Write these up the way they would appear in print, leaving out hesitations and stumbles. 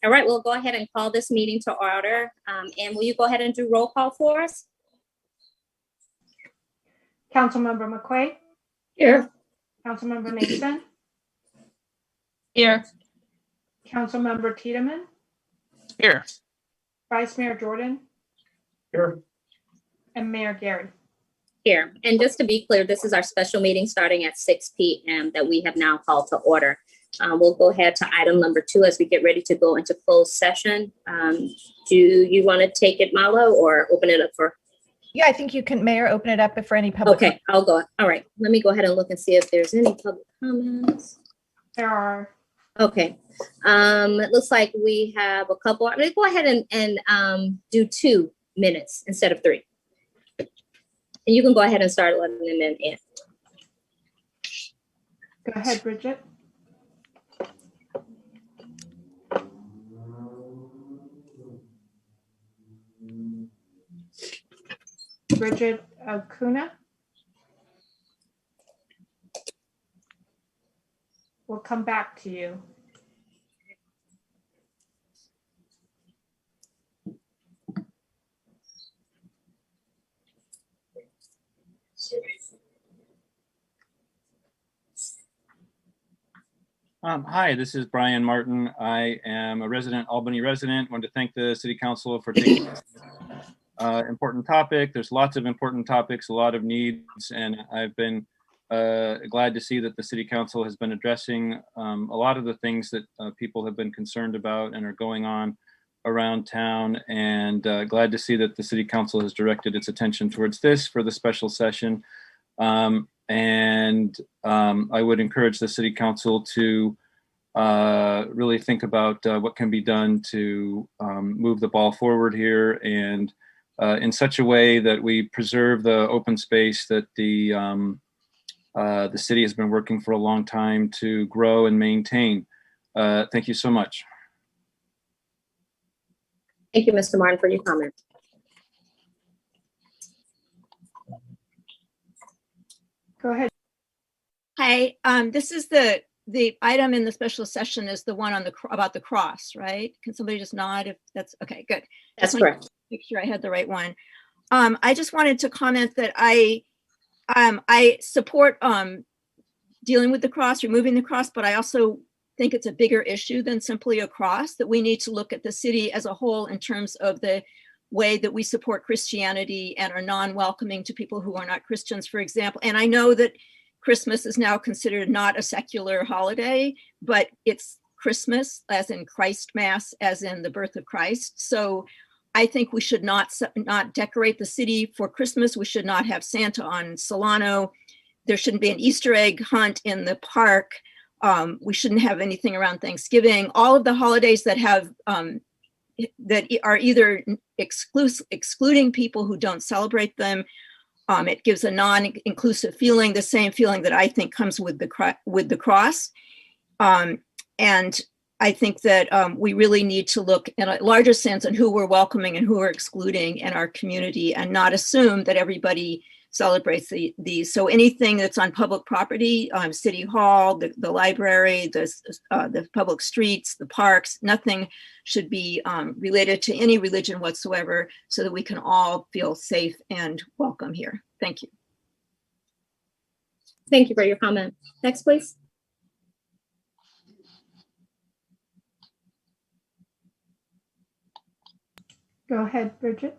All right, we'll go ahead and call this meeting to order. And will you go ahead and do roll call for us? Councilmember McQuaid? Here. Councilmember Nason? Here. Councilmember Tiedemann? Here. Vice Mayor Jordan? Here. And Mayor Gary? Here. And just to be clear, this is our special meeting starting at 6 p.m. that we have now called to order. We'll go ahead to item number 2 as we get ready to go into closed session. Do you want to take it, Malo, or open it up for? Yeah, I think you can, Mayor, open it up for any public. Okay, I'll go. All right, let me go ahead and look and see if there's any public comments. There are. Okay, it looks like we have a couple. I'm gonna go ahead and do 2 minutes instead of 3. And you can go ahead and start letting them in. Go ahead, Bridget. Bridget Acuna. We'll come back to you. Hi, this is Brian Martin. I am a Albany resident. Want to thank the City Council for taking this important topic. There's lots of important topics, a lot of needs, and I've been glad to see that the City Council has been addressing a lot of the things that people have been concerned about and are going on around town, and glad to see that the City Council has directed its attention towards this for the special session. I would encourage the City Council to really think about what can be done to move the ball forward here, and in such a way that we preserve the open space that the city has been working for a long time to grow and maintain. Thank you so much. Thank you, Mr. Martin, for your comment. Go ahead. Hi, this is the item in the special session is the one on about the cross, right? Can somebody just nod if that's okay? Good. That's correct. Make sure I had the right one. I just wanted to comment that I support dealing with the cross, removing the cross, but I also think it's a bigger issue than simply a cross, that we need to look at the city as a whole in terms of the way that we support Christianity and are non-welcoming to people who are not Christians, for example. And I know that Christmas is now considered not a secular holiday, but it's Christmas, as in Christ Mass, as in the birth of Christ. So I think we should not decorate the city for Christmas. We should not have Santa on Solano. There shouldn't be an Easter egg hunt in the park. We shouldn't have anything around Thanksgiving. All of the holidays that have that are either excluding people who don't celebrate them. It gives a non-inclusive feeling, the same feeling that I think comes with the cross. And I think that we really need to look in a larger sense on who we're welcoming and who we're excluding in our community, and not assume that everybody celebrates these. So anything that's on public property, City Hall, the library, the public streets, the parks, nothing should be related to any religion whatsoever, so that we can all feel safe and welcome here. Thank you. Thank you for your comment. Next, please. Go ahead, Bridget.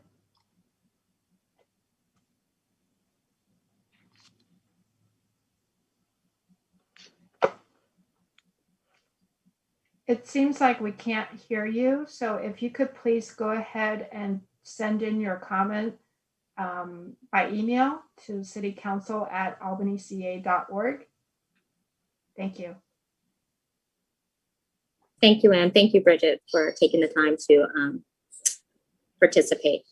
It seems like we can't hear you, so if you could please go ahead and send in your comment by email to citycouncil@albanyca.org. Thank you. Thank you, Anne. Thank you, Bridget, for taking the time to participate.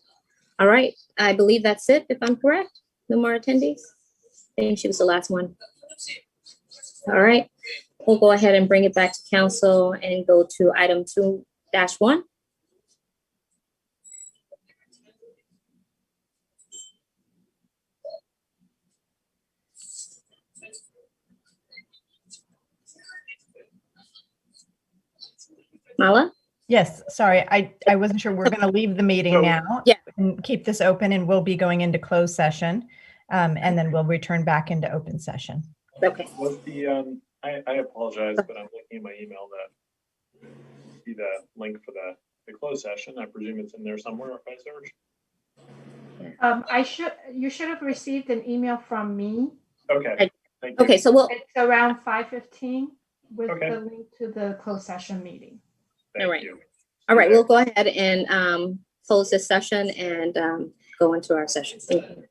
All right, I believe that's it, if I'm correct. No more attendees? I think she was the last one. All right, we'll go ahead and bring it back to council and go to item 2-1. Mala? Yes, sorry, I wasn't sure. We're going to leave the meeting So- now. Yeah. And keep this open, and we'll be going into closed session. And then we'll return back into open session. Okay. Was the, I apologize, but I'm looking at my email that see the link for the closed session. I presume it's in there somewhere if I search. You should have received an email from me. Okay, thank you. Okay, so we'll, It's around 5:15 with Okay. the link to the closed session meeting. Thank all right. you. all right, we'll go ahead and close this session and go into our session. Thank you.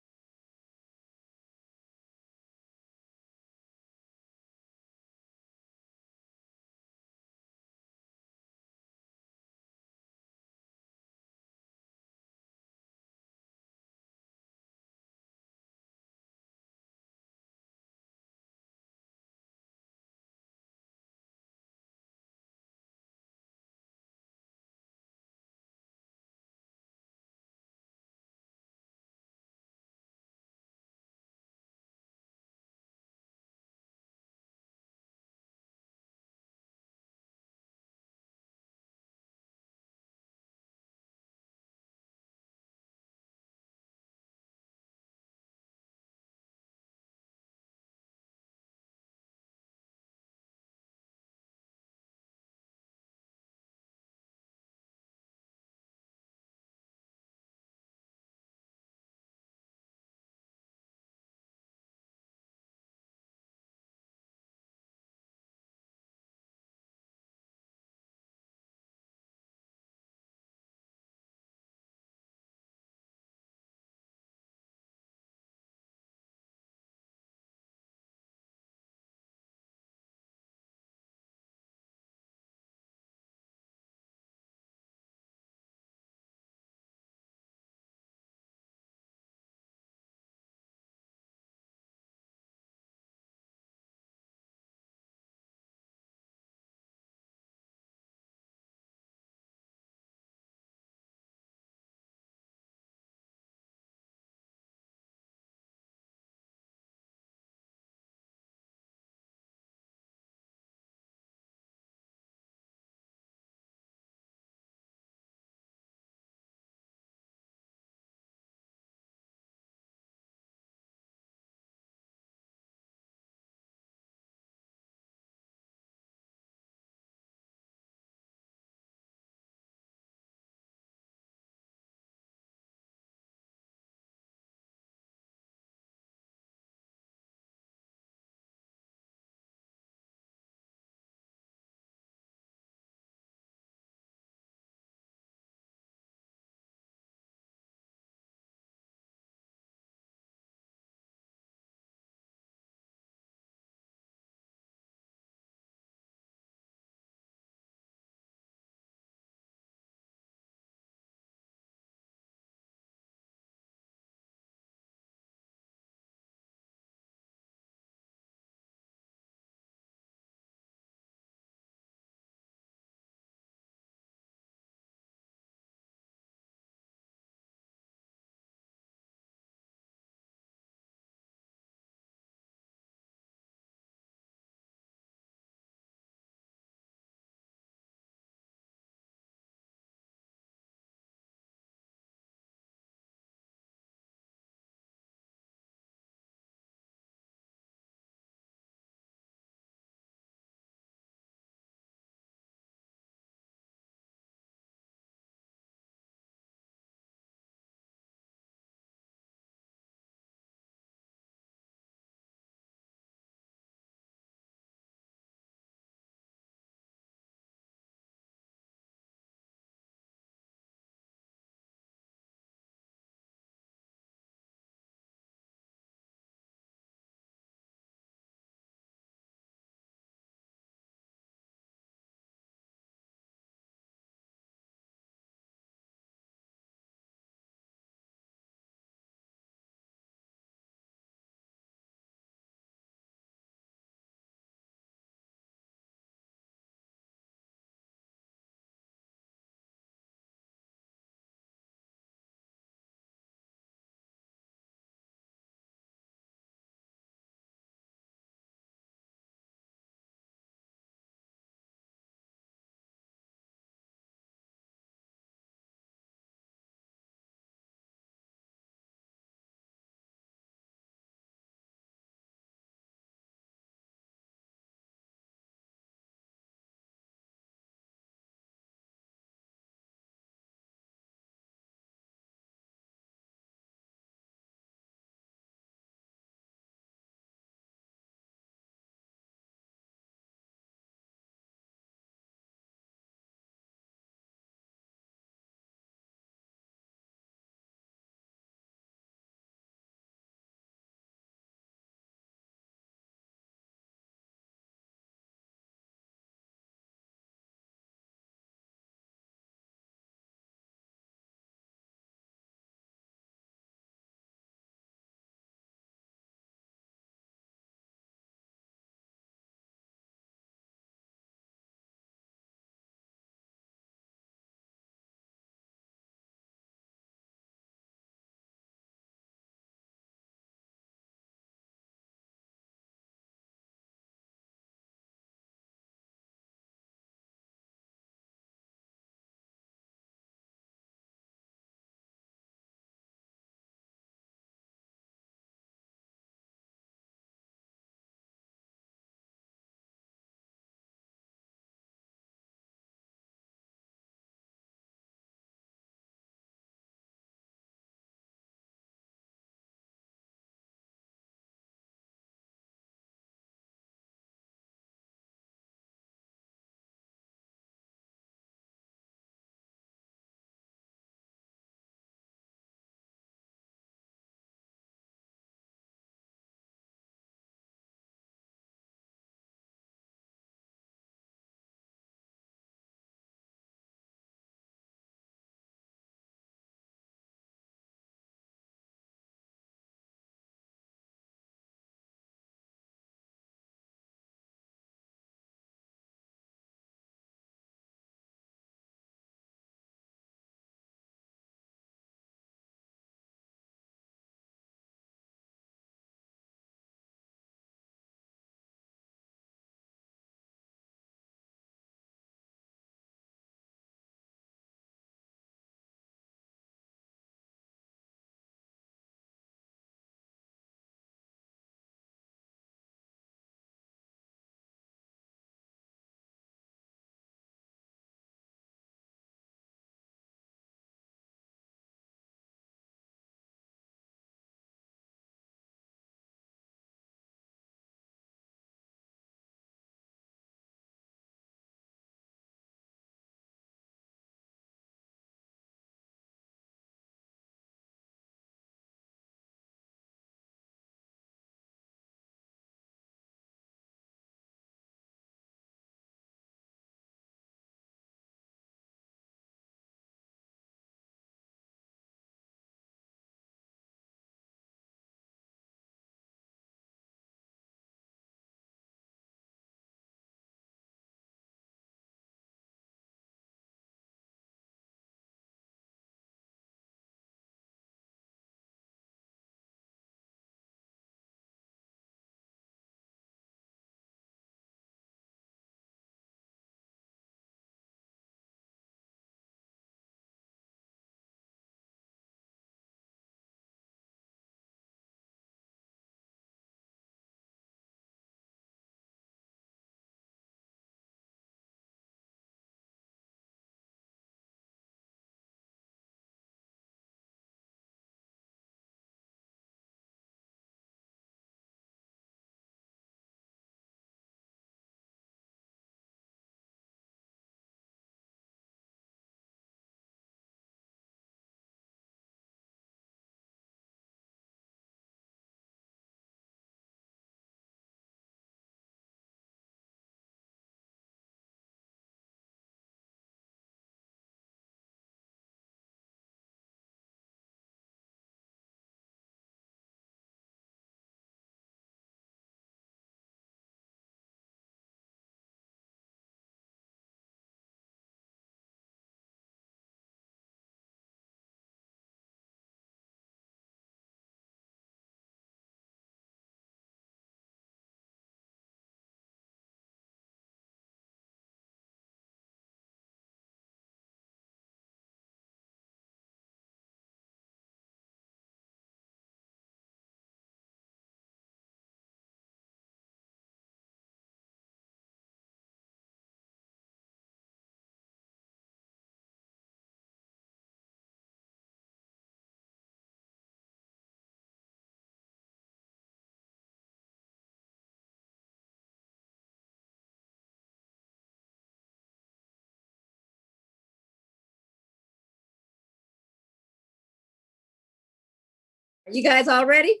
You guys all ready?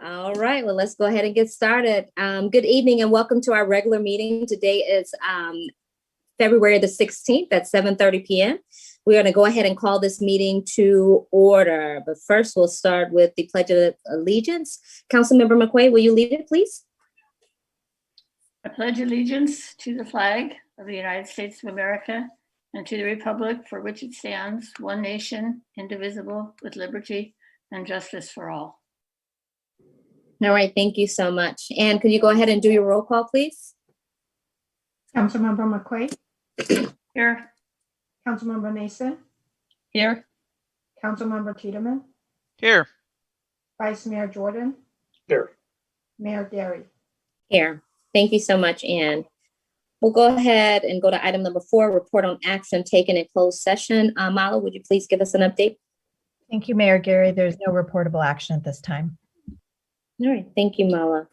All right, well, let's go ahead and get started. Good evening and welcome to our regular meeting. Today is February the 16th at 7:30 p.m. We're going to go ahead and call this meeting to order. But first, we'll start with the Pledge of Allegiance. Councilmember McQuaid, will you lead it, please? I pledge allegiance to the flag of the United States of America and to the republic for which it stands, one nation, indivisible, with liberty and justice for all. All right, thank you so much. And could you go ahead and do your roll call, please? Councilmember McQuaid, Here. Councilmember Nason, Here. Councilmember Tiedemann, Here. Vice Mayor Jordan, Here. Mayor Derry. Here. Thank you so much, Ann. We'll go ahead and go to item number 4, report on action taken in closed session. Mala, would you please give us an update? Thank you, Mayor Gary. There's no reportable action at this time. All right, thank you, Mala.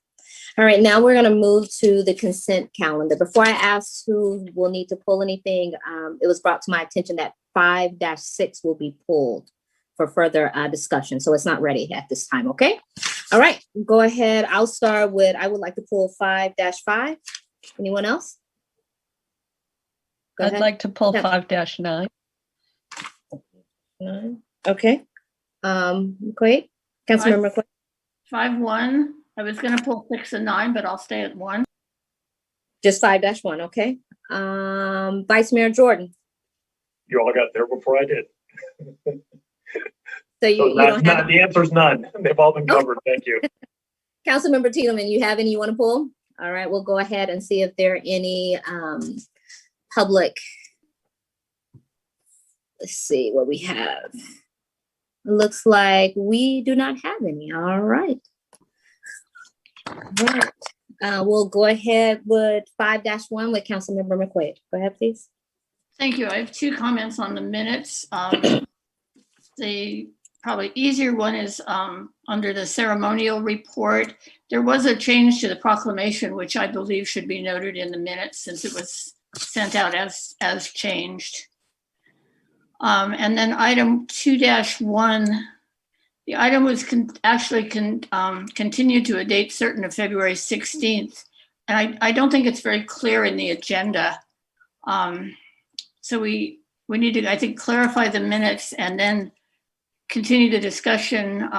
All right, now we're gonna move to the consent calendar. Before I ask who will need to pull anything, it was brought to my attention that 5-6 will be pulled for further discussion. So it's not ready at this time, okay? All right, go ahead. I'll start with, I would like to pull 5-5. Anyone else? Go I'd ahead. like to pull Yeah. 5-9. 9. Okay. McQuaid, Councilmember McQuaid. 5-1. I was going to pull 6 and 9, but I'll stay at 1. Just 5-1, okay. Vice Mayor Jordan. You all got there before I did. So you So don't have, the answer's none. They've all been covered. Thank you. Councilmember Tiedemann, you have any you want to pull? All right, we'll go ahead and see if there are any public. Let's see what we have. It looks like we do not have any. All right. Right. We'll go ahead with 5-1 with Councilmember McQuaid. Go ahead, please. Thank you. I have 2 comments on the minutes. The probably easier one is under the ceremonial report. There was a change to the proclamation, which I believe should be noted in the minutes since it was sent out as changed. And then item 2-1, the item was continued to a date certain of February 16th. And I don't think it's very clear in the agenda. So we need to, I think, clarify the minutes and then continue the discussion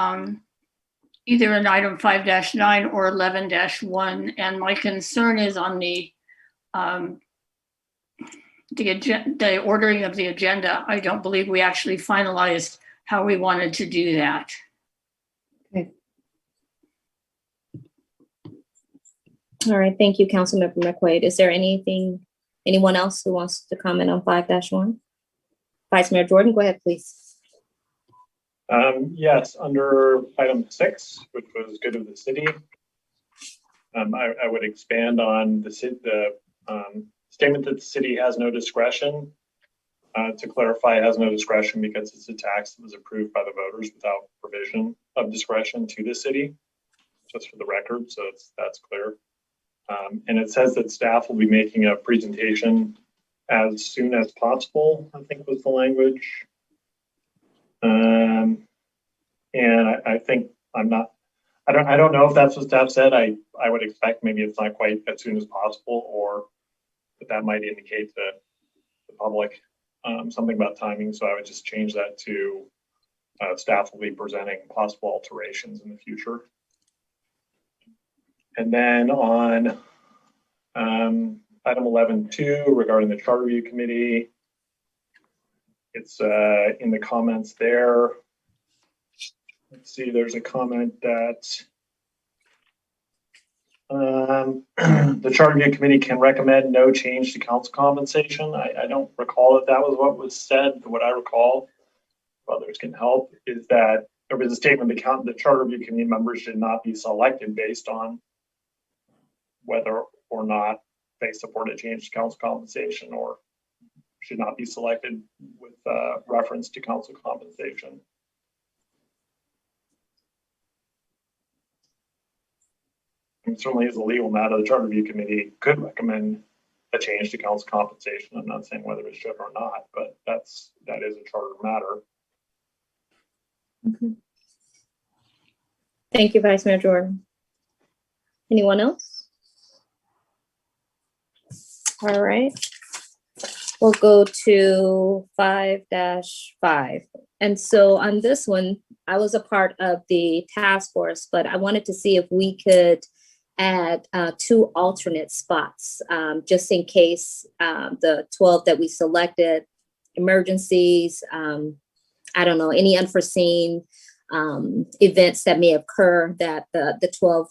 either in item 5-9 or 11-1. And my concern is on the ordering of the agenda. I don't believe we actually finalized how we wanted to do that. Okay. All right, thank you, Councilmember McQuaid. Is there anyone else who wants to comment on 5-1? Vice Mayor Jordan, go ahead, please. Yes, under item 6, which was good of the city, I would expand on the statement that the city has no discretion. To clarify, it has no discretion because it's a tax that was approved by the voters without provision of discretion to the city, just for the record, so that's clear. And it says that staff will be making a presentation as soon as possible, I think was the language. And I think I don't know if that's what staff said. I would expect maybe it's not quite as soon as possible, or that might indicate to the public something about timing. So I would just change that to staff will be presenting possible alterations in the future. And then on item 11.2 regarding the Charter Review Committee, it's in the comments there. Let's see, there's a comment that the Charter Review Committee can recommend no change to council compensation. I don't recall if that was what was said. What I recall, if others can help, is that there was a statement that the Charter Review Committee members should not be selected based on whether or not they support a change to council compensation, or should not be selected with reference to council compensation. And certainly as a legal matter, the Charter Review Committee could recommend a change to council compensation. I'm not saying whether it should or not, but that is a charter matter. Okay. Thank you, Vice Mayor Jordan. Anyone else? All right. We'll go to 5-5. And so on this one, I was a part of the task force, but I wanted to see if we could add 2 alternate spots, just in case the 12 that we selected, emergencies, I don't know, any unforeseen events that may occur that the 12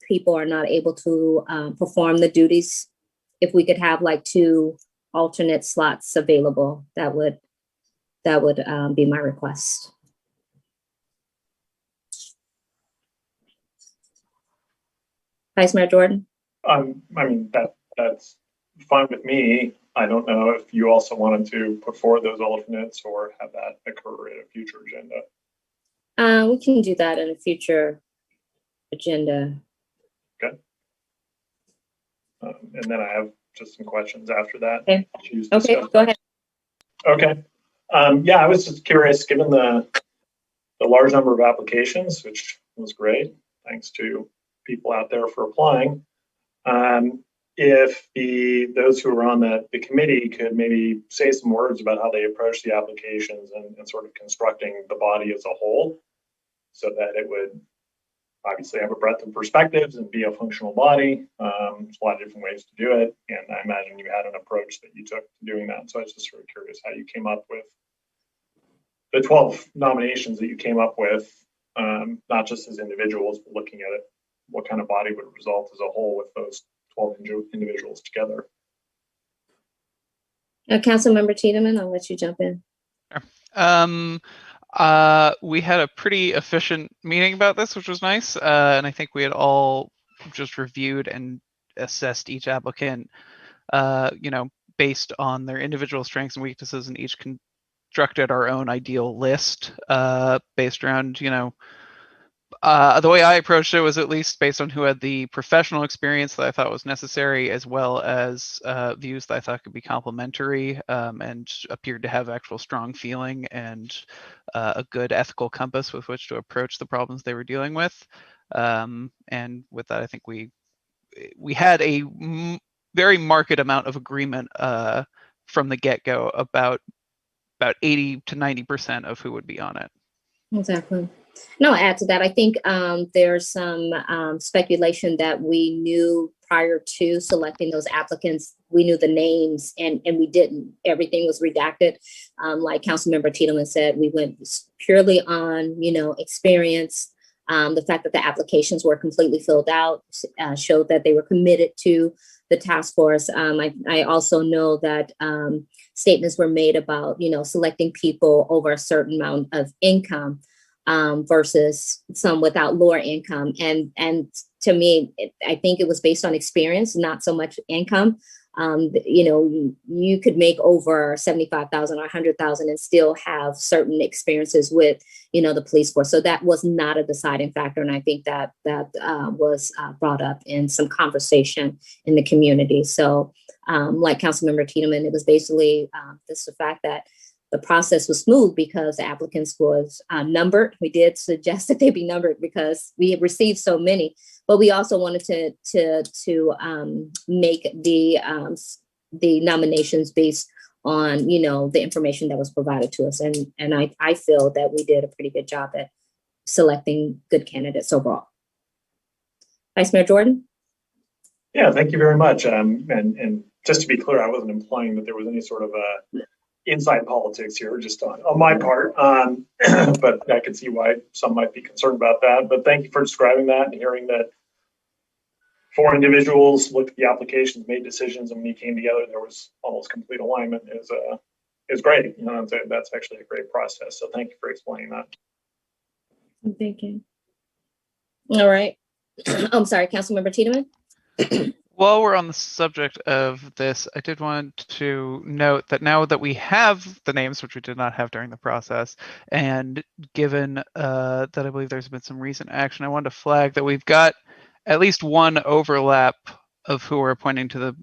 people are not able to perform the duties. If we could have like 2 alternate slots available, that would be my request. Vice Mayor Jordan? I mean, that's fine with me. I don't know if you also wanted to put forward those alternates or have that occur in a future agenda. We can do that in a future agenda. Okay. And then I have just some questions after that. Okay. Choose to Okay, discuss. go ahead. Okay. Yeah, I was just curious, given the large number of applications, which was great, thanks to people out there for applying. If those who are on the committee could maybe say some words about how they approach the applications and sort of constructing the body as a whole, so that it would obviously have a breadth of perspectives and be a functional body. There's a lot of different ways to do it, and I imagine you had an approach that you took to doing that. So I was just sort of curious how you came up with the 12 nominations that you came up with, not just as individuals, but looking at it, what kind of body would result as a whole with those 12 individuals together. Councilmember Tiedemann, I'll let you jump in. We had a pretty efficient meeting about this, which was nice. And I think we had all just reviewed and assessed each applicant, based on their individual strengths and weaknesses, and each constructed our own ideal list, based around, the way I approached it was at least based on who had the professional experience that I thought was necessary, as well as views that I thought could be complementary, and appeared to have actual strong feeling and a good ethical compass with which to approach the problems they were dealing with. And with that, I think we had a very marked amount of agreement from the get-go about 80 to 90% of who would be on it. Exactly. No, add to that, I think there's some speculation that we knew prior to selecting those applicants, we knew the names and we didn't. Everything was redacted. Like Councilmember Tiedemann said, we went purely on, experience. The fact that the applications were completely filled out showed that they were committed to the task force. I also know that statements were made about, selecting people over a certain amount of income versus some without lower income. And to me, I think it was based on experience, not so much income. You could make over 75,000 or 100,000 and still have certain experiences with, the police force. So that was not a deciding factor. And I think that was brought up in some conversation in the community. So like Councilmember Tiedemann, it was basically just the fact that the process was smooth because the applicants was numbered. We did suggest that they be numbered because we had received so many, but we also wanted to make the nominations based on, the information that was provided to us. And I feel that we did a pretty good job at selecting good candidates overall. Vice Mayor Jordan? Yeah, thank you very much. And just to be clear, I wasn't implying that there was any sort of inside politics here, just on my part. But I can see why some might be concerned about that. But thank you for describing that and hearing that 4 individuals looked at the applications, made decisions, and when you came together, there was almost complete alignment is great. That's actually a great process. So thank you for explaining that. Thank you. All right. I'm sorry, Councilmember Tiedemann? While we're on the subject of this, I did want to note that now that we have the names, which we did not have during the process, and given that I believe there's been some recent action, I wanted to flag that we've got at least one overlap of who we're appointing to the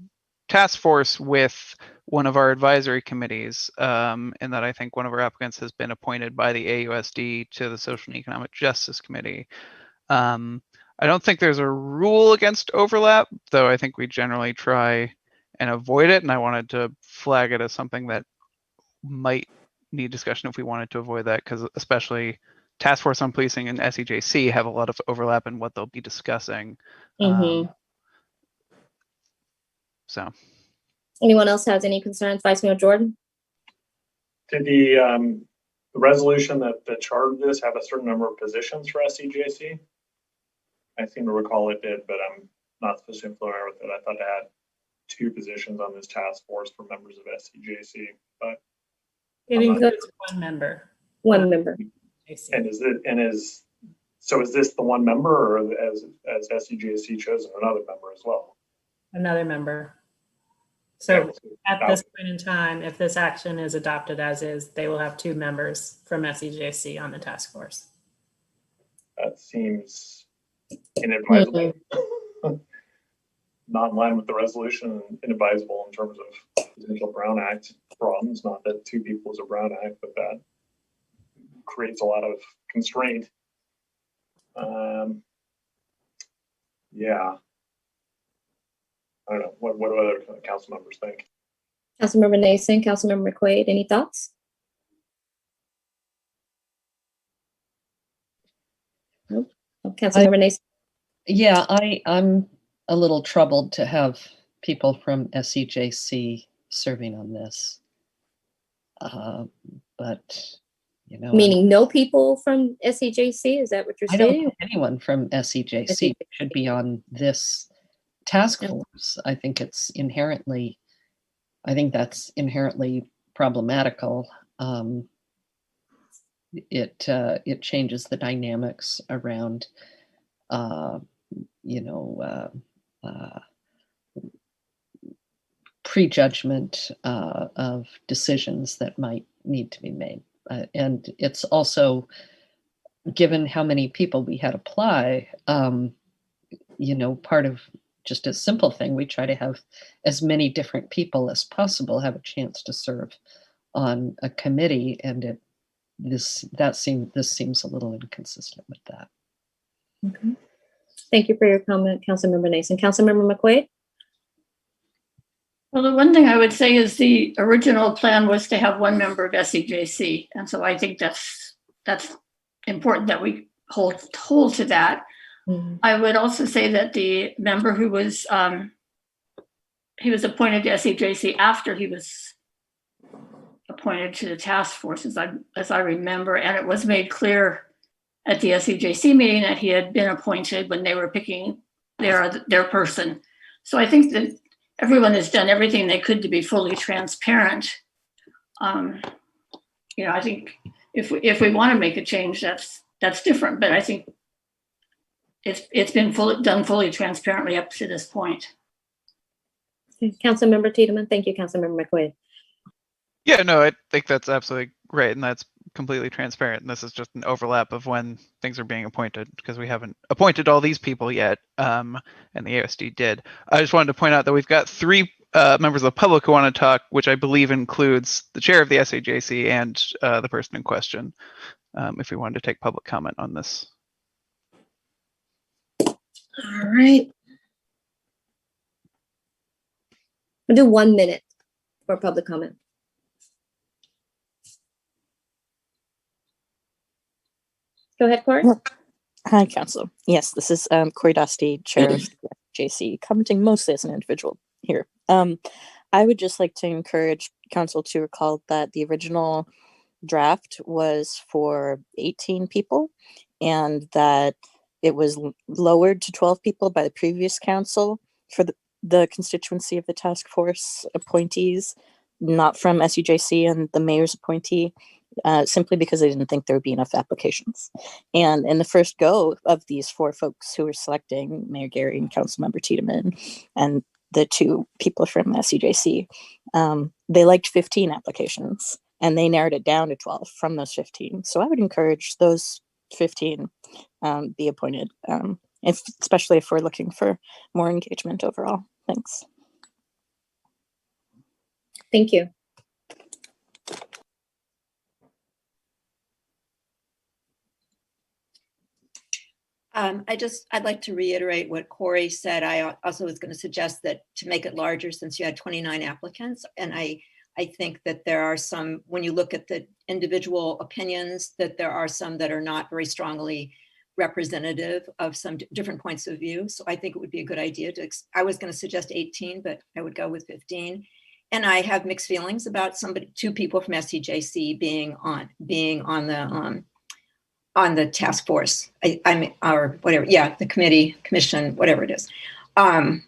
task force with one of our advisory committees, in that I think one of our applicants has been appointed by the AUSD to the Social and Economic Justice Committee. I don't think there's a rule against overlap, though I think we generally try and avoid it. And I wanted to flag it as something that might need discussion if we wanted to avoid that, because especially Task Force on Policing and SEJC have a lot of overlap in what they'll be discussing. Mhm. So Anyone else has any concerns? Vice Mayor Jordan? Did the resolution that chartered this have a certain number of positions for SEJC? I seem to recall it did, but I'm not sufficiently familiar with it. I thought it had 2 positions on this task force for members of SEJC, but It includes 1 member. 1 member. and is this the 1 member, or as SEJC chosen another member as well? Another member. So Okay, at this point in time, if this action is adopted as is, they will have 2 members from SEJC on the task force. that seems inadvisable. Not in line with the resolution, and inadvisable in terms of potential Brown Act problems. Not that 2 people is a Brown Act, but that creates a lot of constraint. Yeah. I don't know. What do other council members think? Councilmember Nason, Councilmember McQuaid, any thoughts? Nope. Councilmember Nason? Yeah, I'm a little troubled to have people from SEJC serving on this. But, you know. Meaning no people from SEJC? Is that what you're I don't saying? think anyone from SEJC should be on this task force. I think that's inherently problematical. It changes the dynamics around, prejudgment of decisions that might need to be made. And it's also, given how many people we had apply, part of just a simple thing, we try to have as many different people as possible have a chance to serve on a committee, and this seems a little inconsistent with that. Okay. Thank you for your comment, Councilmember Nason. Councilmember McQuaid? Well, the one thing I would say is the original plan was to have 1 member of SEJC. And so I think that's important that we hold to that. Mhm. I would also say that the member who was, he was appointed to SEJC after he was appointed to the task force, as I remember, and it was made clear at the SEJC meeting that he had been appointed when they were picking their person. So I think that everyone has done everything they could to be fully transparent. I think if we want to make a change, that's different, but I think it's been done fully transparently up to this point. Okay. Councilmember Tiedemann. Thank you, Councilmember McQuaid. yeah, no, I think that's absolutely right, and that's completely transparent. And this is just an overlap of when things are being appointed, because we haven't appointed all these people yet, and the ASD did. I just wanted to point out that we've got 3 members of the public who want to talk, which I believe includes the chair of the SAJC and the person in question, if we wanted to take public comment on this. All right. We'll do 1 minute for public comment. Go ahead, Corey. Hi, Council. Yes, this is Corey Dostey, Chair of the JC, commenting mostly as an individual here. I would just like to encourage Council to recall that the original draft was for 18 people and that it was lowered to 12 people by the previous council for the constituency of the task force appointees, not from SUJC and the mayor's appointee. Simply because they didn't think there would be enough applications. And in the first go of these 4 folks who were selecting, Mayor Gary and Councilmember Tiedemann, and the 2 people from SEJC, they liked 15 applications, and they narrowed it down to 12 from those 15. So I would encourage those 15 be appointed, especially if we're looking for more engagement overall. Thanks. Thank you. I'd like to reiterate what Corey said. I also was going to suggest that to make it larger, since you had 29 applicants. And I think that there are some, when you look at the individual opinions, that there are some that are not very strongly representative of some different points of view. So I think it would be a good idea to, I was going to suggest 18, but I would go with 15. And I have mixed feelings about two people from SCJC being on the task force. Or whatever, yeah, the commission, whatever it is. I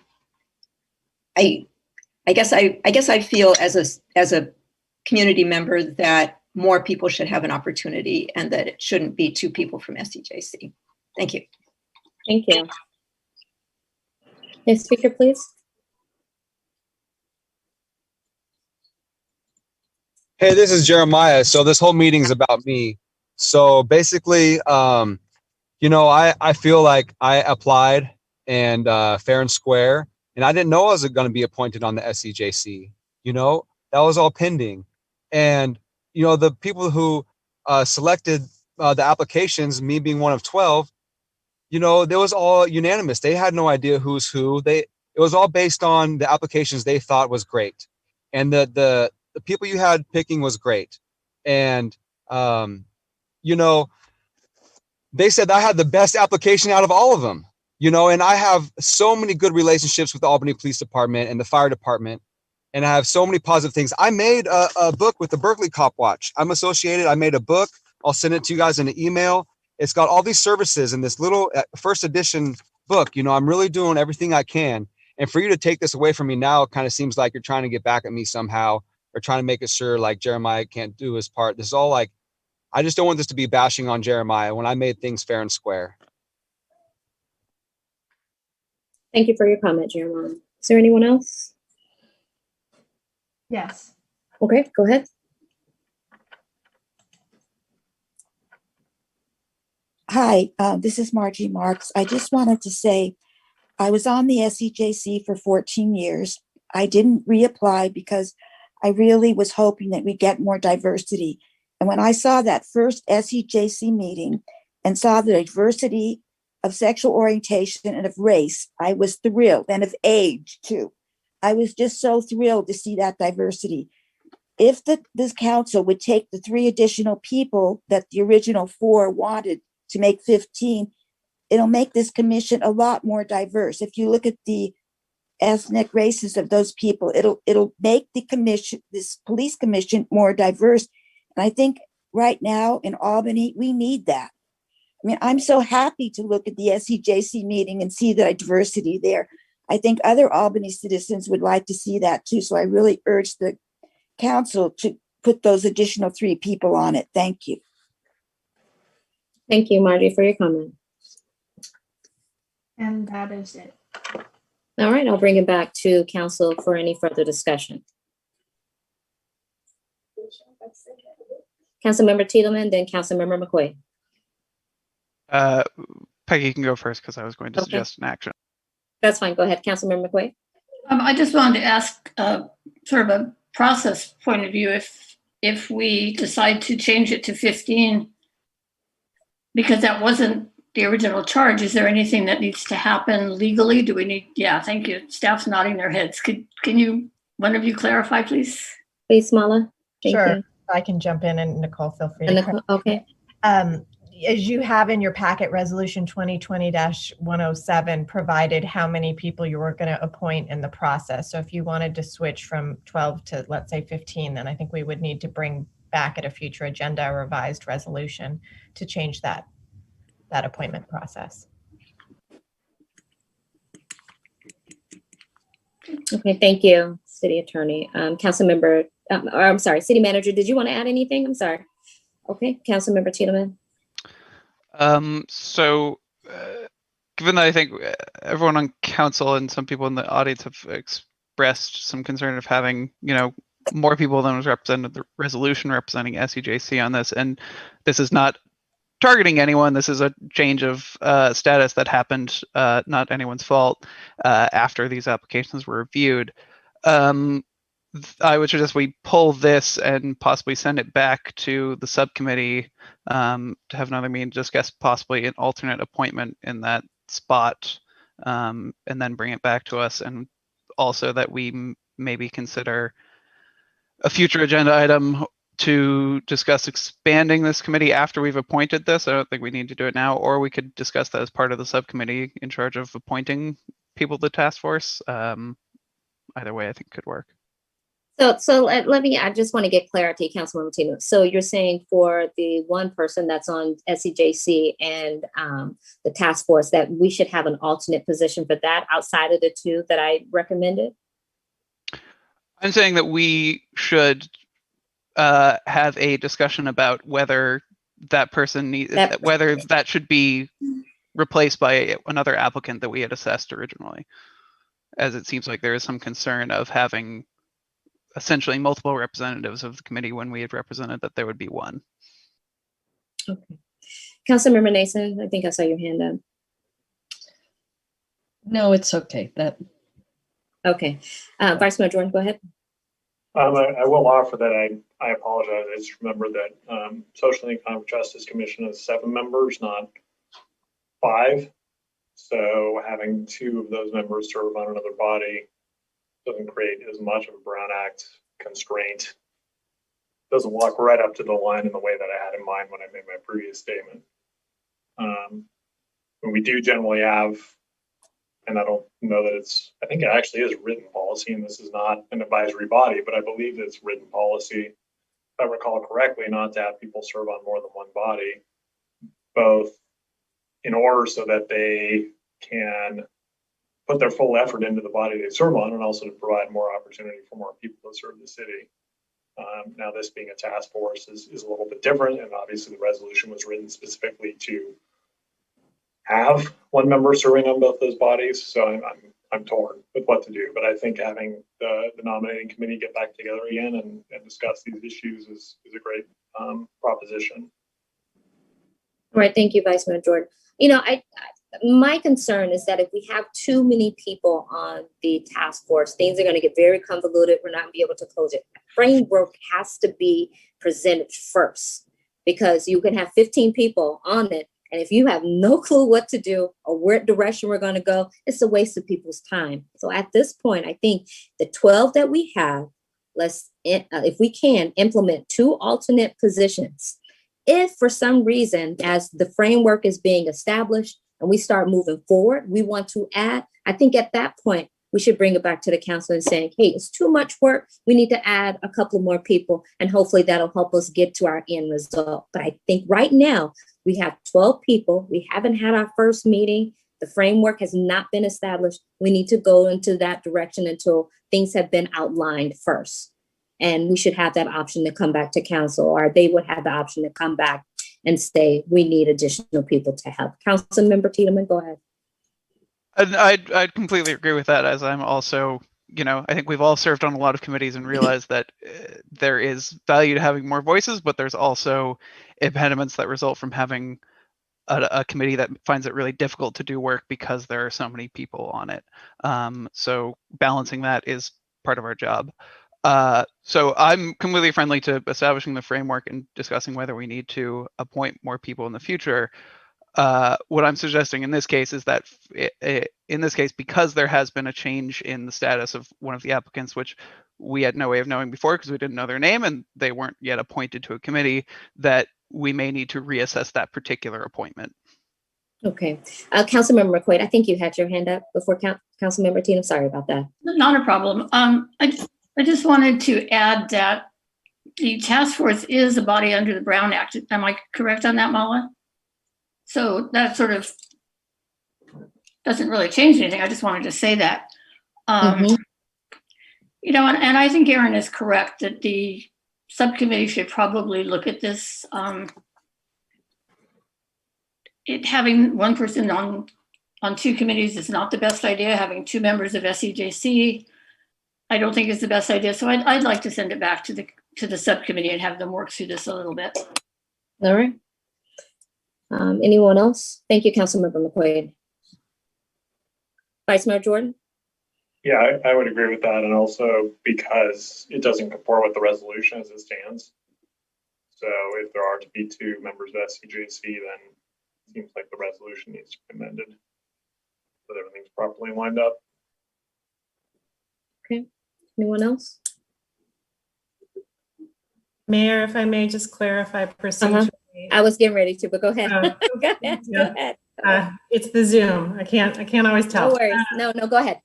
guess I feel as a community member that more people should have an opportunity and that it shouldn't be two people from SCJC. Thank you. Thank you. Next speaker, please. Hey, this is Jeremiah. So this whole meeting is about me. So basically, you know, I feel like I applied and fair and square, and I didn't know I was going to be appointed on the SCJC. You know, that was all pending. And, you know, the people who selected the applications, me being one of 12, you know, they was all unanimous. They had no idea who's who. It was all based on the applications they thought was great. And the people you had picking was great. And, you know, they said I had the best application out of all of them, you know, and I have so many good relationships with the Albany Police Department and the fire department. And I have so many positive things. I made a book with the Berkeley Cop Watch. I'm associated. I made a book. I'll send it to you guys in an email. It's got all these services in this little first edition book. You know, I'm really doing everything I can. And for you to take this away from me now, it kind of seems like you're trying to get back at me somehow, or trying to make it sure like Jeremiah can't do his part. This is all like, I just don't want this to be bashing on Jeremiah when I made things fair and square. Thank you for your comment, Jeremiah. Is there anyone else? Yes. Okay, go ahead. Hi, this is Margie Marks. I just wanted to say I was on the SCJC for 14 years. I didn't reapply because I really was hoping that we'd get more diversity. And when I saw that first SCJC meeting and saw the diversity of sexual orientation and of race, I was thrilled, and of age too. I was just so thrilled to see that diversity. If this council would take the 3 additional people that the original 4 wanted to make 15, it'll make this commission a lot more diverse. If you look at the ethnic races of those people, it'll make the commission, this police commission, more diverse. And I think right now in Albany, we need that. I mean, I'm so happy to look at the SCJC meeting and see the diversity there. I think other Albany citizens would like to see that too. So I really urge the council to put those additional 3 people on it. Thank you. Thank you, Margie, for your comment. And that is it. All right, I'll bring it back to council for any further discussion. Councilmember Tiedemann, then Councilmember McQuaid. Peggy can go first because I was going to suggest an action. That's fine. Go ahead, Councilmember McQuaid. I just wanted to ask sort of a process point of view, if we decide to change it to 15, because that wasn't the original charge, is there anything that needs to happen legally? Do we need, yeah, thank you. Staff's nodding their heads. Can you, one of you clarify, please? Please, Smala. Thank Sure. you. I can jump in, and Nicole, feel free And to Nicole, okay. As you have in your packet, Resolution 2020-107 provided how many people you were going to appoint in the process. So if you wanted to switch from 12 to, let's say, 15, then I think we would need to bring back at a future agenda a revised resolution to change that appointment process. Okay, thank you, City Attorney. Councilmember, or I'm sorry, City Manager, did you want to add anything? I'm sorry. Okay, Councilmember Tiedemann. So given that I think everyone on council and some people in the audience have expressed some concern of having, you know, more people than was represented the resolution representing SCJC on this, and this is not targeting anyone, this is a change of status that happened, not anyone's fault, after these applications were reviewed. I would suggest we pull this and possibly send it back to the subcommittee to have another meeting to discuss possibly an alternate appointment in that spot, and then bring it back to us. And also that we maybe consider a future agenda item to discuss expanding this committee after we've appointed this. I don't think we need to do it now, or we could discuss that as part of the subcommittee in charge of appointing people to the task force. Either way, I think could work. So let me, I just want to get clarity, Councilmember Tino. So you're saying for the one person that's on SEJC and the task force that we should have an alternate position for that outside of the two that I recommended? I'm saying that we should have a discussion about whether that person needs, whether that should be replaced by another applicant that we had assessed originally, as it seems like there is some concern of having essentially multiple representatives of the committee when we had represented that there would be one. Okay. Councilmember Nason, I think I saw your hand up. No, it's okay. Okay. Vice Mayor Jordan, go ahead. I will offer that I apologize. I just remember that Social and Economic Justice Commission has 7 members, not 5. So having 2 of those members serve on another body doesn't create as much of a Brown Act constraint. Doesn't walk right up to the line in the way that I had in mind when I made my previous statement. When we do generally have, and I don't know that it's, I think it actually is written policy, and this is not an advisory body, but I believe that it's written policy, if I recall correctly, not to have people serve on more than one body, both in order so that they can put their full effort into the body they serve on, and also to provide more opportunity for more people to serve the city. Now, this being a task force is a little bit different, and obviously the resolution was written specifically to have one member serving on both those bodies. So I'm torn with what to do, but I think having the nominating committee get back together again and discuss these issues is a great proposition. All right, thank you, Vice Mayor Jordan. You know, my concern is that if we have too many people on the task force, things are going to get very convoluted. We're not going to be able to close it. Framework has to be presented first, because you can have 15 people on it, and if you have no clue what to do or what direction we're going to go, it's a waste of people's time. So at this point, I think the 12 that we have, let's, if we can, implement 2 alternate positions. If for some reason, as the framework is being established and we start moving forward, we want to add, I think at that point, we should bring it back to the council and saying, hey, it's too much work. We need to add a couple more people, and hopefully that'll help us get to our end result. But I think right now we have 12 people. We haven't had our first meeting. The framework has not been established. We need to go into that direction until things have been outlined first. And we should have that option to come back to council, or they would have the option to come back and say, we need additional people to help. Councilmember Tiedemann, go ahead. And I'd completely agree with that, as I'm also, you know, I think we've all served on a lot of committees and realized that there is value to having more voices, but there's also impediments that result from having a committee that finds it really difficult to do work because there are so many people on it. So balancing that is part of our job. So I'm completely friendly to establishing the framework and discussing whether we need to appoint more people in the future. What I'm suggesting in this case is that in this case, because there has been a change in the status of one of the applicants, which we had no way of knowing before because we didn't know their name and they weren't yet appointed to a committee, that we may need to reassess that particular appointment. Okay. Councilmember McQuaid, I think you had your hand up before Councilmember Tina. Sorry about that. Not a problem. I just wanted to add that the task force is a body under the Brown Act. Am I correct on that, Mala? So that sort of doesn't really change anything. I just wanted to say that. You know, and I think Aaron is correct that the subcommittee should probably look at this. Having one person on 2 committees is not the best idea. Having 2 members of SEJC, I don't think is the best idea. So I'd like to send it back to the subcommittee and have them work through this a little bit. All right. Anyone else? Thank you, Councilmember McQuaid. Vice Mayor Jordan? Yeah, I would agree with that. And also because it doesn't comport with the resolution as it stands. So if there are to be 2 members of SCJC, then it seems like the resolution needs to be amended so that everything's properly lined up. Okay, anyone else? Mayor, if I may just clarify procedurally. I was getting ready to, but go ahead. Oh, Go ahead, go yeah. ahead. It's the Zoom. I can't always tell. No worries. No, go ahead.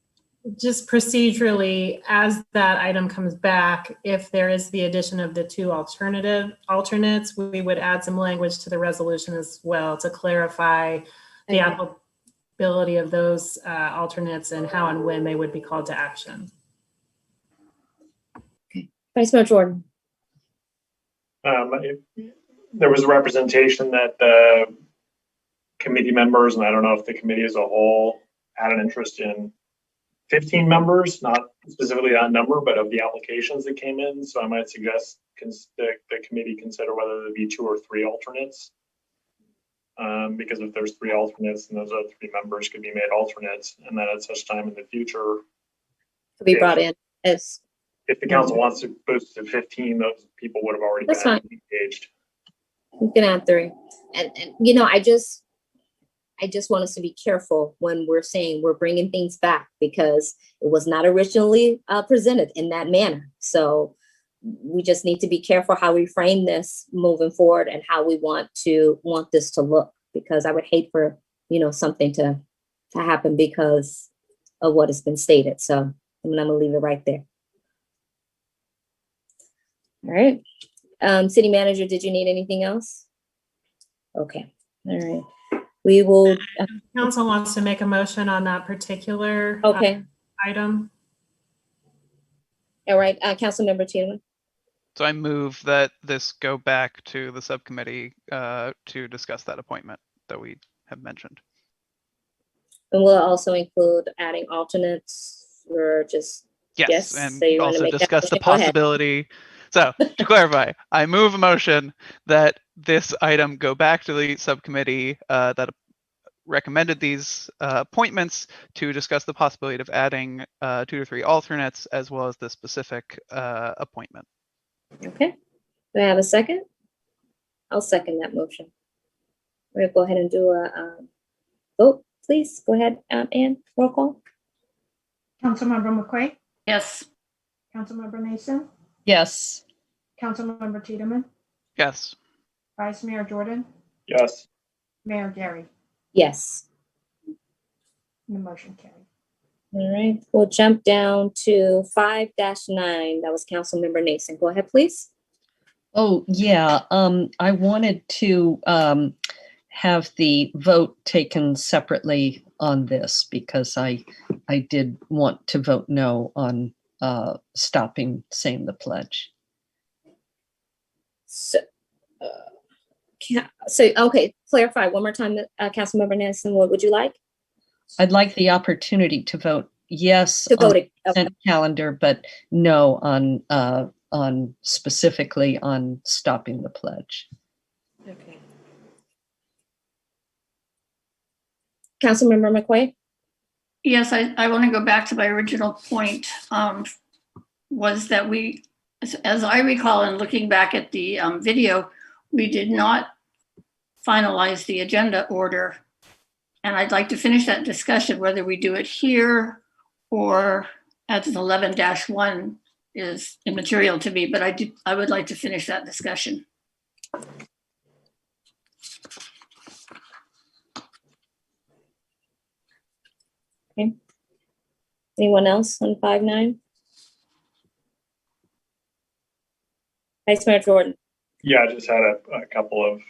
Just procedurally, as that item comes back, if there is the addition of the 2 alternates, we would add some language to the resolution as well to clarify the applicability of those alternates and how and when they would be called to action. Vice Mayor Jordan. There was a representation that the committee members, and I don't know if the committee as a whole had an interest in 15 members, not specifically that number, but of the applications that came in. So I might suggest the committee consider whether there be 2 or 3 alternates. Because if there's 3 alternates, and those other 3 members could be made alternates, and then at such time in the future, To be brought in as. if the council wants to boost to 15, those people would have already That's been fine. engaged. You can add 3. And you know, I just want us to be careful when we're saying we're bringing things back because it was not originally presented in that manner. So we just need to be careful how we frame this moving forward and how we want this to look, because I would hate for, you know, something to happen because of what has been stated. So I'm gonna leave it right there. All right. City Manager, did you need anything else? Okay. All right. We will. Council wants to make a motion on that particular item. All right. Councilmember Tiedemann. So I move that this go back to the subcommittee to discuss that appointment that we have mentioned. And we'll also include adding alternates or just. Yes, and so you wanna also make that discuss the motion? Go ahead. possibility. So to clarify, I move a motion that this item go back to the subcommittee that recommended these appointments to discuss the possibility of adding 2 to 3 alternates as well as the specific appointment. Okay. Do I have a second? I'll second that motion. We're gonna go ahead and do a vote, please. Go ahead, Ann, roll call. Councilmember McQuaid, Yes. Councilmember Mason, Yes. Councilmember Tiedemann, Yes. Vice Mayor Jordan, Yes. Mayor Gary. Yes. The motion carried. All right, we'll jump down to 5-9. That was Councilmember Nason. Go ahead, please. Oh, yeah. I wanted to have the vote taken separately on this because I did want to vote no on stopping saying the pledge. So, okay, clarify one more time, Councilmember Nason, what would you like? I'd like the opportunity to vote yes To on vote the it, okay. consent calendar, but no on specifically on stopping the pledge. Okay. Councilmember McQuaid? Yes, I want to go back to my original point, was that we, as I recall, and looking back at the video, we did not finalize the agenda order. And I'd like to finish that discussion, whether we do it here or as an 11-1 is immaterial to me, but I would like to finish that discussion. Okay. Anyone else on 5-9? Vice Mayor Jordan. Yeah, I just had a couple of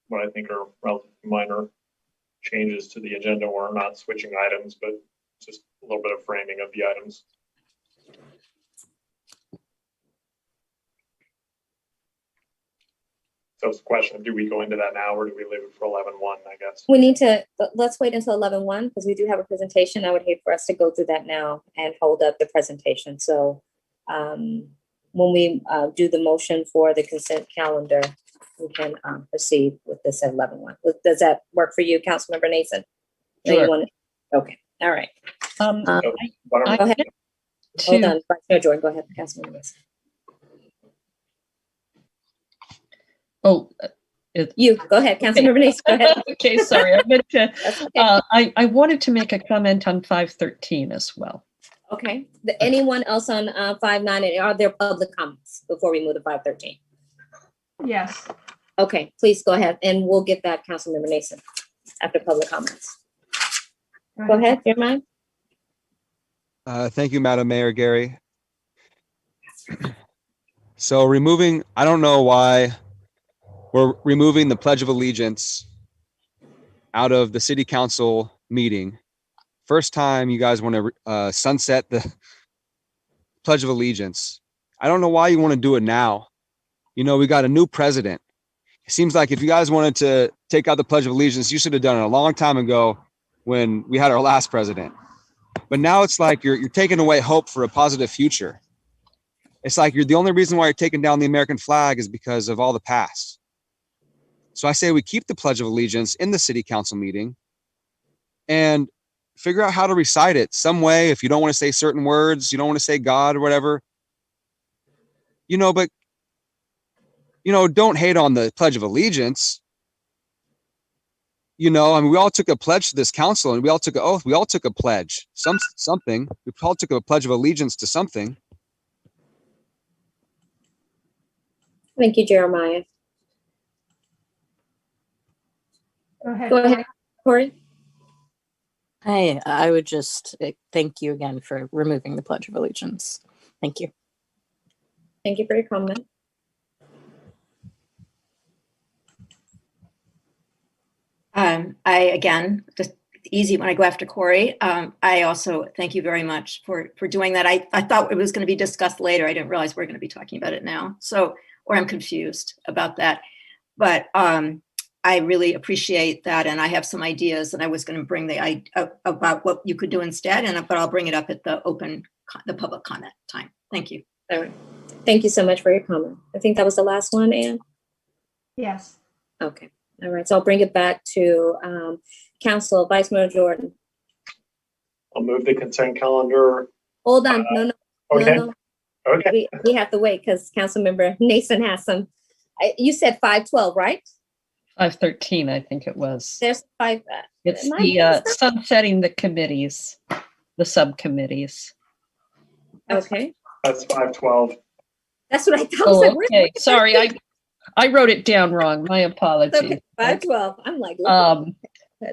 what I think are relatively minor changes to the agenda. We're not switching items, but just a little bit of framing of the items. So it's a question of, do we go into that now or do we leave it for 11-1, I guess? We need to, let's wait until 11-1 because we do have a presentation. I would hate for us to go through that now and hold up the presentation. So when we do the motion for the consent calendar, we can proceed with this at 11-1. Does that work for you, Councilmember Nason? Sure. Okay, all right. Um, So why don't we- Go ahead. To- Hold on, Vice Mayor Jordan, go ahead, Councilman Lewis. Oh, You, go ahead, Councilmember Nace, go ahead. okay, sorry. I meant to, That's okay. I wanted to make a comment on 513 as well. Okay, anyone else on 5-9, and are there public comments before we move to 513? Yes. Okay, please go ahead, and we'll get that, Councilmember Nason, after public comments. Go ahead, Jeremiah. Thank you, Madam Mayor Gary. So removing, I don't know why we're removing the Pledge of Allegiance out of the city council meeting. First time you guys want to sunset the Pledge of Allegiance. I don't know why you want to do it now. You know, we got a new president. It seems like if you guys wanted to take out the Pledge of Allegiance, you should have done it a long time ago when we had our last president. But now it's like you're taking away hope for a positive future. It's like the only reason why you're taking down the American flag is because of all the past. So I say we keep the Pledge of Allegiance in the city council meeting and figure out how to recite it some way. If you don't want to say certain words, you don't want to say God or whatever, you know, but, you know, don't hate on the Pledge of Allegiance. You know, I mean, we all took a pledge to this council and we all took an oath. We all took a pledge, something. We all took a Pledge of Allegiance to something. Thank you, Jeremiah. Go ahead. Go ahead, Corey. I would just thank you again for removing the Pledge of Allegiance. Thank you. Thank you for your comment. I, again, just easy when I go after Corey. I also thank you very much for doing that. I thought it was going to be discussed later. I didn't realize we're going to be talking about it now. So, or I'm confused about that. But I really appreciate that. And I have some ideas, and I was going to bring about what you could do instead, but I'll bring it up at the public comment time. Thank you. All right. Thank you so much for your comment. I think that was the last one, Ann. Yes. Okay. All right. So I'll bring it back to Council Vice Mayor Jordan. I'll move the consent calendar. Hold on. No. Okay. Okay. We have to wait because Councilmember Nason has some. You said 512, right? 513, I think it was. There's 5. It's the sunsetting the committees, the subcommittees. Okay. That's 512. That's what I thought. Oh, I was like, okay. Sorry, I wrote it down wrong. My apologies. Okay. 512. I'm like,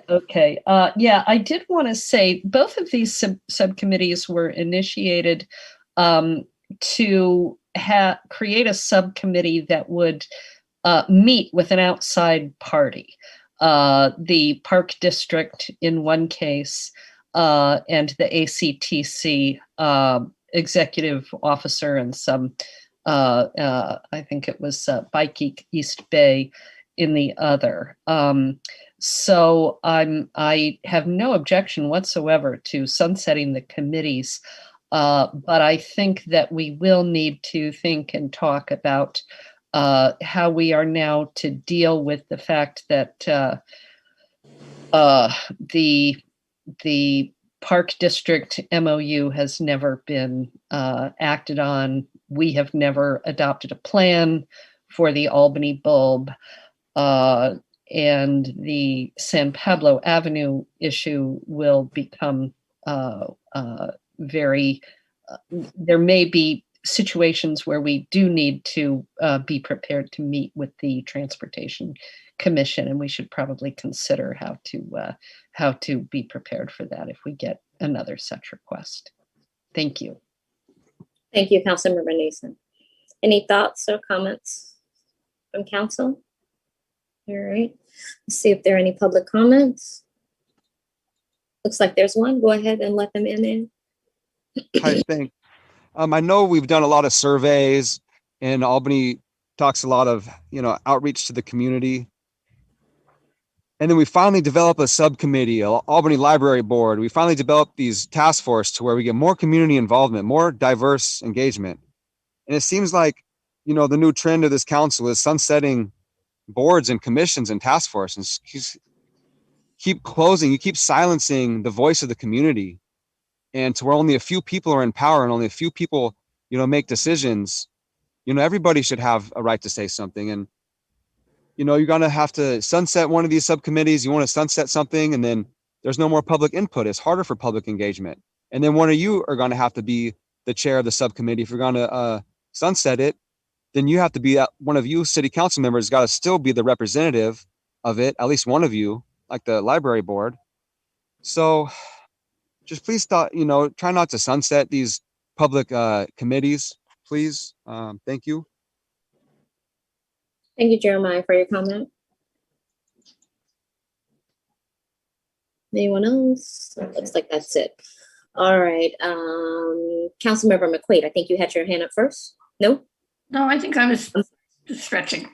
okay. Yeah, I did want to say both of these subcommittees were initiated to create a subcommittee that would meet with an outside party. The Park District in one case, and the ACTC executive officer and some, I think it was Bike East Bay in the other. So I have no objection whatsoever to sunsetting the committees, but I think that we will need to think and talk about how we are now to deal with the fact that the Park District MOU has never been acted on. We have never adopted a plan for the Albany bulb, and the San Pablo Avenue issue will become very, there may be situations where we do need to be prepared to meet with the Transportation Commission, and we should probably consider how to be prepared for that if we get another such request. Thank you. thank you, Councilmember Nason. Any thoughts or comments from council? All right. Let's see if there are any public comments. Looks like there's one. Go ahead and let them in. I think. I know we've done a lot of surveys, and Albany talks a lot of, outreach to the community. And then we finally develop a subcommittee, Albany Library Board. We finally developed these task force to where we get more community involvement, more diverse engagement. And it seems like, the new trend of this council is sunsetting boards and commissions and task forces. You keep silencing the voice of the community. and to where only a few people are in power and only a few people, make decisions, everybody should have a right to say something. And, you're going to have to sunset one of these subcommittees. You want to sunset something, and then there's no more public input. It's harder for public engagement. And then one of you are going to have to be the chair of the subcommittee. If you're going to sunset it, then you have to be one of you city council members got to still be the representative of it, at least one of you, like the library board. So just please try not to sunset these public committees, please. Thank you. Thank you, Jeremiah, for your comment. Anyone else? Looks like that's it. All right. Councilmember McQuaid, I think you had your hand up first. No? No, I think I was just stretching,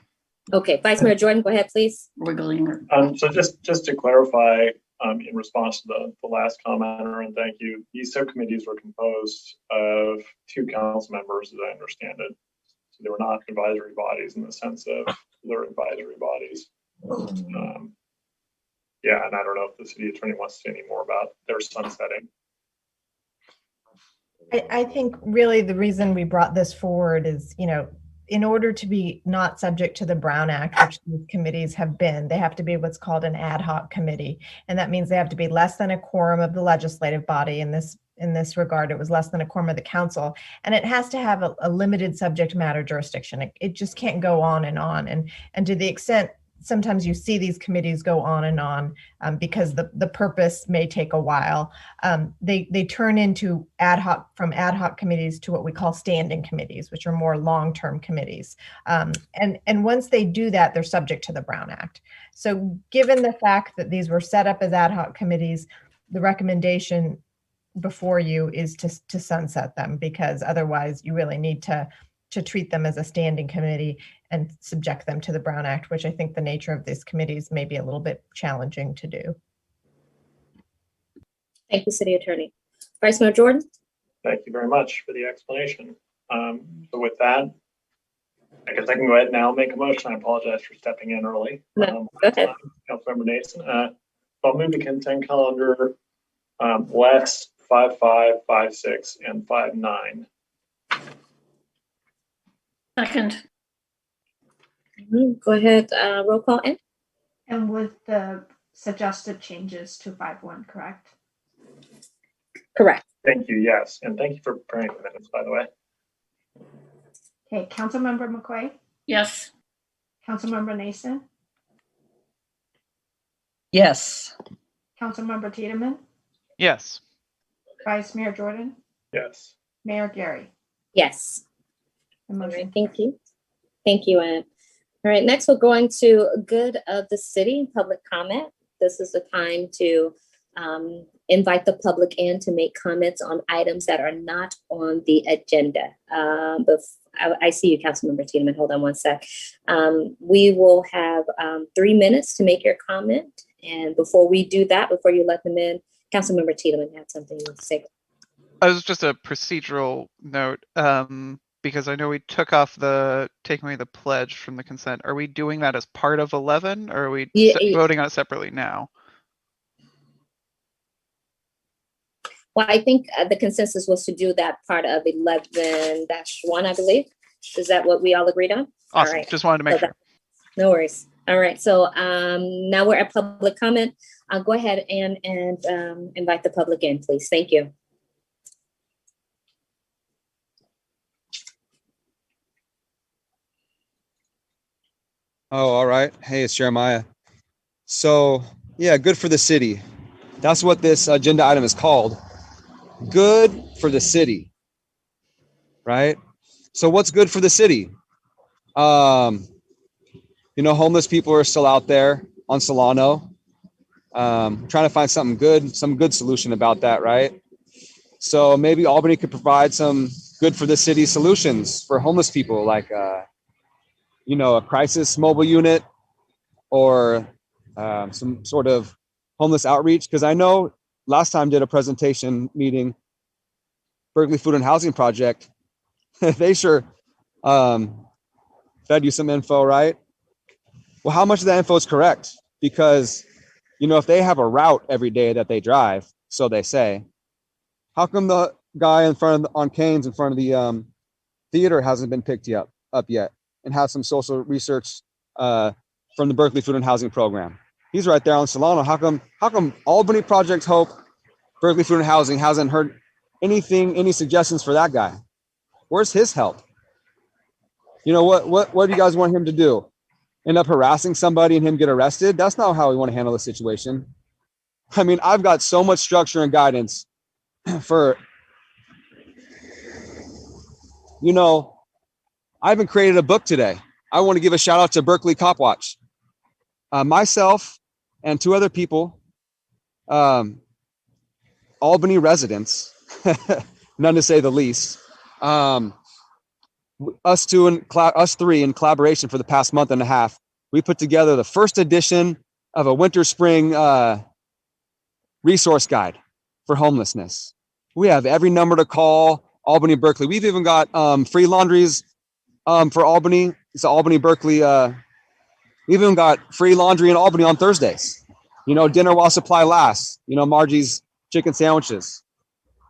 Okay. Vice Mayor Jordan, go ahead, please. wiggling. So just to clarify, in response to the last commenter, and thank you, these subcommittees were composed of 2 council members, as I understand it. So they were not advisory bodies in the sense of they're advisory bodies. Yeah, and I don't know if the city attorney wants to say any more about their sunsetting. I think really the reason we brought this forward is, in order to be not subject to the Brown Act, which these committees have been, they have to be what's called an ad hoc committee. And that means they have to be less than a quorum of the legislative body. In this regard, it was less than a quorum of the council. And it has to have a limited subject matter jurisdiction. It just can't go on and on. And to the extent sometimes you see these committees go on and on because the purpose may take a while. They turn into ad hoc committees to what we call standing committees, which are more long-term committees. And once they do that, they're subject to the Brown Act. So given the fact that these were set up as ad hoc committees, the recommendation before you is to sunset them, because otherwise you really need to treat them as a standing committee and subject them to the Brown Act, which I think the nature of these committees may be a little bit challenging to do. Thank you, City Attorney. Vice Mayor Jordan? Thank you very much for the explanation. So with that, I guess I can go ahead now and make a motion. I apologize for stepping in early. No, go ahead. Councilmember Nason. So I'll move to consent calendar West 5.5, 5.6, and 5.9. Second, Go ahead, roll call in. And with the suggested changes to 5.1, correct? Correct. Thank you, yes. And thank you for preparing the minutes, by the way. Okay, Councilmember McQuaid, yes. Councilmember Nason, Yes. Councilmember Tiedemann, Yes. Vice Mayor Jordan, Yes. Mayor Gary. Yes. The All motion. right, thank you. Thank you, Ann. All right, next we'll go into good of the city, public comment. This is the time to invite the public in to make comments on items that are not on the agenda. But I see you, Councilmember Tiedemann. Hold on one sec. We will have 3 minutes to make your comment. And before we do that, before you let them in, Councilmember Tiedemann had something to say. I was just a procedural note, because I know we took off taking away the pledge from the consent. Are we doing that as part of 11, or are we voting on it separately now? Well, I think the consensus was to do that part of 11-1, I believe. Is that what we all agreed on? All Awesome, right. just wanted to make sure. No worries. All right, so now we're at public comment. I'll go ahead and invite the public in, please. Thank you. Oh, all right. Hey, it's Jeremiah. So yeah, good for the city. That's what this agenda item is called. Good for the city, right? So what's good for the city? Homeless people are still out there on Solano. Trying to find some good solution about that, right? So maybe Albany could provide some good for the city solutions for homeless people, like a crisis mobile unit or some sort of homeless outreach. Because I know last time did a presentation meeting, Berkeley Food and Housing Project, they sure fed you some info, right? Well, how much of that info is correct? Because, if they have a route every day that they drive, so they say, How come the guy in front of on Canes in front of the theater hasn't been picked up yet and has some social research from the Berkeley Food and Housing Program? He's right there on Solano. How come Albany Project Hope, Berkeley Food and Housing hasn't heard anything, any suggestions for that guy? Where's his help? You know, what do you guys want him to do? End up harassing somebody and him get arrested? That's not how we want to handle the situation. I mean, I've got so much structure and guidance for, you know, I even created a book today. I want to give a shout out to Berkeley Cop Watch. Myself and 2 other people, Albany residents, none to say the least, us 3 in collaboration for the past month and a half, we put together the first edition of a winter spring resource guide for homelessness. We have every number to call, Albany, Berkeley. We've even got free laundries for Albany. It's Albany, Berkeley. We've even got free laundry in Albany on Thursdays. You know, dinner while supply lasts. You know, Margie's chicken sandwiches.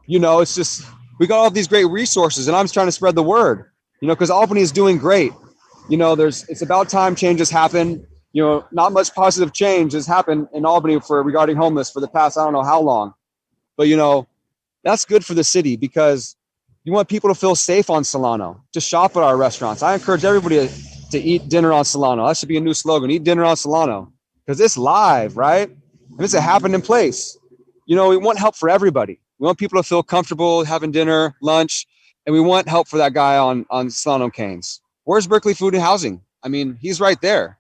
You know, it's just, we got all these great resources, and I'm just trying to spread the word, you know, because Albany is doing great. You know, it's about time changes happen. You know, not much positive change has happened in Albany regarding homeless for the past, I don't know how long. But, you know, that's good for the city because you want people to feel safe on Solano, to shop at our restaurants. I encourage everybody to eat dinner on Solano. That should be a new slogan, eat dinner on Solano, because it's live, right? And it's a happening place. You know, we want help for everybody. We want people to feel comfortable having dinner, lunch, and we want help for that guy on Solano Canes. Where's Berkeley Food and Housing? I mean, he's right there.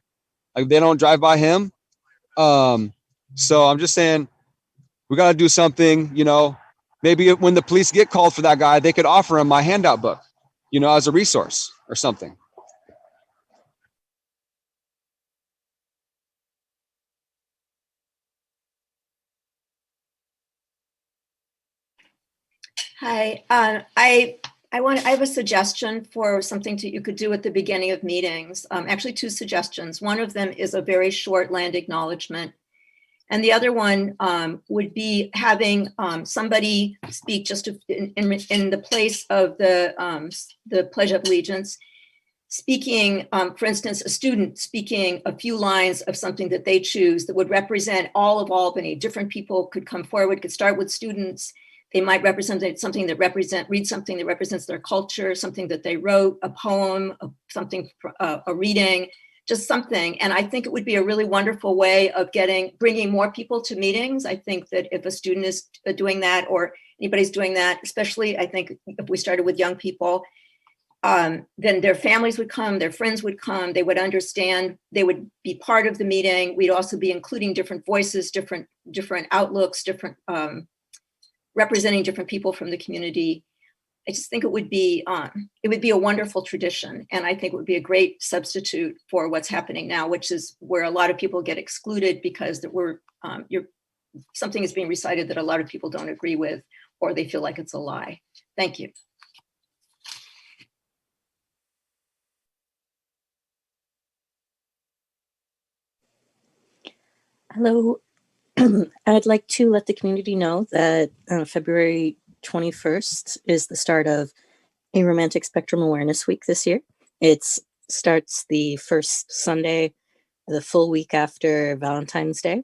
Like, they don't drive by him. So I'm just saying, we got to do something, you know. Maybe when the police get called for that guy, they could offer him my handout book, you know, as a resource or something. Hi, I have a suggestion for something you could do at the beginning of meetings. Actually, 2 suggestions. One of them is a very short land acknowledgement. And the other one would be having somebody speak just in the place of the Pledge of Allegiance, speaking, for instance, a student speaking a few lines of something that they choose that would represent all of Albany. Different people could come forward, could start with students. They might represent something that read something that represents their culture, something that they wrote, a poem, something, a reading, just something. And I think it would be a really wonderful way of bringing more people to meetings. I think that if a student is doing that or anybody's doing that, especially I think if we started with young people, then their families would come, their friends would come, they would understand, they would be part of the meeting. We'd also be including different voices, different outlooks, representing different people from the community. I just think it would be a wonderful tradition. And I think it would be a great substitute for what's happening now, which is where a lot of people get excluded because something is being recited that a lot of people don't agree with, or they feel like it's a lie. Thank you. Hello. I'd like to let the community know that February 21st is the start of a Romantic Spectrum Awareness Week this year. It starts the first Sunday, the full week after Valentine's Day.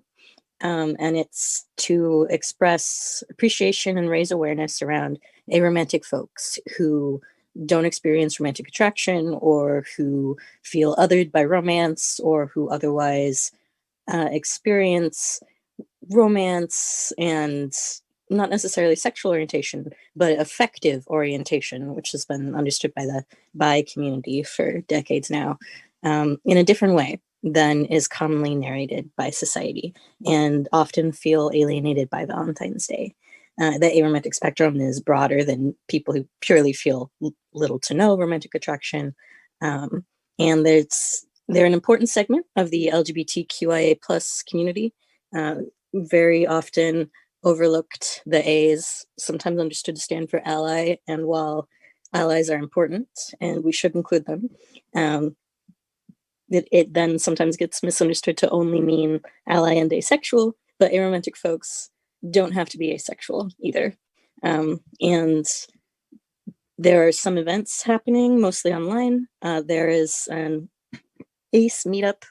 And it's to express appreciation and raise awareness around aromantic folks who don't experience romantic attraction or who feel othered by romance or who otherwise experience romance and not necessarily sexual orientation, but affective orientation, which has been understood by the bi community for decades now, in a different way than is commonly narrated by society, and often feel alienated by Valentine's Day. The aromantic spectrum is broader than people who purely feel little to no romantic attraction, and they're an important segment of the LGBTQIA plus community. Very often overlooked. The A is sometimes understood to stand for ally, and while allies are important and we should include them, it then sometimes gets misunderstood to only mean ally and asexual, but aromantic folks don't have to be asexual either. And there are some events happening, mostly online. There is an ACE meetup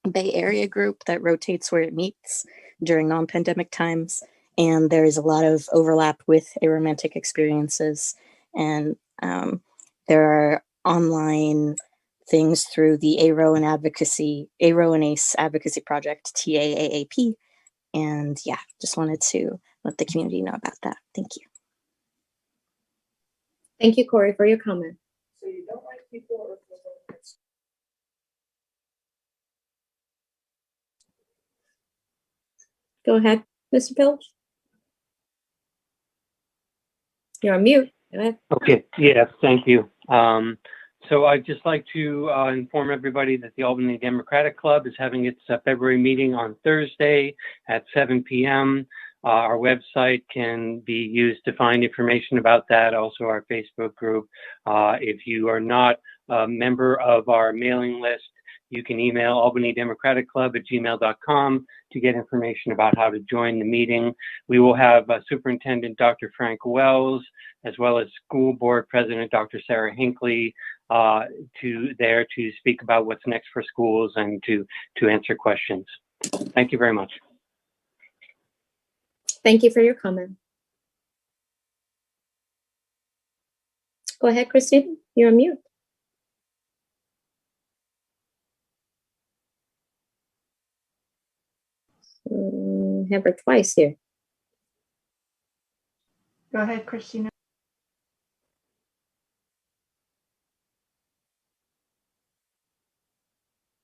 Bay Area group that rotates where it meets during non-pandemic times. And there is a lot of overlap with aromantic experiences. And there are online things through the ARO and ACE advocacy project, TAAAP. And yeah, just wanted to let the community know about that. Thank you. Thank you, Corey, for your comment. So you don't like people or Go ahead, Mr. Pilch. You're on mute. Go ahead. Okay, yes, thank you. So I'd just like to inform everybody that the Albany Democratic Club is having its February meeting on Thursday at 7 p.m. Our website can be used to find information about that, also our Facebook group. If you are not a member of our mailing list, you can email albanydemocraticclub@gmail.com to get information about how to join the meeting. We will have Superintendent Dr. Frank Wells, as well as School Board President Dr. Sarah Hinckley, there to speak about what's next for schools and to answer questions. Thank you very much. Thank you for your comment. Go ahead, Christine. You're on mute. Have her twice here. Go ahead, Christina.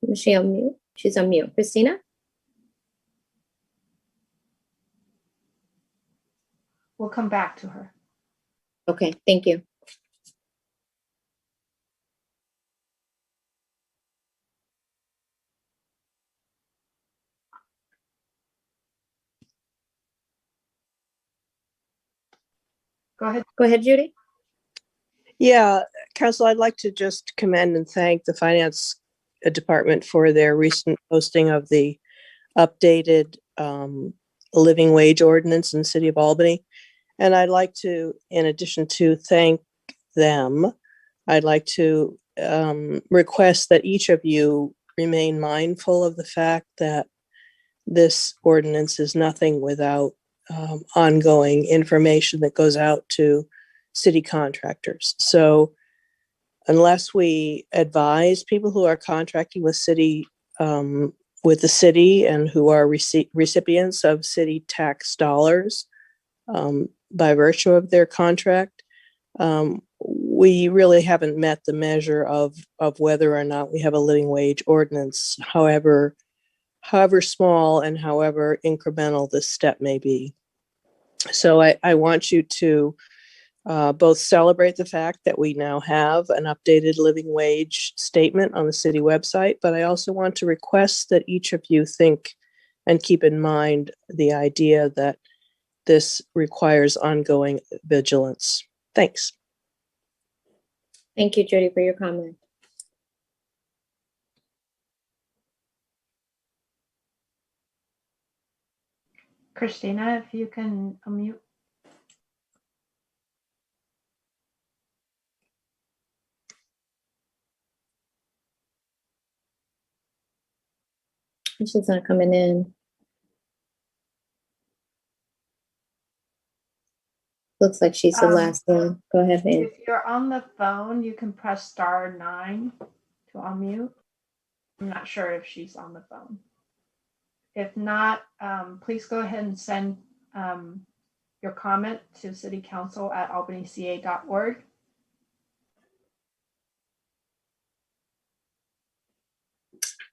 Is she on mute? She's on mute. Christina? We'll come back to her. Okay, thank you. Go ahead. Go ahead, Judy. Yeah, Council, I'd like to just commend and thank the Finance Department for their recent posting of the updated living wage ordinance in the city of Albany. And I'd like to, in addition to thank them, I'd like to request that each of you remain mindful of the fact that this ordinance is nothing without ongoing information that goes out to city contractors. So unless we advise people who are contracting with the city and who are recipients of city tax dollars by virtue of their contract, we really haven't met the measure of whether or not we have a living wage ordinance, however small and however incremental this step may be. So I want you to both celebrate the fact that we now have an updated living wage statement on the city website, but I also want to request that each of you think and keep in mind the idea that this requires ongoing vigilance. Thanks. Thank you, Judy, for your comment. Christina, if you can unmute. She's not coming in. Looks like she's the last one. Go ahead, man. If you're on the phone, you can press *9 to unmute. I'm not sure if she's on the phone. If not, please go ahead and send your comment to citycouncil@albanyca.org.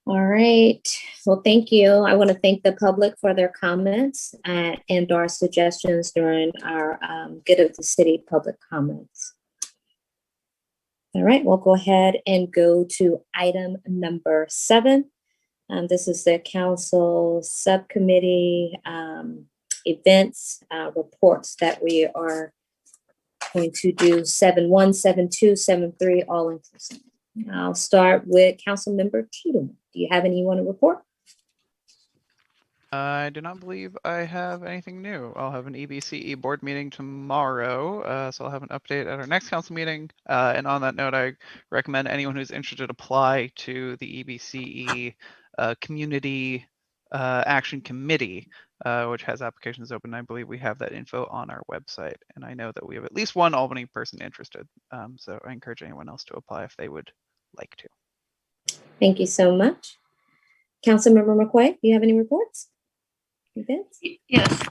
All right. Well, thank you. I want to thank the public for their comments and our suggestions during our Good of the City public comments. All right, we'll go ahead and go to item number 7. This is the council subcommittee events reports that we are going to do 7-1, 7-2, 7-3, all inclusive. I'll start with Councilmember Cheatham. Do you have any you want to report? I do not believe I have anything new. I'll have an EBCE board meeting tomorrow, so I'll have an update at our next council meeting. And on that note, I recommend anyone who's interested apply to the EBCE Community Action Committee, which has applications open. I believe we have that info on our website, and I know that we have at least one Albany person interested. So I encourage anyone else to apply if they would like to. Thank you so much. Councilmember McQuay, do you have any reports? Events? Yes,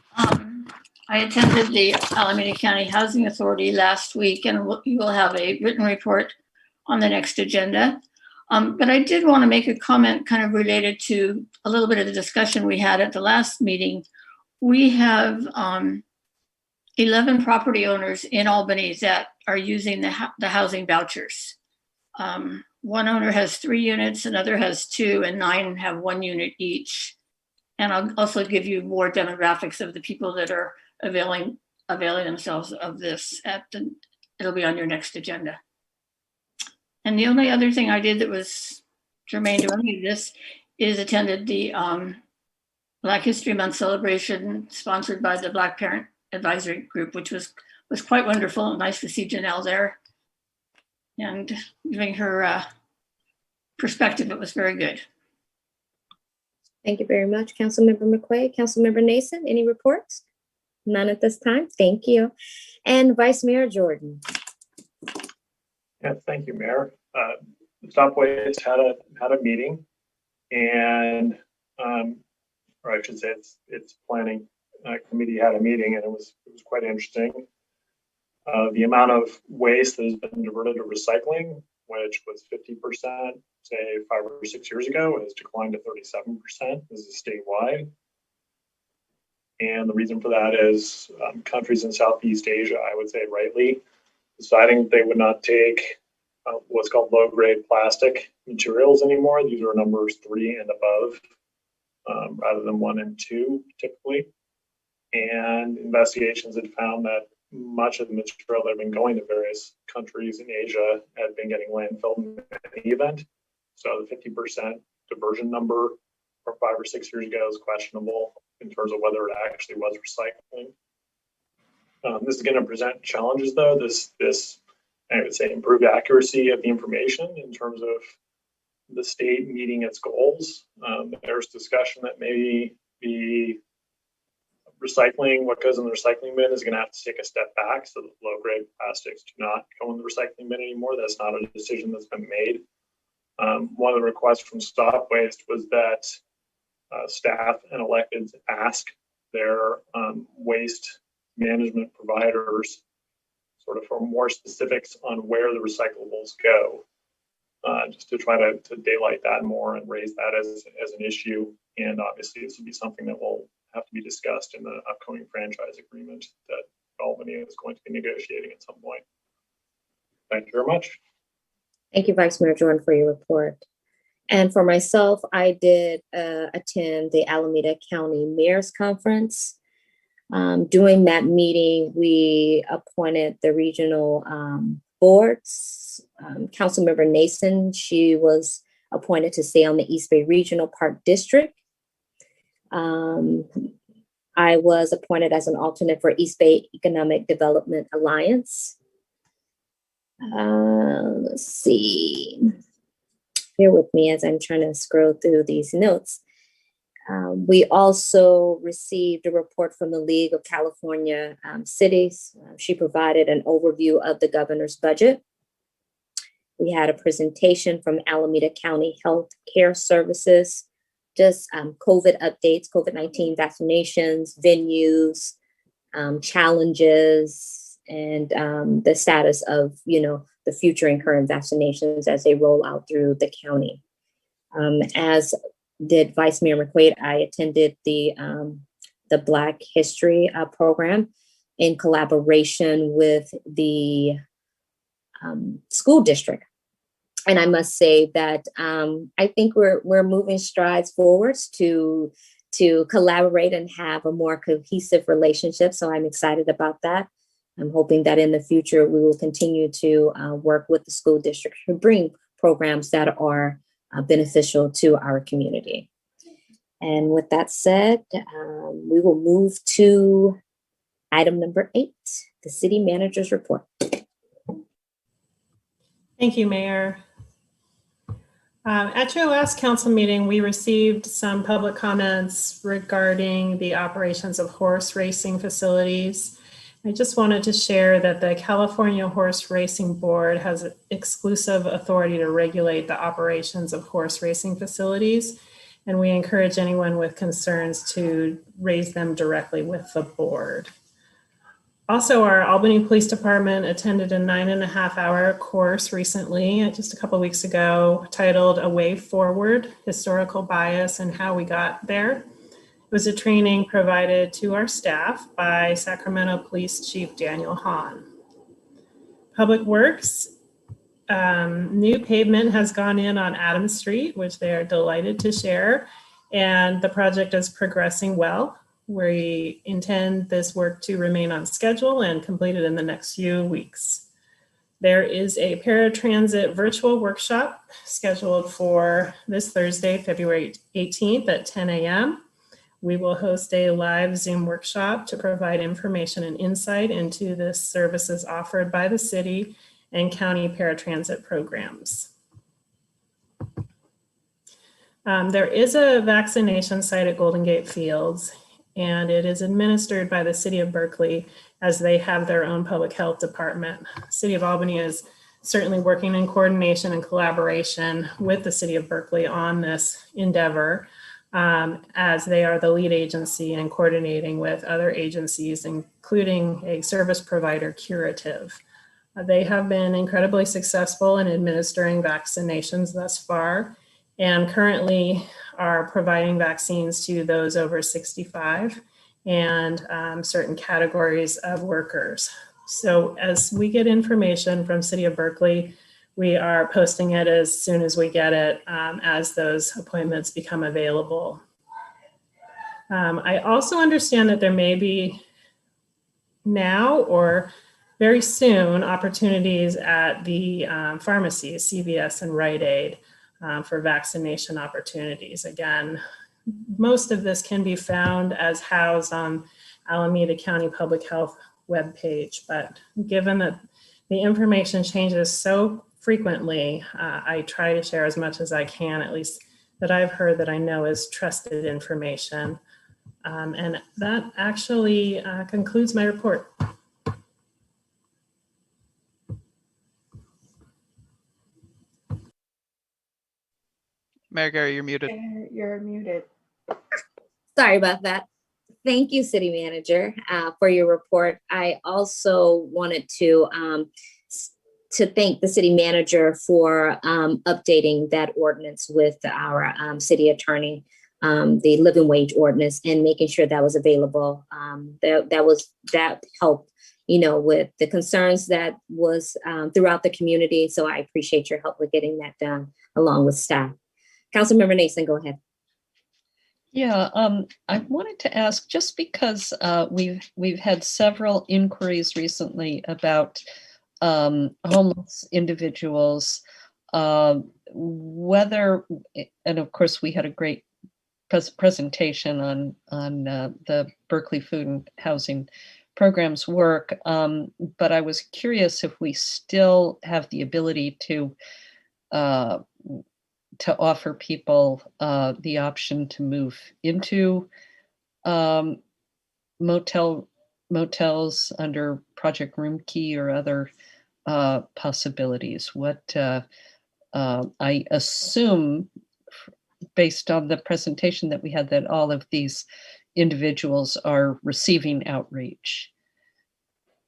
I attended the Alameda County Housing Authority last week, and you will have a written report on the next agenda. But I did want to make a comment kind of related to a little bit of the discussion we had at the last meeting. We have 11 property owners in Albany that are using the housing vouchers. One owner has 3 units, another has 2, and 9 have 1 unit each. And I'll also give you more demographics of the people that are availing themselves of this it'll be on your next agenda. And the only other thing I did that was germane to any of this is attended the Black History Month celebration sponsored by the Black Parent Advisory Group, which was quite wonderful. Nice to see Janelle there and giving her perspective. It was very good. Thank you very much, Councilmember McQuay. Councilmember Nason, any reports? None at this time. Thank you. And Vice Mayor Jordan. Yeah, thank you, Mayor. Stop Waste had a meeting, and or I should say its planning committee had a meeting, and it was quite interesting. The amount of waste that has been diverted to recycling, which was 50%, say 5 or 6 years ago, has declined to 37%. This is statewide. And the reason for that is countries in Southeast Asia, I would say rightly, deciding they would not take what's called low-grade plastic materials anymore. These are numbers 3 and above, rather than 1 and 2 typically. And investigations had found that much of the material that had been going to various countries in Asia had been getting landfilled in any event. So the 50% diversion number from 5 or 6 years ago is questionable in terms of whether it actually was recycling. This is going to present challenges, though. This I would say improved accuracy of the information in terms of the state meeting its goals. There's discussion that maybe the recycling, what goes in the recycling bin, is going to have to take a step back so that low-grade plastics do not go in the recycling bin anymore. That's not a decision that's been made. One of the requests from Stop Waste was that staff and electeds ask their waste management providers sort of for more specifics on where the recyclables go, just to try to daylight that more and raise that as an issue. And obviously this will be something that will have to be discussed in the upcoming franchise agreement that Albany is going to be negotiating at some point. Thank you very much. Thank you, Vice Mayor Jordan, for your report. And for myself, I did attend the Alameda County Mayor's Conference. During that meeting, we appointed the regional boards. Councilmember Nason, she was appointed to stay on the East Bay Regional Park District. I was appointed as an alternate for East Bay Economic Development Alliance. Let's see. Bear with me as I'm trying to scroll through these notes. We also received a report from the League of California Cities. She provided an overview of the governor's budget. We had a presentation from Alameda County Health Care Services, just COVID updates, COVID-19 vaccinations, venues, challenges, and the status of, the future and current vaccinations as they roll out through the county. As did Vice Mayor McQuaid, I attended the Black History program in collaboration with the school district. And I must say that I think we're moving strides forwards to collaborate and have a more cohesive relationship. So I'm excited about that. I'm hoping that in the future we will continue to work with the school district to bring programs that are beneficial to our community. And with that said, we will move to item number 8, the city manager's report. Thank you, Mayor. At your last council meeting, we received some public comments regarding the operations of horse racing facilities. I just wanted to share that the California Horse Racing Board has exclusive authority to regulate the operations of horse racing facilities, and we encourage anyone with concerns to raise them directly with the board. Also, our Albany Police Department attended a 9.5-hour course recently, just a couple of weeks ago, titled A Way Forward, Historical Bias and How We Got There. It was a training provided to our staff by Sacramento Police Chief Daniel Hahn. Public Works, new pavement has gone in on Adams Street, which they are delighted to share, and the project is progressing well. We intend this work to remain on schedule and completed in the next few weeks. There is a paratransit virtual workshop scheduled for this Thursday, February 18th at 10 a.m. We will host a live Zoom workshop to provide information and insight into the services offered by the city and county paratransit programs. There is a vaccination site at Golden Gate Fields, and it is administered by the City of Berkeley as they have their own public health department. City of Albany is certainly working in coordination and collaboration with the City of Berkeley on this endeavor, as they are the lead agency and coordinating with other agencies, including a service provider, Curative. They have been incredibly successful in administering vaccinations thus far, and currently are providing vaccines to those over 65 and certain categories of workers. So as we get information from City of Berkeley, we are posting it as soon as we get it, as those appointments become available. I also understand that there may be now or very soon opportunities at the pharmacies, CVS and Rite Aid, for vaccination opportunities. Again, most of this can be found as housed on Alameda County Public Health webpage, but given that the information changes so frequently, I try to share as much as I can, at least that I've heard that I know is trusted information. And that actually concludes my report. Mayor Gary, you're muted. You're muted. Sorry about that. Thank you, City Manager, for your report. I also wanted to thank the City Manager for updating that ordinance with our City Attorney, the living wage ordinance, and making sure that was available. That helped, with the concerns that was throughout the community. So I appreciate your help with getting that done along with staff. Councilmember Nason, go ahead. Yeah, I wanted to ask, just because we've had several inquiries recently about homeless individuals, whether, and of course we had a great presentation on the Berkeley Food and Housing Programs work, but I was curious if we still have the ability to offer people the option to move into motels under Project Room Key or other possibilities. What I assume, based on the presentation that we had, that all of these individuals are receiving outreach.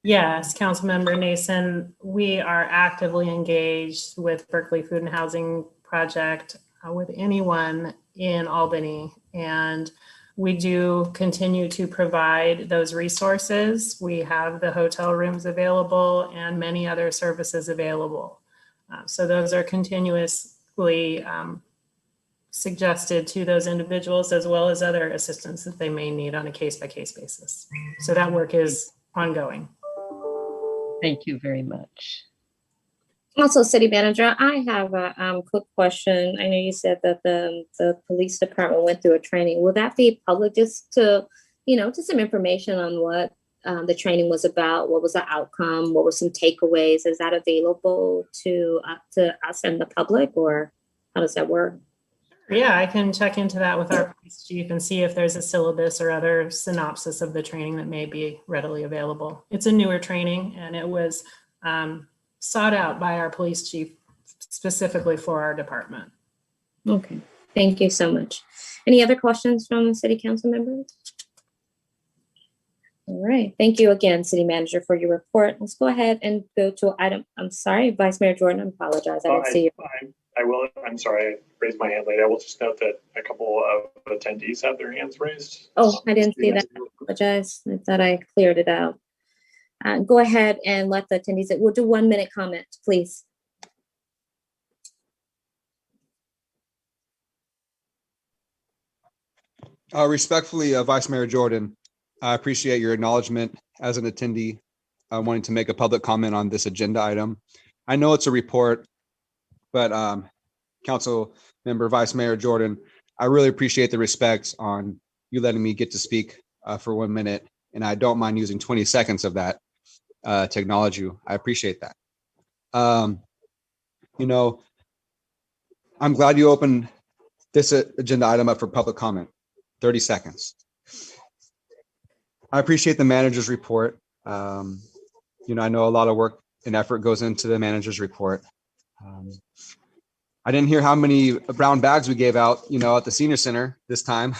Yes, Councilmember Nason, we are actively engaged with Berkeley Food and Housing Project with anyone in Albany, and we do continue to provide those resources. We have the hotel rooms available and many other services available. So those are continuously suggested to those individuals, as well as other assistance that they may need on a case-by-case basis. So that work is ongoing. Thank you very much. Also, City Manager, I have a quick question. I know you said that the police department went through a training. Will that be public, just to, just some information on what the training was about? What was the outcome? What were some takeaways? Is that available to us and the public, or how does that work? Yeah, I can check into that with our police chief and see if there's a syllabus or other synopsis of the training that may be readily available. It's a newer training, and it was sought out by our police chief specifically for our department. Okay, thank you so much. Any other questions from the city council members? All right, thank you again, City Manager, for your report. Let's go ahead and go to item, I'm sorry, Vice Mayor Jordan, I apologize. I didn't see you. I'm sorry, I raised my hand late. I will just note that a couple of attendees have their hands raised. Oh, I didn't see that. I apologize. I thought I cleared it out. Go ahead and let the attendees, we'll do 1 minute comment, please. Respectfully, Vice Mayor Jordan, I appreciate your acknowledgement as an attendee wanting to make a public comment on this agenda item. I know it's a report, but Council Member Vice Mayor Jordan, I really appreciate the respect on you letting me get to speak for 1 minute, and I don't mind using 20 seconds of that to acknowledge you. I appreciate that. I'm glad you opened this agenda item up for public comment. 30 seconds. I appreciate the manager's report. I know a lot of work and effort goes into the manager's report. I didn't hear how many brown bags we gave out, at the senior center this time.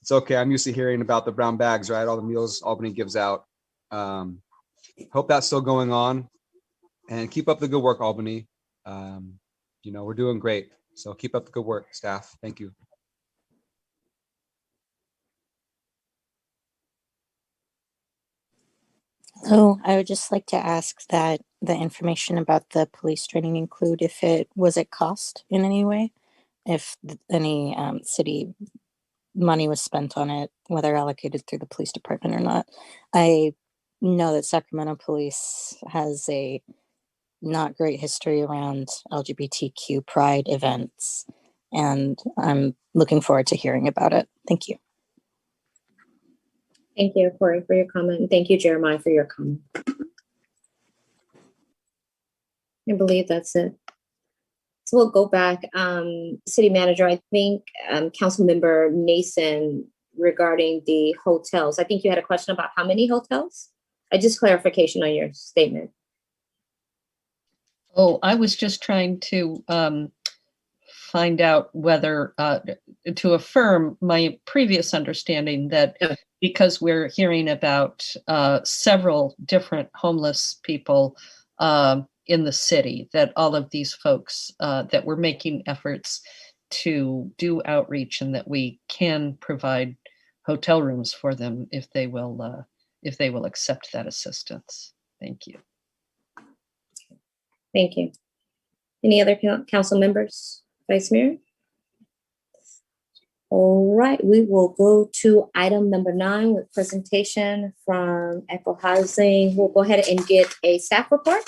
It's okay. I'm used to hearing about the brown bags, right? All the meals Albany gives out. Hope that's still going on, and keep up the good work, Albany. We're doing great. So keep up the good work, staff. Thank you. Oh, I would just like to ask that the information about the police training include if it was at cost in any way, if any city money was spent on it, whether allocated through the police department or not. I know that Sacramento Police has a not great history around LGBTQ pride events, and I'm looking forward to hearing about it. Thank you. Thank you, Corey, for your comment. And thank you, Jeremiah, for your comment. I believe that's it. So we'll go back. City Manager, I think Councilmember Nason, regarding the hotels. I think you had a question about how many hotels? Just clarification on your statement. Oh, I was just trying to find out whether to affirm my previous understanding that because we're hearing about several different homeless people in the city, that all of these folks that we're making efforts to do outreach, and that we can provide hotel rooms for them if they will accept that assistance. Thank you. Thank you. Any other council members? Vice Mayor? All right, we will go to item number 9 with presentation from Echo Housing. We'll go ahead and get a staff report.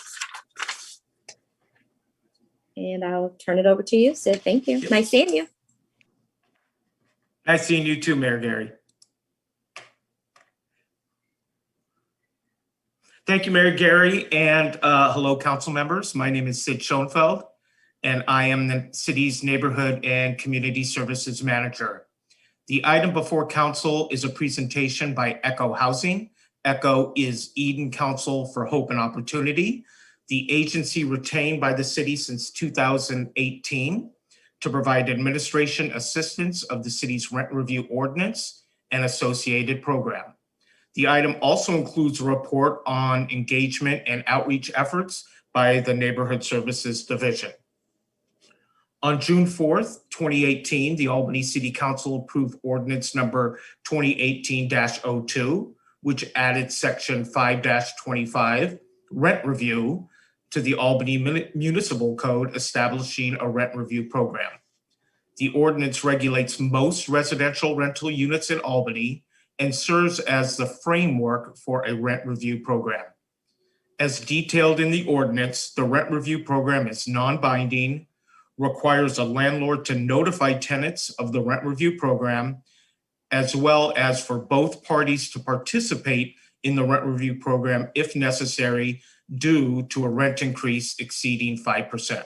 And I'll turn it over to you, Sid. Thank you. Nice seeing you. Nice seeing you too, Mayor Gary. Thank you, Mayor Gary, and hello, council members. My name is Sid Schoenfeld, and I am the city's Neighborhood and Community Services Manager. The item before council is a presentation by Echo Housing. Echo is Eden Council for Hope and Opportunity, the agency retained by the city since 2018 to provide administration assistance of the city's rent review ordinance and associated program. The item also includes a report on engagement and outreach efforts by the Neighborhood Services Division. On June 4th, 2018, the Albany City Council approved ordinance number 2018-02, which added section 5-25, rent review, to the Albany Municipal Code establishing a rent review program. The ordinance regulates most residential rental units in Albany and serves as the framework for a rent review program. As detailed in the ordinance, the rent review program is non-binding, requires a landlord to notify tenants of the rent review program, as well as for both parties to participate in the rent review program if necessary due to a rent increase exceeding 5%.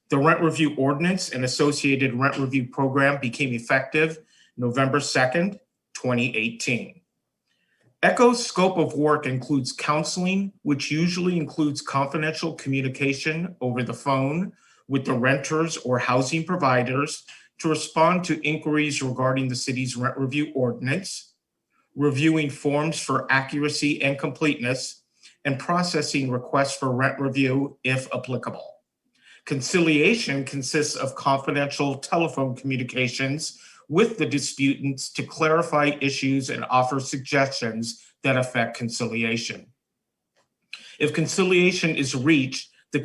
The rent review ordinance and associated rent review program became effective November 2nd, 2018. ECHO's scope of work includes counseling, which usually includes confidential communication over the phone with the renters or housing providers to respond to inquiries regarding the city's rent review ordinance, reviewing forms for accuracy and completeness, and processing requests for rent review if applicable. Conciliation consists of confidential telephone communications with the disputants to clarify issues and offer suggestions that affect conciliation. If conciliation is reached, the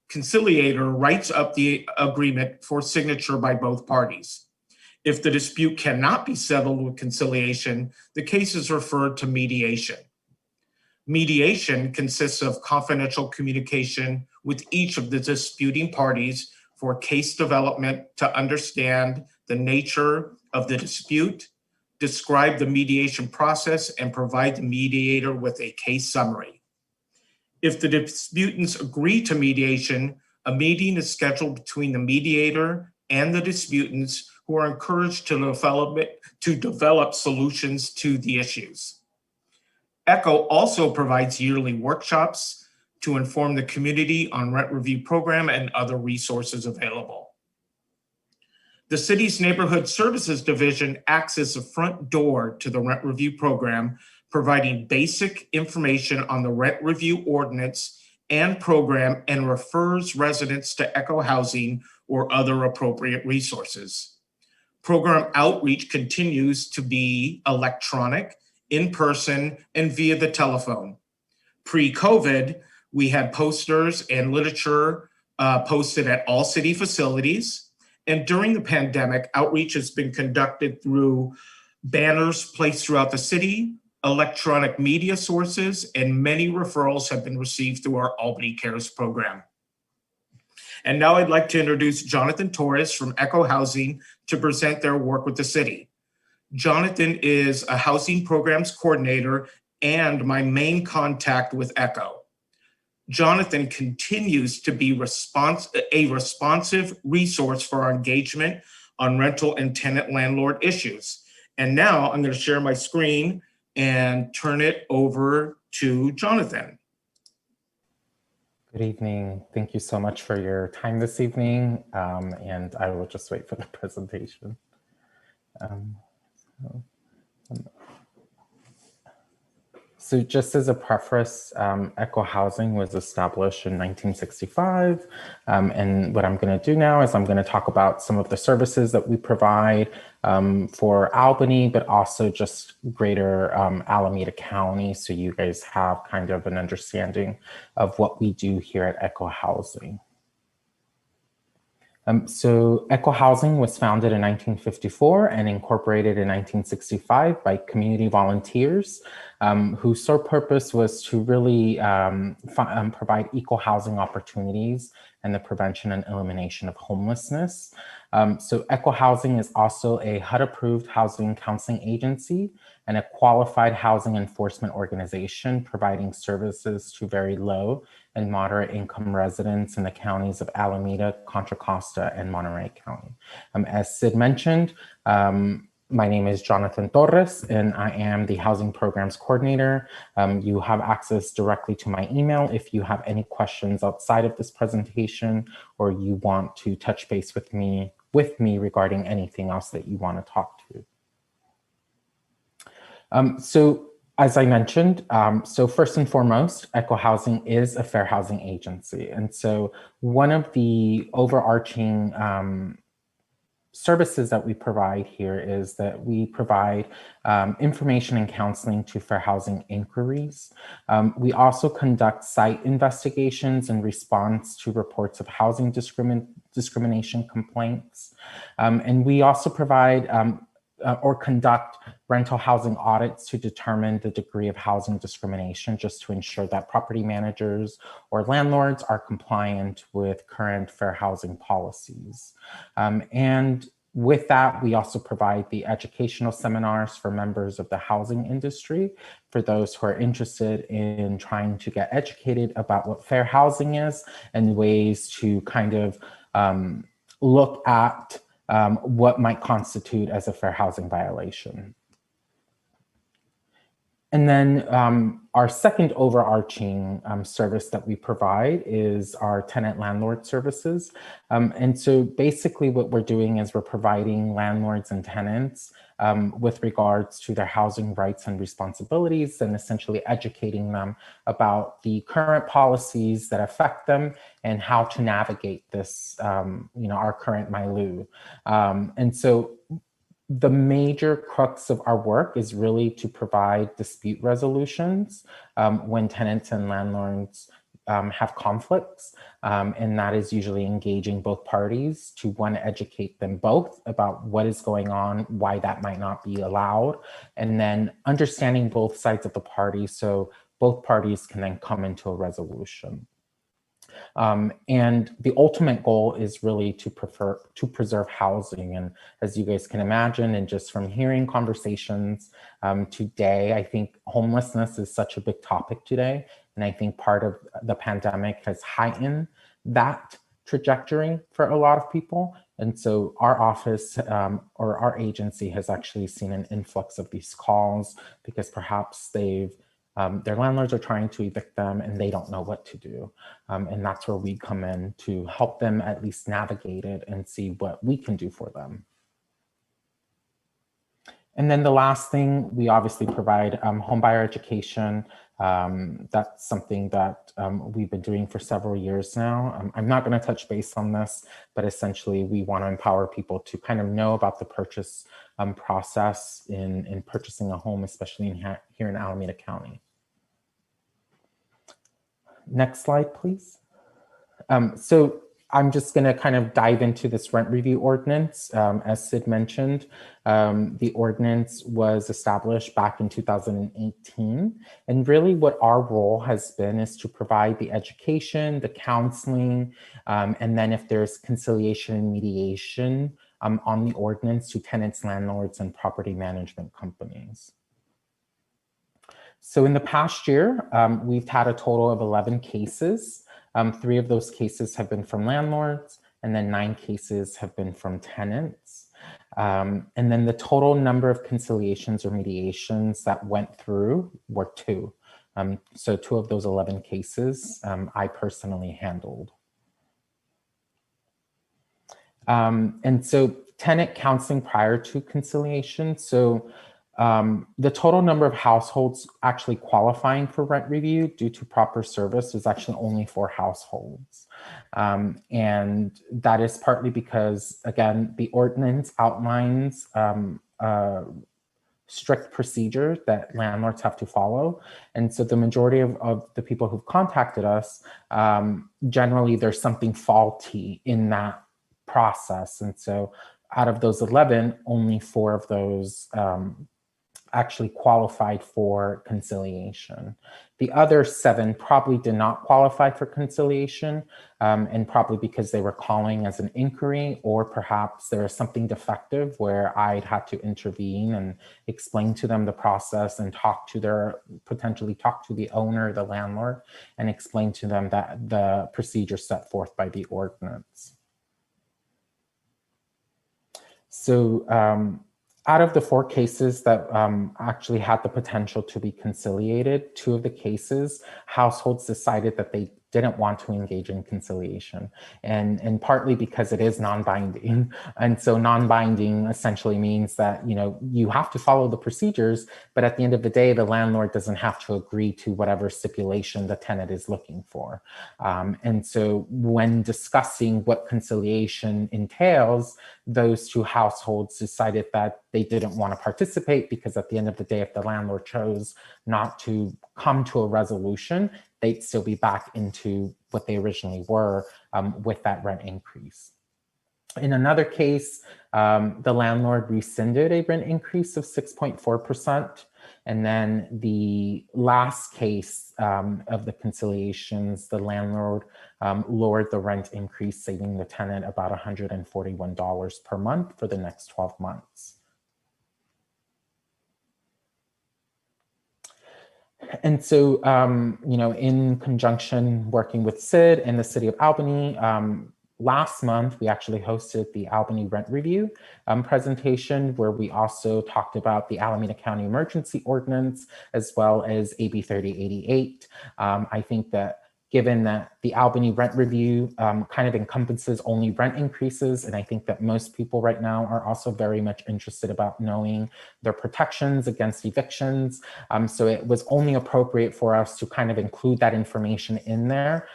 conciliator writes up the agreement for signature by both parties. If the dispute cannot be settled with conciliation, the case is referred to mediation. Mediation consists of confidential communication with each of the disputing parties for case development to understand the nature of the dispute, describe the mediation process, and provide the mediator with a case summary. If the disputants agree to mediation, a meeting is scheduled between the mediator and the disputants, who are encouraged to develop solutions to the issues. ECHO also provides yearly workshops to inform the community on rent review program and other resources available. The city's Neighborhood Services Division acts as a front door to the rent review program, providing basic information on the rent review ordinance and program, and refers residents to ECHO Housing or other appropriate resources. Program outreach continues to be electronic, in person, and via the telephone. Pre-COVID, we had posters and literature posted at all city facilities. And during the pandemic, outreach has been conducted through banners placed throughout the city, electronic media sources, and many referrals have been received through our Albany Cares program. And now I'd like to introduce Jonathan Torres from ECHO Housing to present their work with the city. Jonathan is a housing programs coordinator and my main contact with ECHO. Jonathan continues to be a responsive resource for our engagement on rental and tenant landlord issues. And now I'm going to share my screen and turn it over to Jonathan. Good evening. Thank you so much for your time this evening. And I will just wait for the presentation. So just as a preface, ECHO Housing was established in 1965. And what I'm going to do now is I'm going to talk about some of the services that we provide for Albany, but also just greater Alameda County. So you guys have kind of an understanding of what we do here at ECHO Housing. So ECHO Housing was founded in 1954 and incorporated in 1965 by community volunteers whose sole purpose was to really provide equal housing opportunities and the prevention and elimination of homelessness. So ECHO Housing is also a HUD-approved housing counseling agency and a qualified housing enforcement organization providing services to very low and moderate income residents in the counties of Alameda, Contra Costa, and Monterey County. As Sid mentioned, my name is Jonathan Torres, and I am the Housing Programs Coordinator. You have access directly to my email if you have any questions outside of this presentation, or you want to touch base with me regarding anything else that you want to talk to. So as I mentioned, so first and foremost, ECHO Housing is a fair housing agency. And so one of the overarching services that we provide here is that we provide information and counseling to fair housing inquiries. We also conduct site investigations in response to reports of housing discrimination complaints. And we also provide or conduct rental housing audits to determine the degree of housing discrimination, just to ensure that property managers or landlords are compliant with current fair housing policies. And with that, we also provide the educational seminars for members of the housing industry, for those who are interested in trying to get educated about what fair housing is and ways to kind of look at what might constitute as a fair housing violation. And then our second overarching service that we provide is our tenant landlord services. And so basically what we're doing is we're providing landlords and tenants with regards to their housing rights and responsibilities, and essentially educating them about the current policies that affect them and how to navigate this, our current milieu. And so the major crux of our work is really to provide dispute resolutions when tenants and landlords have conflicts. And that is usually engaging both parties to, one, educate them both about what is going on, why that might not be allowed, and then understanding both sides of the party so both parties can then come into a resolution. And the ultimate goal is really to preserve housing. And as you guys can imagine, and just from hearing conversations today, I think homelessness is such a big topic today. And I think part of the pandemic has heightened that trajectory for a lot of people. And so our office or our agency has actually seen an influx of these calls because perhaps their landlords are trying to evict them and they don't know what to do. And that's where we come in to help them at least navigate it and see what we can do for them. And then the last thing, we obviously provide homebuyer education. That's something that we've been doing for several years now. I'm not going to touch base on this, but essentially we want to empower people to kind of know about the purchase process in purchasing a home, especially here in Alameda County. Next slide, please. So I'm just going to kind of dive into this rent review ordinance. As Sid mentioned, the ordinance was established back in 2018. And really what our role has been is to provide the education, the counseling, and then if there's conciliation and mediation on the ordinance to tenants, landlords, and property management companies. So in the past year, we've had a total of 11 cases. 3 of those cases have been from landlords, and then 9 cases have been from tenants. And then the total number of conciliations or mediations that went through were 2. So 2 of those 11 cases I personally handled. And so tenant counseling prior to conciliation. So the total number of households actually qualifying for rent review due to proper service is actually only 4 households. And that is partly because, again, the ordinance outlines strict procedures that landlords have to follow. And so the majority of the people who've contacted us, generally there's something faulty in that process. And so out of those 11, only 4 of those actually qualified for conciliation. The other 7 probably did not qualify for conciliation, and probably because they were calling as an inquiry, or perhaps there was something defective where I'd had to intervene and explain to them the process and potentially talk to the owner, the landlord, and explain to them that the procedure set forth by the ordinance. So out of the 4 cases that actually had the potential to be conciliated, 2 of the cases, households decided that they didn't want to engage in conciliation, and partly because it is non-binding. And so non-binding essentially means that, you have to follow the procedures, but at the end of the day, the landlord doesn't have to agree to whatever stipulation the tenant is looking for. And so when discussing what conciliation entails, those 2 households decided that they didn't want to participate, because at the end of the day, if the landlord chose not to come to a resolution, they'd still be back into what they originally were with that rent increase. In another case, the landlord rescinded a rent increase of 6.4%. And then the last case of the conciliations, the landlord lowered the rent increase, saving the tenant about $141 per month for the next 12 months. And so, you know, in conjunction working with Sid and the City of Albany, last month, we actually hosted the Albany Rent Review presentation, where we also talked about the Alameda County Emergency Ordinance, as well as AB 3088. I think that given that the Albany Rent Review kind of encompasses only rent increases, and I think that most people right now are also very much interested about knowing their protections against evictions. So it was only appropriate for us to kind of include that information in there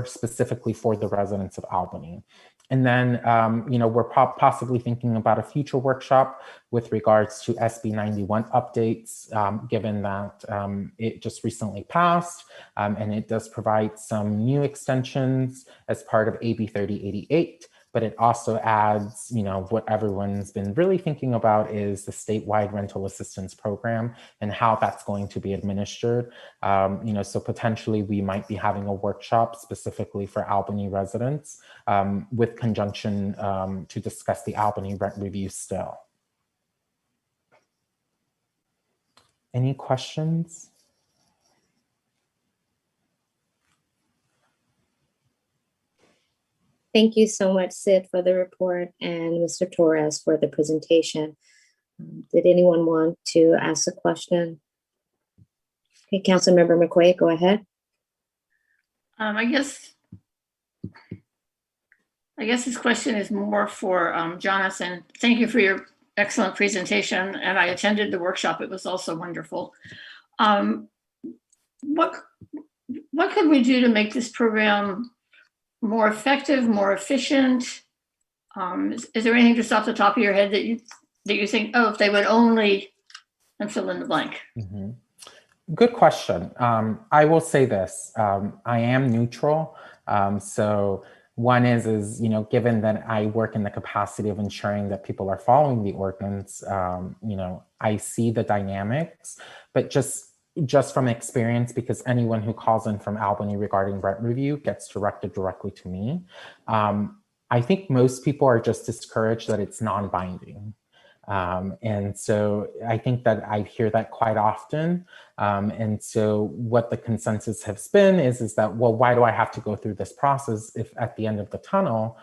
specifically for the residents of Albany. And then, you know, we're possibly thinking about a future workshop with regards to SB 91 updates, given that it just recently passed, and it does provide some new extensions as part of AB 3088. But it also adds, you know, what everyone's been really thinking about is the statewide rental assistance program and how that's going to be administered. You know, so potentially we might be having a workshop specifically for Albany residents with conjunction to discuss the Albany Rent Review still. Any questions? Thank you so much, Sid, for the report, and Mr. Torres for the presentation. Did anyone want to ask a question? Okay, Councilmember McQuaid, go ahead. I guess this question is more for Jonathan. Thank you for your excellent presentation, and I attended the workshop. It was also wonderful. What could we do to make this program more effective, more efficient? Is there anything just off the top of your head that you think, oh, if they would only, and fill in the blank? Mm-hmm. Good question. I will say this, I am neutral. So one is, you know, given that I work in the capacity of ensuring that people are following the ordinance, you know, I see the dynamics, but just from experience, because anyone who calls in from Albany regarding rent review gets directed directly to me. I think most people are just discouraged that it's non-binding. And so I think that I hear that quite often. And so what the consensus has been is that, well, why do I have to go through this process if at the end of the tunnel,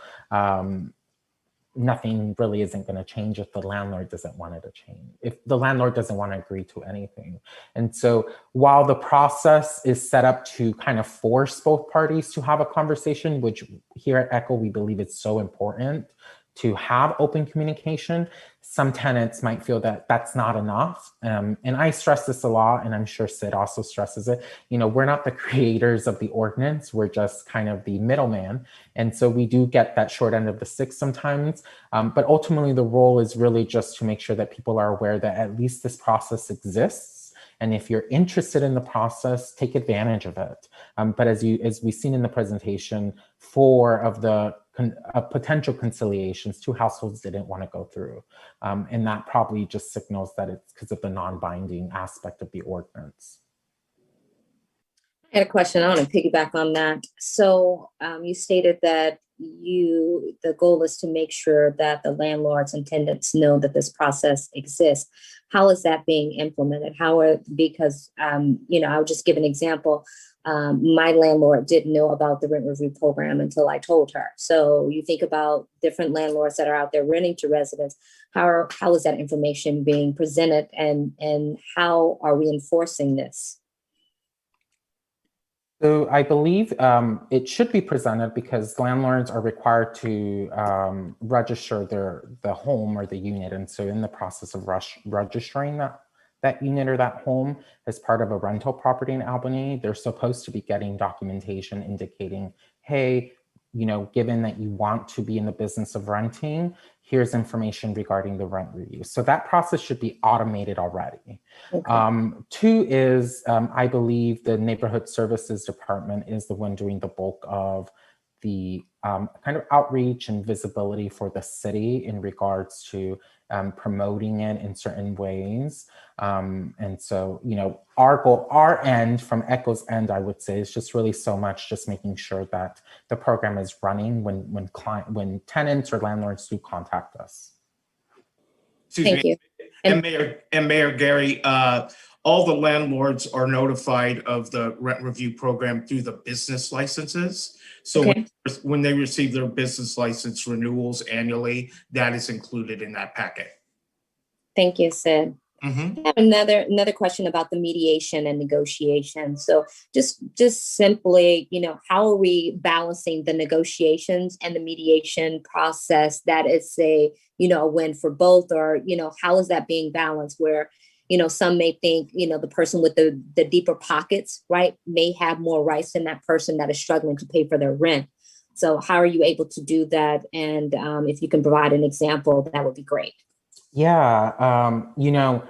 nothing really isn't going to change if the landlord doesn't want it to change, if the landlord doesn't want to agree to anything. And so while the process is set up to kind of force both parties to have a conversation, which here at ECHO, we believe it's so important to have open communication, some tenants might feel that that's not enough. And I stress this a lot, and I'm sure Sid also stresses it. You know, we're not the creators of the ordinance, we're just kind of the middleman. And so we do get that short end of the stick sometimes, but ultimately the role is really just to make sure that people are aware that at least this process exists. And if you're interested in the process, take advantage of it. But as we've seen in the presentation, 4 of the potential conciliations, 2 households didn't want to go through. And that probably just signals that it's because of the non-binding aspect of the ordinance. I had a question. I want to piggyback on that. So you stated that the goal is to make sure that the landlords and tenants know that this process exists. How is that being implemented? Because you know, I'll just give an example. My landlord didn't know about the rent review program until I told her. So you think about different landlords that are out there renting to residents. How is that information being presented, and how are we enforcing this? So I believe it should be presented because landlords are required to register the home or the unit. And so in the process of registering that unit or that home as part of a rental property in Albany, they're supposed to be getting documentation indicating, hey, you know, given that you want to be in the business of renting, here's information regarding the rent review. So that process should be automated already. Okay. 2 is, I believe the Neighborhood Services Department is the one doing the bulk of the kind of outreach and visibility for the city in regards to promoting it in certain ways. And so, you know, our goal, our end, from ECHO's end, I would say, is just really so much just making sure that the program is running when tenants or landlords do contact us. Excuse Thank me. you. And Mayor Gary, all the landlords are notified of the rent review program through the business licenses. So Okay. when they receive their business license renewals annually, that is included in that packet. Thank you, Sid. Mhm. I have another question about the mediation and negotiation. So just simply, you know, how are we balancing the negotiations and the mediation process that is a win for both, or, you know, how is that being balanced where, you know, some may think, you know, the person with the deeper pockets, right, may have more rights than that person that is struggling to pay for their rent. So how are you able to do that? And if you can provide an example, that would be great. Yeah, you know,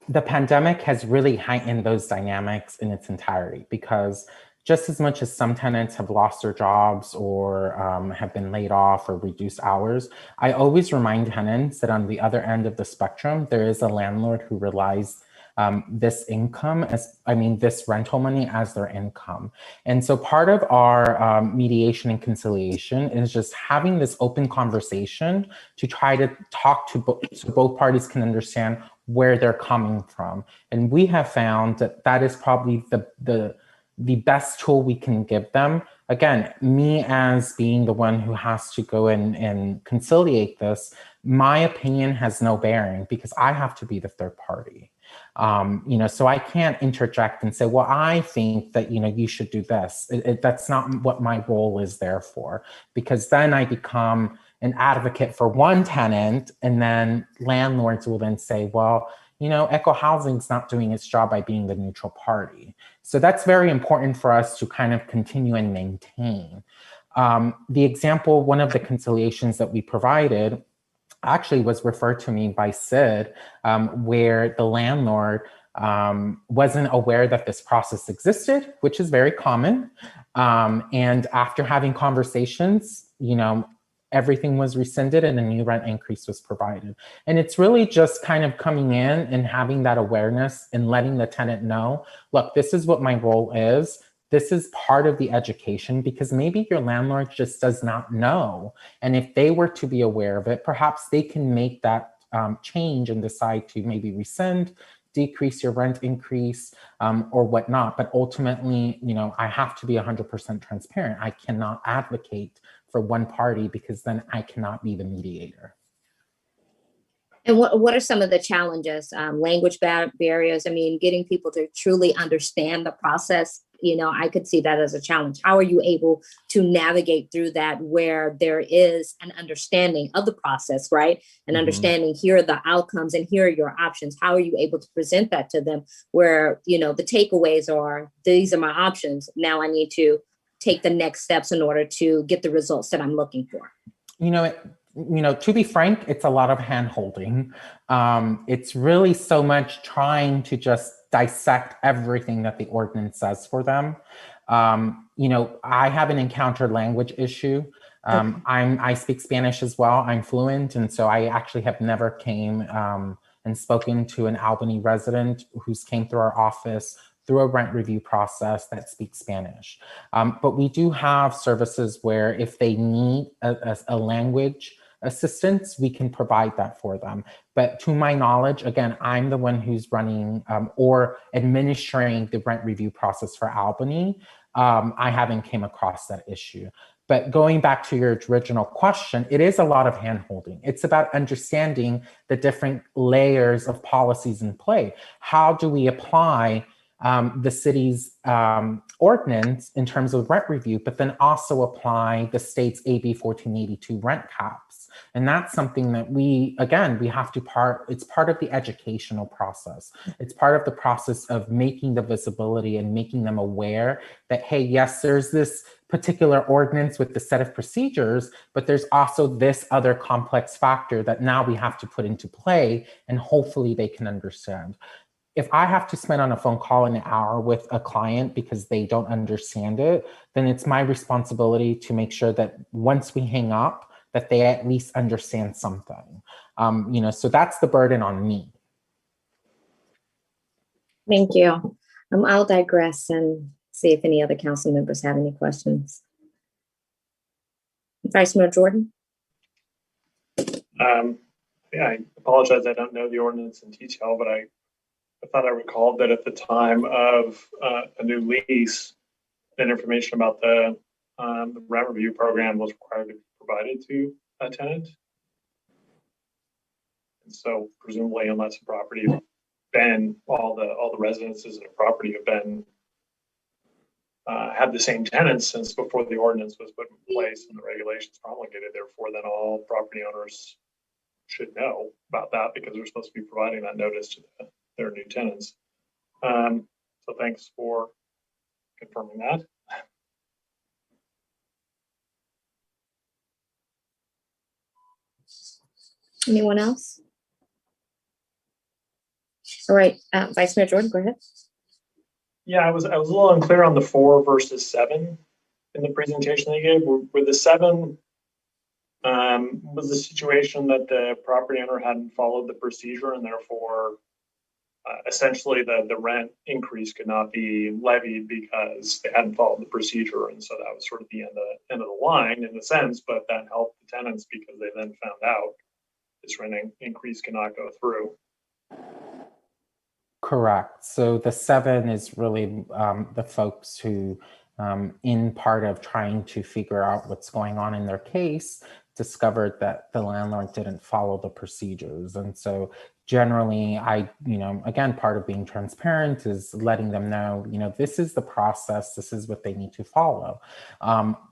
the pandemic has really heightened those dynamics in its entirety, because just as much as some tenants have lost their jobs or have been laid off or reduced hours, I always remind tenants that on the other end of the spectrum, there is a landlord who relies this rental money as their income. And so part of our mediation and conciliation is just having this open conversation to try to talk to so both parties can understand where they're coming from. And we have found that that is probably the best tool we can give them. Again, me as being the one who has to go and conciliate this, my opinion has no bearing because I have to be the third party. You know, so I can't interject and say, well, I think that, you know, you should do this. That's not what my role is there for, because then I become an advocate for one tenant, and then landlords will then say, well, you know, Echo Housing's not doing its job by being the neutral party. So that's very important for us to kind of continue and maintain. The example, one of the conciliations that we provided actually was referred to me by Sid, where the landlord wasn't aware that this process existed, which is very common. And after having conversations, you know, everything was rescinded and a new rent increase was provided. And it's really just kind of coming in and having that awareness and letting the tenant know, look, this is what my role is. This is part of the education, because maybe your landlord just does not know. And if they were to be aware of it, perhaps they can make that change and decide to maybe rescind, decrease your rent increase, or whatnot. But ultimately, you know, I have to be 100% transparent. I cannot advocate for one party because then I cannot be the mediator. And what are some of the challenges? Language barriers? I mean, getting people to truly understand the process, you know, I could see that as a challenge. How are you able to navigate through that where there is an understanding of the process, right? And understanding here are the outcomes and here are your options. How are you able to present that to them where, you know, the takeaways are, these are my options. Now I need to take the next steps in order to get the results that I'm looking for. You know, to be frank, it's a lot of hand-holding. It's really so much trying to just dissect everything that the ordinance says for them. You know, I haven't encountered language issue. I speak Spanish as well. I'm fluent. And so I actually have never came and spoken to an Albany resident who's came through our office through a rent review process that speaks Spanish. But we do have services where if they need a language assistance, we can provide that for them. But to my knowledge, again, I'm the one who's running or administering the rent review process for Albany. I haven't came across that issue. But going back to your original question, it is a lot of hand-holding. It's about understanding the different layers of policies in play. How do we apply the city's ordinance in terms of rent review, but then also apply the state's AB 1482 rent caps. And that's something that we have to it's part of the educational process. It's part of the process of making the visibility and making them aware that, hey, yes, there's this particular ordinance with the set of procedures, but there's also this other complex factor that now we have to put into play, and hopefully they can understand. if I have to spend on a phone call an hour with a client because they don't understand it, then it's my responsibility to make sure that once we hang up, that they at least understand something. So that's the burden on me. Thank you. I'll digress and see if any other council members have any questions. Vice Mayor Jordan? Yeah, I apologize. I don't know the ordinance in detail, but I thought I recalled that at the time of a new lease, that information about the rent review program was required to be provided to a tenant. And so presumably, unless a property been all the residences in a property have been had the same tenants since before the ordinance was put in place and the regulations promulgated, therefore then all property owners should know about that because they're supposed to be providing that notice to their new tenants. So thanks for confirming that. Anyone else? All right, Vice Mayor Jordan, go ahead. Yeah, I was a little unclear on the 4 versus 7 in the presentation they gave. Were the 7 was the situation that the property owner hadn't followed the procedure and therefore essentially the rent increase could not be levied because they hadn't followed the procedure, and so that was sort of the end of the line in a sense, but that helped the tenants because they then found out this rent increase cannot go through. Correct. So the 7 is really the folks who, in part of trying to figure out what's going on in their case, discovered that the landlord didn't follow the procedures. And so generally, again, part of being transparent is letting them know, this is the process, this is what they need to follow.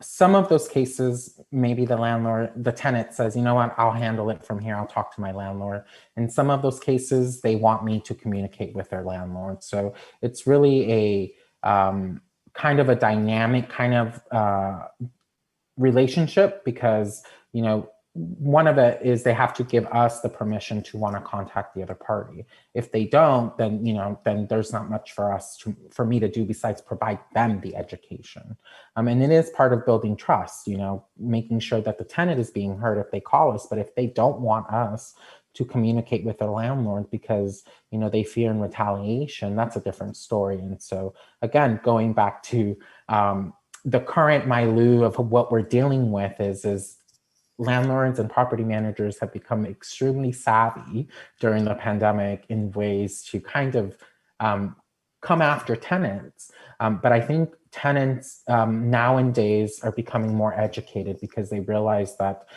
Some of those cases, maybe the tenant says, you know what, I'll handle it from here, I'll talk to my landlord. In some of those cases, they want me to communicate with their landlord. So it's really a kind of a dynamic kind of relationship because, one of it is they have to give us the permission to want to contact the other party. If they don't, then, then there's not much for me to do besides provide them the education. And it is part of building trust, making sure that the tenant is being heard if they call us, but if they don't want us to communicate with their landlord because, they fear in retaliation, that's a different story. And so again, going back to the current milieu of what we're dealing with is landlords and property managers have become extremely savvy during the pandemic in ways to kind of come after tenants. But I think tenants nowadays are becoming more educated because they realize that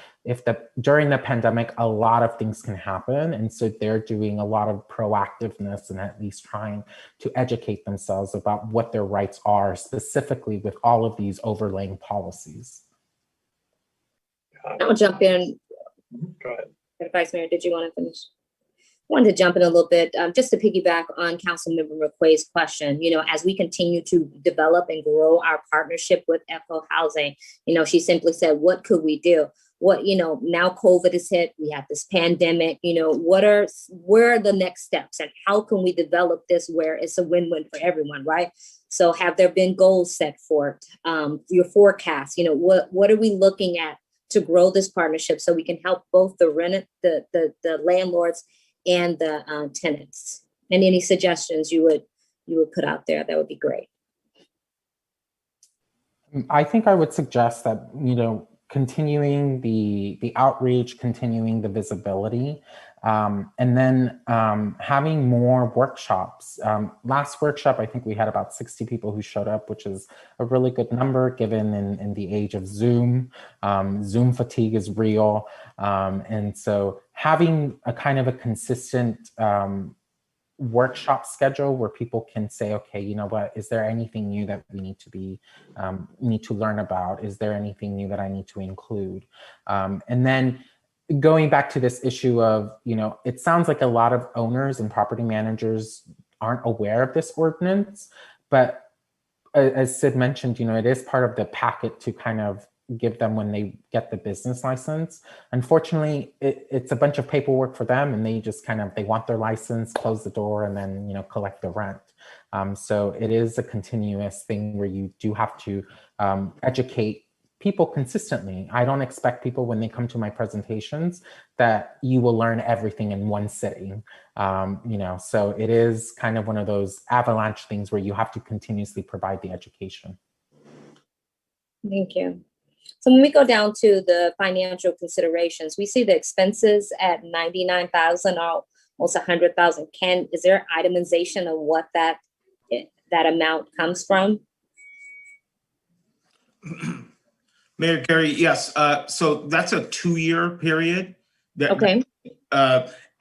during the pandemic, a lot of things can happen. And so they're doing a lot of proactiveness and at least trying to educate themselves about what their rights are, specifically with all of these overlaying policies. I'll jump in. Go ahead. Vice Mayor, did you want to finish? I wanted to jump in a little bit, just to piggyback on Councilmember McQuay's question. As we continue to develop and grow our partnership with Echo Housing, she simply said, what could we do? Now COVID is hit, we have this pandemic, where are the next steps and how can we develop this where it's a win-win for everyone, right? So have there been goals set for it? Your forecast, what are we looking at to grow this partnership so we can help both the landlords and the tenants? And any suggestions you would put out there, that would be great. I think I would suggest that, continuing the outreach, continuing the visibility, and then having more workshops. Last workshop, I think we had about 60 people who showed up, which is a really good number given in the age of Zoom. Zoom fatigue is real. And so having a kind of a consistent workshop schedule where people can say, okay, you know what, is there anything new that we need to learn about? Is there anything new that I need to include? And then going back to this issue of, it sounds like a lot of owners and property managers aren't aware of this ordinance, but as Sid mentioned, it is part of the packet to kind of give them when they get the business license. Unfortunately, it's a bunch of paperwork for them, and they just they want their license, close the door, and then collect the rent. So it is a continuous thing where you do have to educate people consistently. I don't expect people when they come to my presentations that you will learn everything in one sitting. So it is kind of one of those avalanche things where you have to continuously provide the education. Thank you. So when we go down to the financial considerations, we see the expenses at 99,000, almost 100,000. Is there itemization of what that amount comes from? Mayor Gary, yes. So that's a 2-year period. Okay.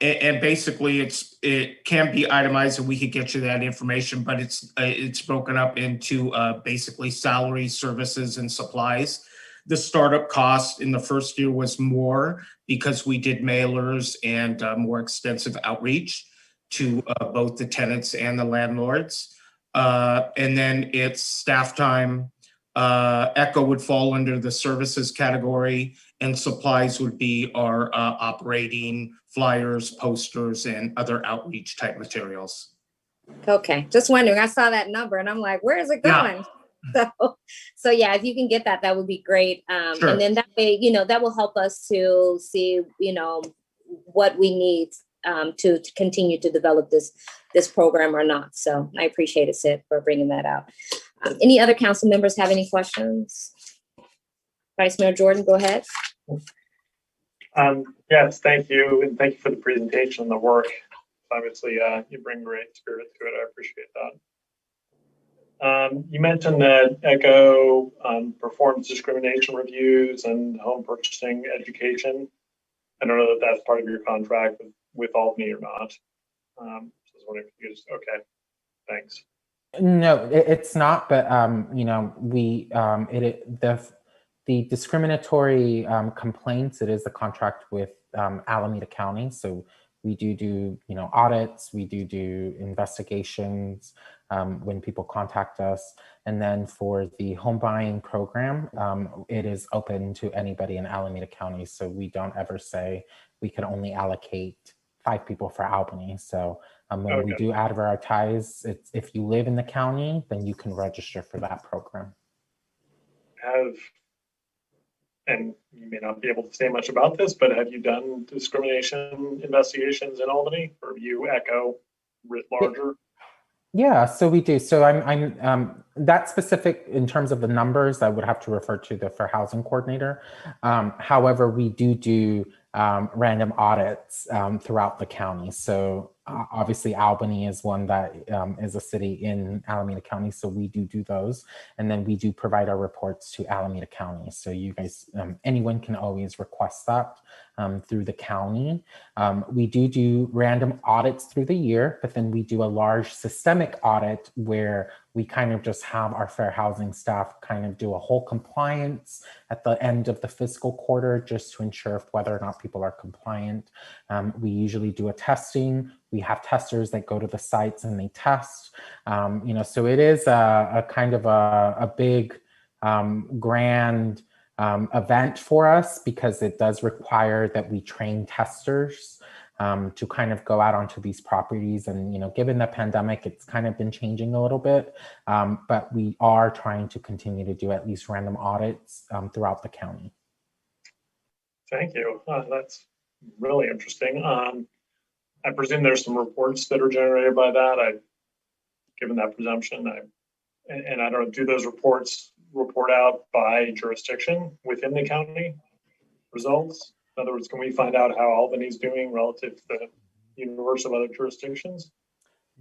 And basically it can be itemized and we could get you that information, but it's broken up into basically salaries, services, and supplies. The startup cost in the first year was more because we did mailers and more extensive outreach to both the tenants and the landlords. And then it's staff time. Echo would fall under the services category, and supplies would be our operating flyers, posters, and other outreach type materials. Okay, just wondering. I saw that number and I'm like, where is it going? Yeah. So yeah, if you can get that, that would be great. Sure. And then that way, that will help us to see, what we need to continue to develop this program or not. So I appreciate it, Sid, for bringing that out. Any other council members have any questions? Vice Mayor Jordan, go ahead. Yes, thank you. And thank you for the presentation and the work. Obviously, you bring great spirit to it. I appreciate that. You mentioned that ECHO performs discrimination reviews and home purchasing education. I don't know that that's part of your contract with Albany or not. So I was wondering if you could just, okay, thanks. No, it's not, but the discriminatory complaints, it is a contract with Alameda County. So we do audits, we do investigations when people contact us. And then for the home buying program, it is open to anybody in Alameda County. So we don't ever say we can only allocate 5 people for Albany. So when we do advertise, it's, if you live in the county, then you can register for that program. And you may not be able to say much about this, but have you done discrimination investigations in Albany, or you ECHO writ larger? Yeah, so we do. So I'm that specific in terms of the numbers, I would have to refer to the Fair Housing Coordinator. However, we do random audits throughout the county. So obviously Albany is one that is a city in Alameda County. So we do those. And then we do provide our reports to Alameda County. So you guys, anyone can always request that through the county. We do random audits through the year, but then we do a large systemic audit where we kind of just have our fair housing staff kind of do a whole compliance at the end of the fiscal quarter just to ensure whether or not people are compliant. We usually do a testing. We have testers that go to the sites and they test. So it is a kind of a big grand event for us because it does require that we train testers to kind of go out onto these properties. And, given the pandemic, it's kind of been changing a little bit, but we are trying to continue to do at least random audits throughout the county. Thank you. That's really interesting. I presume there's some reports that are generated by that. Given that presumption, and I don't know, do those reports report out by jurisdiction within the county results? In other words, can we find out how Albany's doing relative to the universe of other jurisdictions?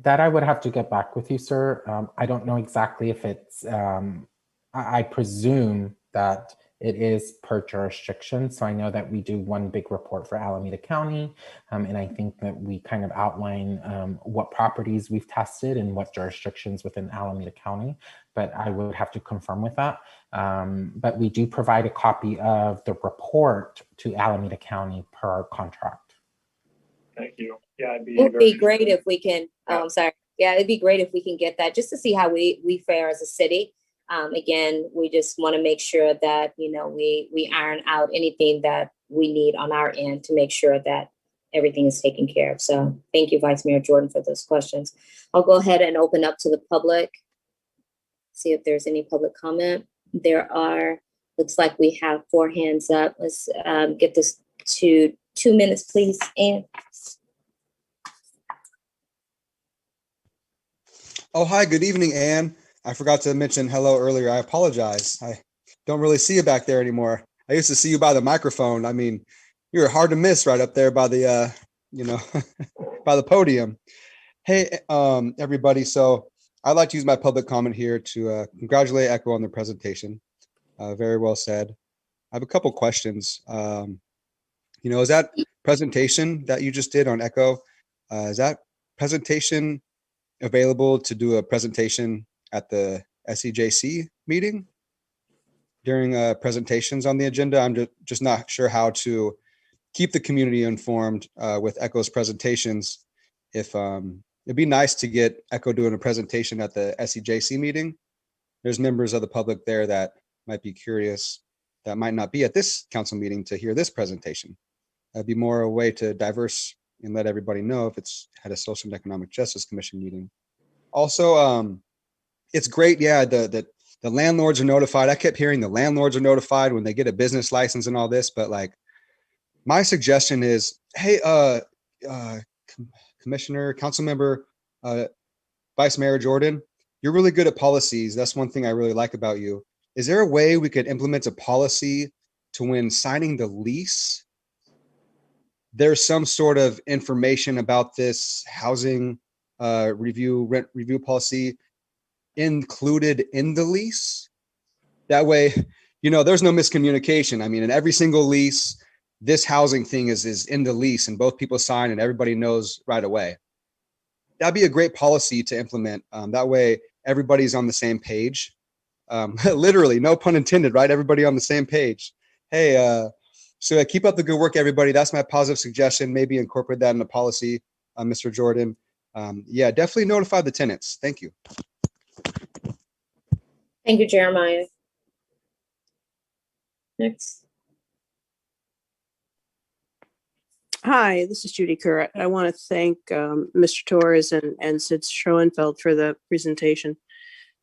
That I would have to get back with you, sir. I don't know exactly if it's, I presume that it is per jurisdiction. So I know that we do one big report for Alameda County. And I think that we kind of outline what properties we've tested and what jurisdictions within Alameda County, but I would have to confirm with that. But we do provide a copy of the report to Alameda County per our contract. Thank you. Yeah, it'd be great if we can, sorry. Yeah, it'd be great if we can get that just to see how we fare as a city. Again, we just want to make sure that, we iron out anything that we need on our end to make sure that everything is taken care of. So thank you, Vice Mayor Jordan, for those questions. I'll go ahead and open up to the public. See if there's any public comment. Looks like we have 4 hands up. Let's get this to 2 minutes, please, Ann. Oh, hi, good evening, Anne. I forgot to mention hello earlier. I apologize. I don't really see you back there anymore. I used to see you by the microphone. I mean, you were hard to miss right up there by the, by the podium. Hey, everybody. So I'd like to use my public comment here to congratulate ECHO on their presentation. Very well said. I have a couple questions. Is that presentation that you just did on ECHO, is that presentation available to do a presentation at the SEJC meeting during presentations on the agenda? I'm just not sure how to keep the community informed with ECHO's presentations. If it'd be nice to get ECHO doing a presentation at the SEJC meeting. There's members of the public there that might be curious that might not be at this council meeting to hear this presentation. That'd be more a way to diverse and let everybody know if it's had a Social and Economic Justice Commission meeting. Also, it's great, yeah, the landlords are notified. I kept hearing the landlords are notified when they get a business license and all this, but like, my suggestion is, hey, Commissioner, Council Member, Vice Mayor Jordan, you're really good at policies. That's one thing I really like about you. Is there a way we could implement a policy to when signing the lease, there's some sort of information about this housing rent review policy included in the lease? That way, there's no miscommunication. I mean, in every single lease, this housing thing is in the lease and both people sign and everybody knows right away. That'd be a great policy to implement. That way everybody's on the same page. Literally, no pun intended, right? Everybody on the same page. Hey, so keep up the good work, everybody. That's my positive suggestion. Maybe incorporate that in the policy, Mr. Jordan. Yeah, definitely notify the tenants. Thank you. Thank you, Jeremiah. Next. Hi, this is Judy Kerr. I want to thank Mr. Torres and Sid Schoenfeld for the presentation.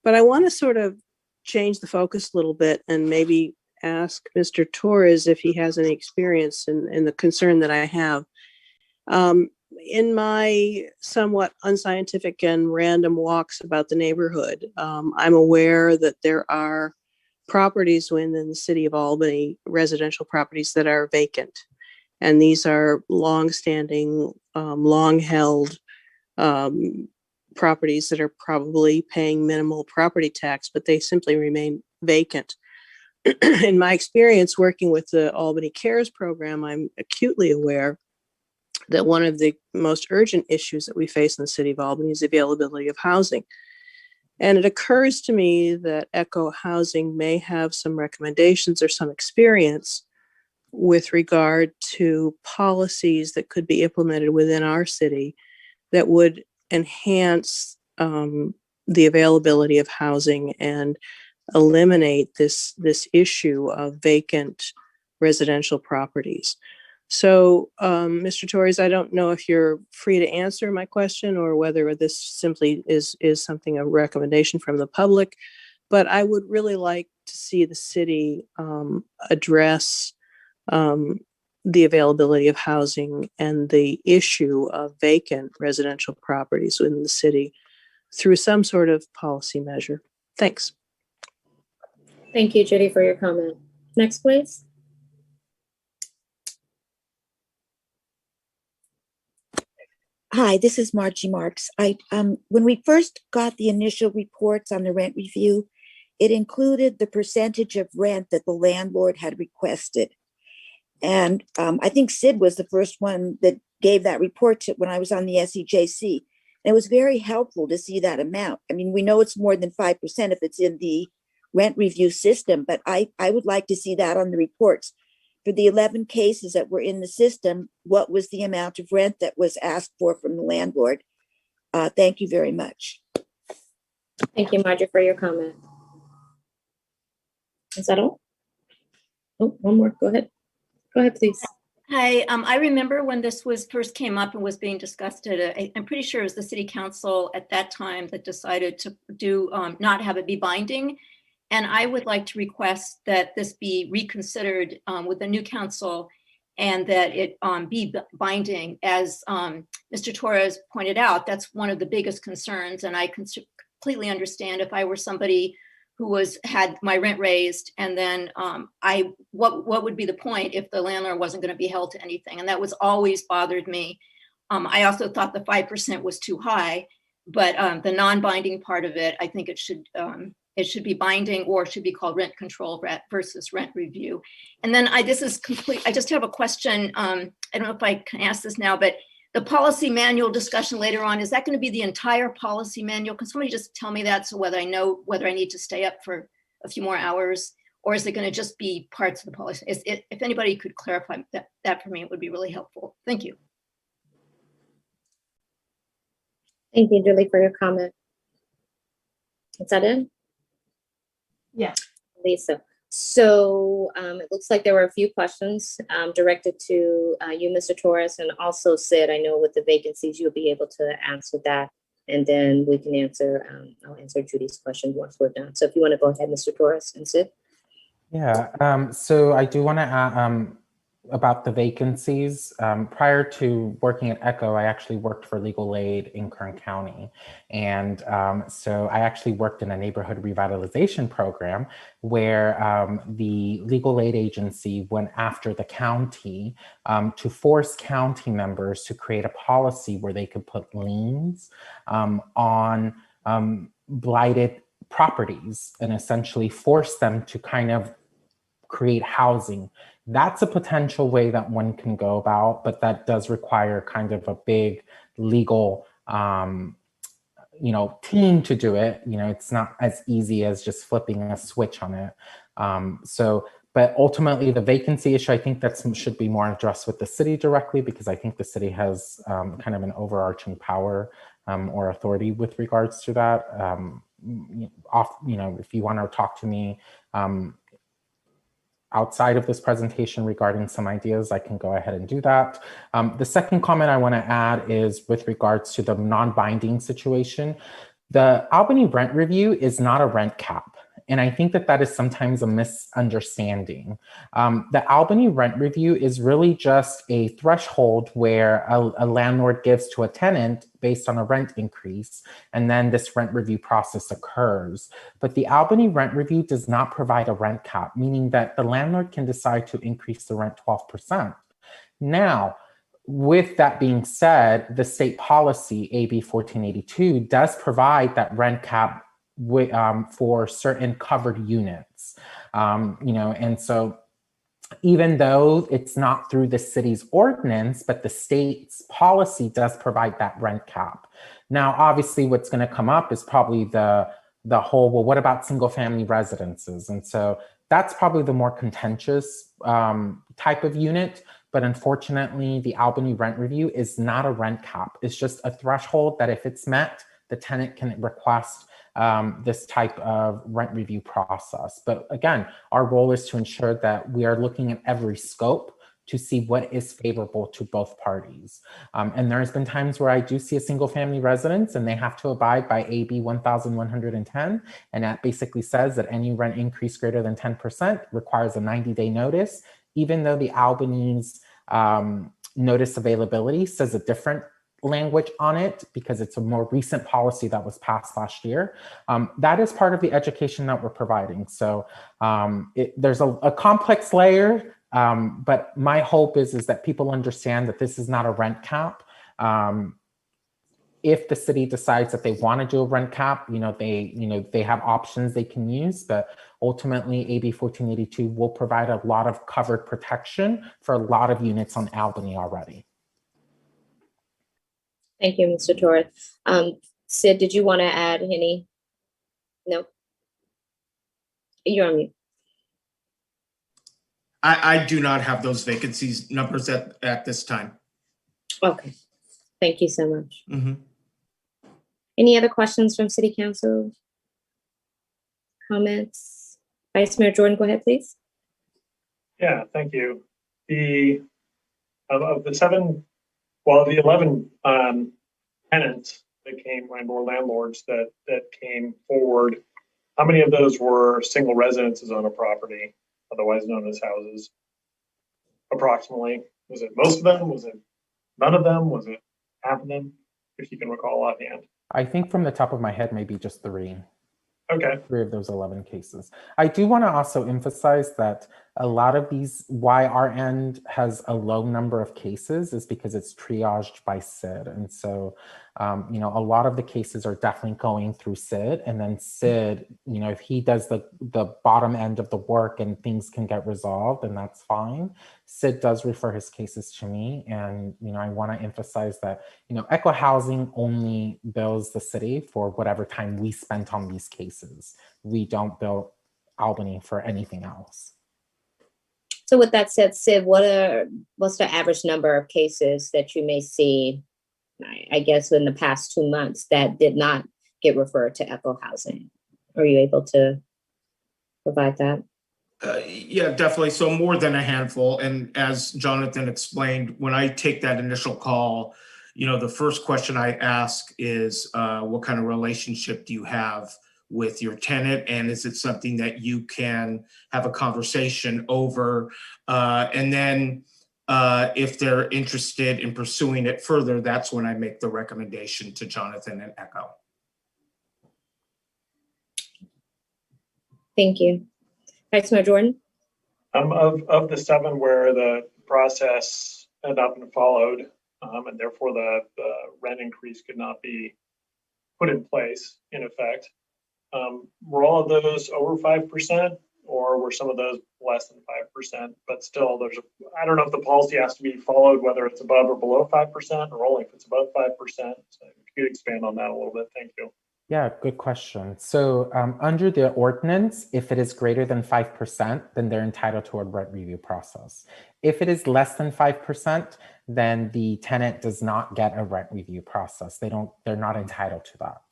But I want to sort of change the focus a little bit and maybe ask Mr. Torres if he has any experience in the concern that I have. In my somewhat unscientific and random walks about the neighborhood, I'm aware that there are properties within the city of Albany, residential properties that are vacant. And these are long-standing, long-held properties that are probably paying minimal property tax, but they simply remain vacant. In my experience working with the Albany Cares program, I'm acutely aware that one of the most urgent issues that we face in the city of Albany is availability of housing. And it occurs to me that ECHO Housing may have some recommendations or some experience with regard to policies that could be implemented within our city that would enhance the availability of housing and eliminate this issue of vacant residential properties. So, Mr. Torres, I don't know if you're free to answer my question or whether this simply is something, a recommendation from the public, but I would really like to see the city address the availability of housing and the issue of vacant residential properties within the city through some sort of policy measure. Thanks. Thank you, Judy, for your comment. Next, please. Hi, this is Margie Marks. When we first got the initial reports on the rent review, it included the percentage of rent that the landlord had requested. And I think Sid was the first one that gave that report to when I was on the SEJC. And it was very helpful to see that amount. I mean, we know it's more than 5% if it's in the rent review system, but I would like to see that on the reports. For the 11 cases that were in the system, what was the amount of rent that was asked for from the landlord? Thank you very much. Thank you, Margie, for your comment. Is that all? Oh, one more. Go ahead. Go ahead, please. Hi, I remember when this was first came up and was being discussed I'm pretty sure it was the city council at that time that decided to do, not have it be binding. And I would like to request that this be reconsidered with the new council and that it be binding. As Mr. Torres pointed out, that's one of the biggest concerns. And I can completely understand if I were somebody who had my rent raised, and then what would be the point if the landlord wasn't going to be held to anything? And that was always bothered me. I also thought the 5% was too high, but the non-binding part of it, I think it should be binding, or it should be called rent control versus rent review. And then I just have a question. I don't know if I can ask this now, but the policy manual discussion later on, is that going to be the entire policy manual? Can somebody just tell me that, so whether I know whether I need to stay up for a few more hours, or is it going to just be parts of the policy? If anybody could clarify that for me, it would be really helpful. Thank you. Thank you, Julie, for your comment. Is that it? Yes. Lisa. So it looks like there were a few questions directed to you, Mr. Torres, and also Sid. I know with the vacancies, you'll be able to answer that, and then we can answer, I'll answer Judy's question once we're done. So if you want to go ahead, Mr. Torres and Sid. Yeah, so I do want to add about the vacancies. Prior to working at ECHO, I actually worked for legal aid in Kern County. And so I actually worked in a neighborhood revitalization program where the legal aid agency went after the county to force county members to create a policy where they could put liens on blighted properties and essentially force them to kind of create housing. That's a potential way that one can go about, but that does require kind of a big legal, team to do it. It's not as easy as just flipping a switch on it. But ultimately the vacancy issue, I think that should be more addressed with the city directly, because I think the city has kind of an overarching power or authority with regards to that. If you want to talk to me, outside of this presentation regarding some ideas, I can go ahead and do that. The second comment I want to add is with regards to the non-binding situation. The Albany rent review is not a rent cap. And I think that that is sometimes a misunderstanding. The Albany rent review is really just a threshold where a landlord gives to a tenant based on a rent increase, and then this rent review process occurs. But the Albany rent review does not provide a rent cap, meaning that the landlord can decide to increase the rent 12%. Now, with that being said, the state policy, AB 1482, does provide that rent cap for certain covered units, and so even though it's not through the city's ordinance, but the state's policy does provide that rent cap. Now, obviously, what's going to come up is probably the whole, well, what about single family residences? And so that's probably the more contentious type of unit. But unfortunately, the Albany rent review is not a rent cap. It's just a threshold that if it's met, the tenant can request this type of rent review process. But again, our role is to ensure that we are looking at every scope to see what is favorable to both parties. And there's been times where I do see a single family residence and they have to abide by AB 1110. And that basically says that any rent increase greater than 10% requires a 90-day notice, even though the Albany's notice availability says a different language on it because it's a more recent policy that was passed last year. That is part of the education that we're providing. So there's a complex layer, but my hope is that people understand that this is not a rent cap. If the city decides that they want to do a rent cap, they have options they can use, but ultimately AB 1482 will provide a lot of covered protection for a lot of units on Albany already. Thank you, Mr. Torres. Sid, did you want to add any? No. You're on mute. I do not have those vacancies numbers at this time. Okay. Thank you so much. Mm-hmm. Any other questions from City Council? Comments? Vice Mayor Jordan, go ahead, please. Yeah, thank you. The of the 11 tenants that came, or landlords that came forward, how many of those were single residences on a property, otherwise known as houses? Approximately, was it most of them? Was it none of them? Was it half of them? If you can recall offhand. I think from the top of my head, maybe just 3. Okay. 3 of those 11 cases. I do want to also emphasize that a lot of these, why our end has a low number of cases is because it's triaged by SID. And so, you know, a lot of the cases are definitely going through SID, and then SID, you know, if he does the bottom end of the work and things can get resolved, then that's fine. SID does refer his cases to me. And, you know, I want to emphasize that, you know, Echo Housing only bills the city for whatever time we spent on these cases. We don't bill Albany for anything else. So with that said, Sid, what's the average number of cases that you may see, I guess, in the past 2 months that did not get referred to Echo Housing? Are you able to provide that? Yeah, definitely. So more than a handful. And as Jonathan explained, when I take that initial call, you know, the first question I ask is, what kind of relationship do you have with your tenant? And is it something that you can have a conversation over? And then if they're interested in pursuing it further, that's when I make the recommendation to Jonathan and Echo. Thank you. Vice Mayor Jordan? Of the 7 where the process had not been followed, and therefore the rent increase could not be put in place, in effect, were all of those over 5%, or were some of those less than 5%? But still, I don't know if the policy has to be followed, whether it's above or below 5%, or only if it's above 5%. So if you could expand on that a little bit, thank you. Yeah, good question. So under the ordinance, if it is greater than 5%, then they're entitled to a rent review process. If it is less than 5%, then the tenant does not get a rent review process. They're not entitled to that.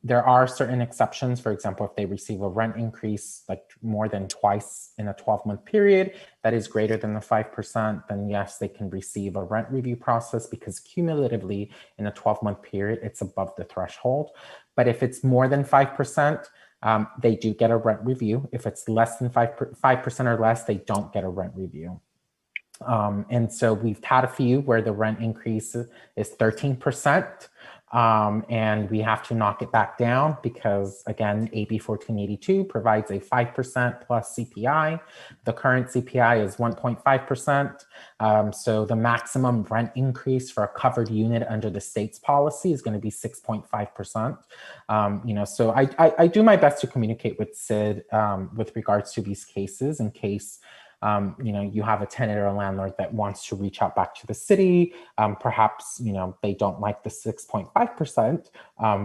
There are certain exceptions. For example, if they receive a rent increase like more than twice in a 12-month period that is greater than the 5%, then yes, they can receive a rent review process because cumulatively in a 12-month period, it's above the threshold. But if it's more than 5%, they do get a rent review. If it's less than 5% or less, they don't get a rent review. And so we've had a few where the rent increase is 13%. And we have to knock it back down because, again, AB 1482 provides a 5% plus CPI. The current CPI is 1.5%. So the maximum rent increase for a covered unit under the state's policy is going to be 6.5%. You know, so I do my best to communicate with SID with regards to these cases in case you know, you have a tenant or a landlord that wants to reach out back to the city. Perhaps, you know, they don't like the 6.5%,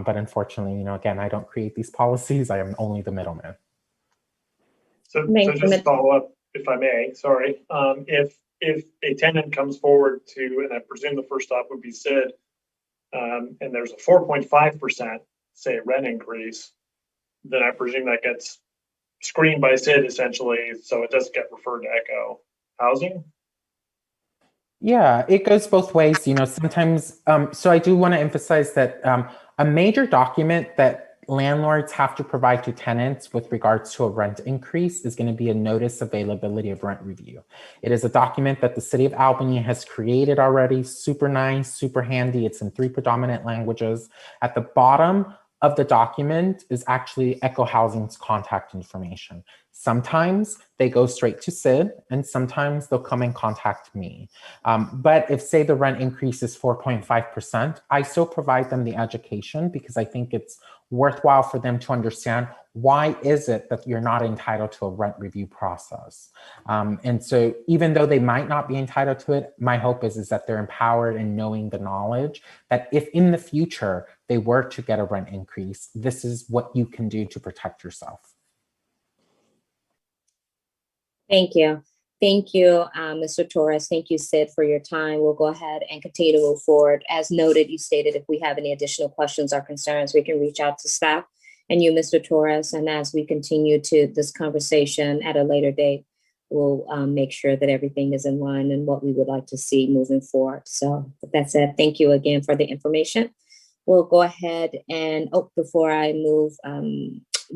but unfortunately, you know, again, I don't create these policies. I am only the middleman. So just follow up, if I may, sorry. If a tenant comes forward to, and I presume the first stop would be SID, and there's a 4.5%, say, rent increase, then I presume that gets screened by SID essentially, so it doesn't get referred to Echo Housing? Yeah, it goes both ways. You know, sometimes, so I do want to emphasize that a major document that landlords have to provide to tenants with regards to a rent increase is going to be a notice availability of rent review. It is a document that the city of Albany has created already, super nice, super handy. It's in 3 predominant languages. At the bottom of the document is actually Echo Housing's contact information. Sometimes they go straight to SID and sometimes they'll come and contact me. But if, say, the rent increase is 4.5%, I still provide them the education because I think it's worthwhile for them to understand why is it that you're not entitled to a rent review process. And so even though they might not be entitled to it, my hope is that they're empowered in knowing the knowledge that if in the future they were to get a rent increase, this is what you can do to protect yourself. Thank you. Thank you, Mr. Torres. Thank you, Sid, for your time. We'll go ahead and continue to move forward. As noted, you stated if we have any additional questions or concerns, we can reach out to staff and you, Mr. Torres. And as we continue to this conversation at a later date, we'll make sure that everything is in line and what we would like to see moving forward. So with that said, thank you again for the information. We'll go ahead and, before I move,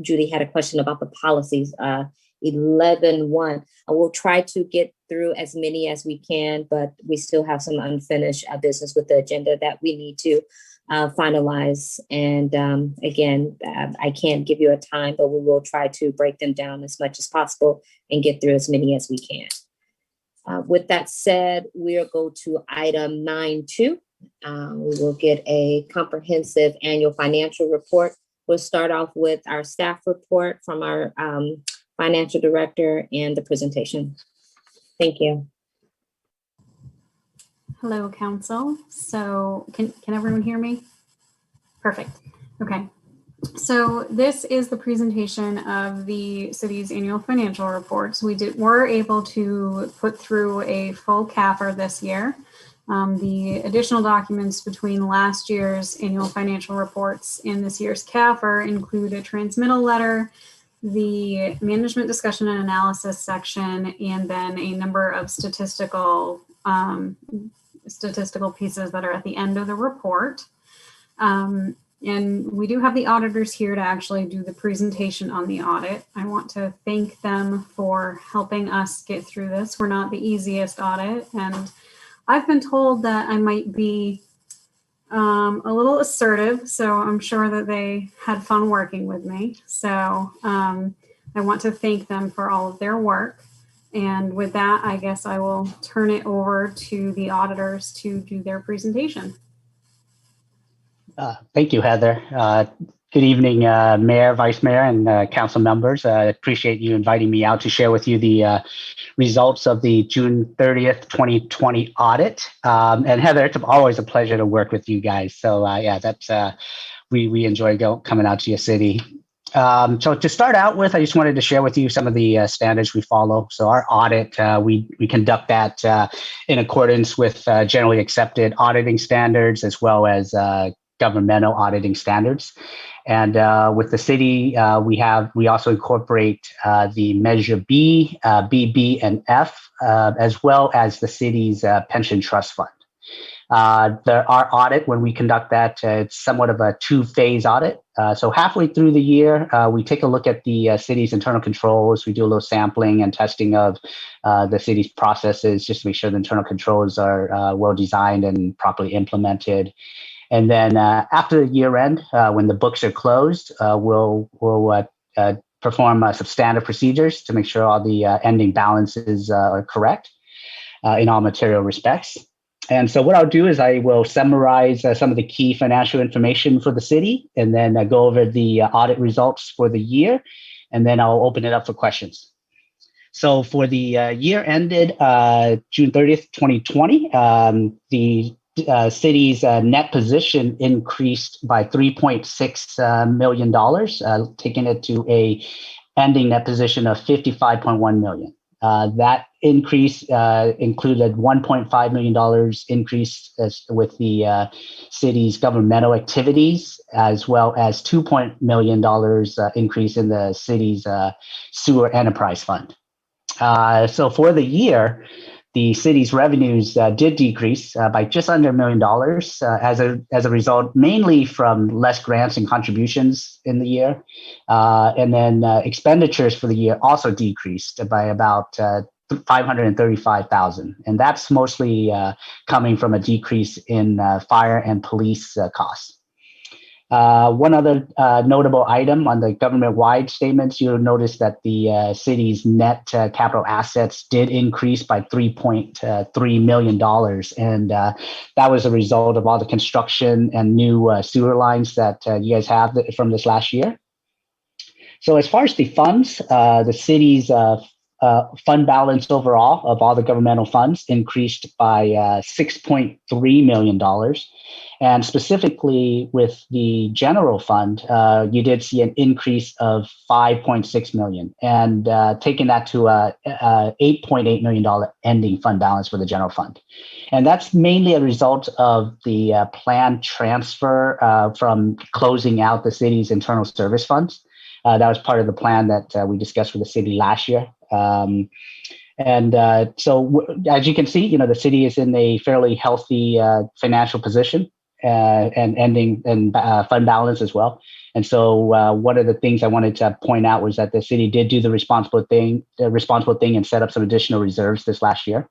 Judy had a question about the policies, 11.1. I will try to get through as many as we can, but we still have some unfinished business with the agenda that we need to finalize. And again, I can't give you a time, but we will try to break them down as much as possible and get through as many as we can. With that said, we'll go to item 9.2. We will get a comprehensive annual financial report. We'll start off with our staff report from our financial director and the presentation. Thank you. Hello, Council. So can everyone hear me? Perfect. Okay. So this is the presentation of the city's annual financial reports. Were able to put through a full CAFR this year. The additional documents between last year's annual financial reports and this year's CAFR include a transmittal letter, the management discussion and analysis section, and then a number of statistical pieces that are at the end of the report. And we do have the auditors here to actually do the presentation on the audit. I want to thank them for helping us get through this. We're not the easiest audit, and I've been told that I might be a little assertive, so I'm sure that they had fun working with me. So I want to thank them for all of their work. And with that, I guess I will turn it over to the auditors to do their presentation. Thank you, Heather. Good evening, Mayor, Vice Mayor, and Council members. I appreciate you inviting me out to share with you the results of the June 30th, 2020 audit. And Heather, it's always a pleasure to work with you guys. So yeah, that's we enjoy coming out to your city. So to start out with, I just wanted to share with you some of the standards we follow. So our audit, we conduct that in accordance with generally accepted auditing standards, as well as governmental auditing standards. And with the city, we also incorporate the Measure B, BB, and F, as well as the city's pension trust fund. Our audit, when we conduct that, it's somewhat of a two-phase audit. So halfway through the year, we take a look at the city's internal controls. We do a little sampling and testing of the city's processes, just to make sure the internal controls are well designed and properly implemented. And then after the year end, when the books are closed, we'll perform substantive procedures to make sure all the ending balances are correct in all material respects. And so what I'll do is I will summarize some of the key financial information for the city, and then go over the audit results for the year, and then I'll open it up for questions. So for the year ended June 30th, 2020, the city's net position increased by $3.6 million, taking it to a ending net position of $55.1 million. That increase included $1.5 million increase with the city's governmental activities, as well as $2 million increase in the city's sewer enterprise fund. So for the year, the city's revenues did decrease by just under $1 million as a result, mainly from less grants and contributions in the year. And then expenditures for the year also decreased by about $535,000. And that's mostly coming from a decrease in fire and police costs. One other notable item on the government-wide statements, you'll notice that the city's net capital assets did increase by $3.3 million. And that was a result of all the construction and new sewer lines that you guys have from this last year. So as far as the funds, the city's fund balance overall of all the governmental funds increased by $6.3 million. And specifically with the general fund, you did see an increase of $5.6 million, and taking that to a $8.8 million ending fund balance for the general fund. And that's mainly a result of the planned transfer from closing out the city's internal service funds. That was part of the plan that we discussed with the city last year. So as you can see, the city is in a fairly healthy financial position and ending and fund balance as well. And so one of the things I wanted to point out was that the city did do the responsible thing and set up some additional reserves this last year.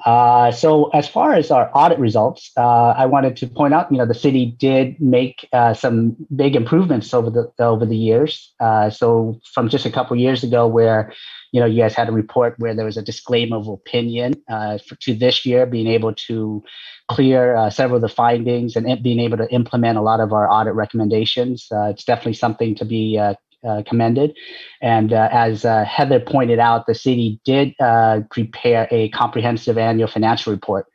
So as far as our audit results, I wanted to point out, the city did make some big improvements over the years. So from just a couple of years ago, where you guys had a report where there was a disclaimer of opinion, to this year being able to clear several of the findings and being able to implement a lot of our audit recommendations. It's definitely something to be commended. And as Heather pointed out, the city did prepare a comprehensive annual financial report.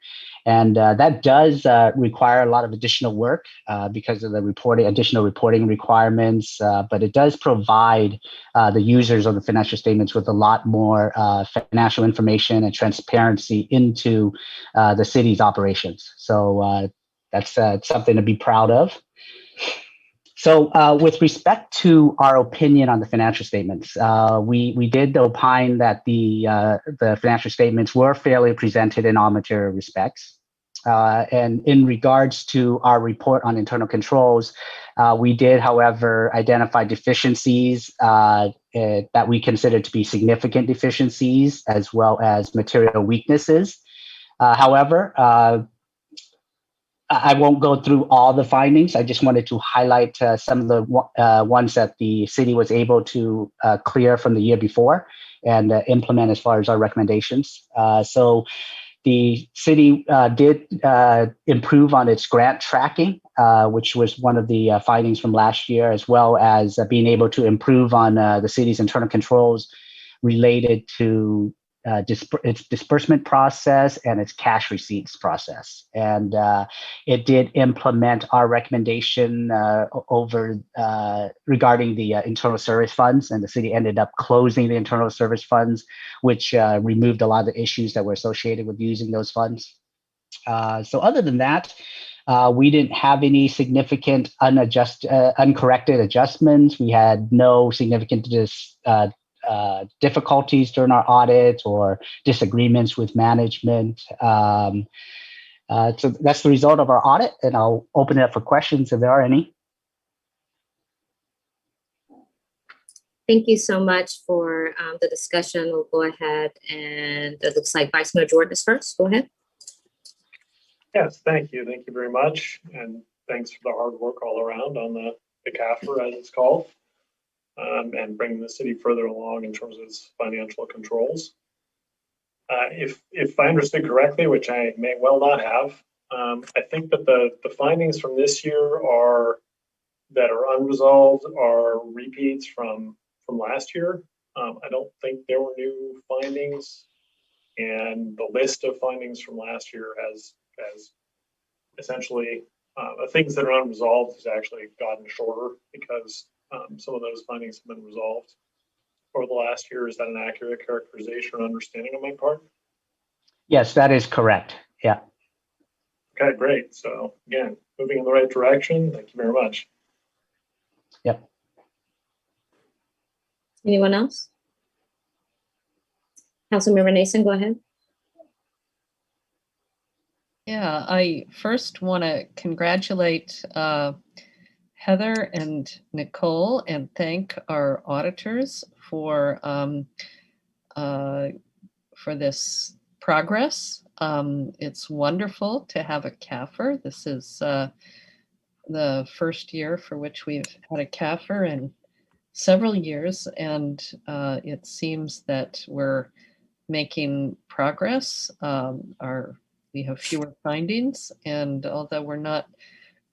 And that does require a lot of additional work because of the additional reporting requirements, but it does provide the users of the financial statements with a lot more financial information and transparency into the city's operations. So that's something to be proud of. So with respect to our opinion on the financial statements, we did opine that the financial statements were fairly presented in all material respects. And in regards to our report on internal controls, we did, however, identify deficiencies that we consider to be significant deficiencies, as well as material weaknesses. However, I won't go through all the findings. I just wanted to highlight some of the ones that the city was able to clear from the year before and implement as far as our recommendations. So the city did improve on its grant tracking, which was one of the findings from last year, as well as being able to improve on the city's internal controls related to its disbursement process and its cash receipts process. And it did implement our recommendation regarding the internal service funds, and the city ended up closing the internal service funds, which removed a lot of the issues that were associated with using those funds. So other than that, we didn't have any significant uncorrected adjustments. We had no significant difficulties during our audit or disagreements with management. So that's the result of our audit, and I'll open it up for questions if there are any. Thank you so much for the discussion. We'll go ahead, and it looks like Vice Mayor Jordan is first. Go ahead. Yes, thank you. Thank you very much. And thanks for the hard work all around on the CAFR, as it's called. And bringing the city further along in terms of its financial controls. If I understood correctly, which I may well not have, I think that the findings from this year that are unresolved are repeats from last year. I don't think there were new findings, and the list of findings from last year has essentially the things that are unresolved has actually gotten shorter because some of those findings have been resolved over the last year. Is that an accurate characterization or understanding on my part? Yes, that is correct. Yeah. Okay, great. So again, moving in the right direction. Thank you very much. Yep. Anyone else? Councilmember Nason, go ahead. Yeah, I first want to congratulate Heather and Nicole and thank our auditors for this progress. It's wonderful to have a CAFR. This is the first year for which we've had a CAFR in several years, and it seems that we're making progress. We have fewer findings, and although we're not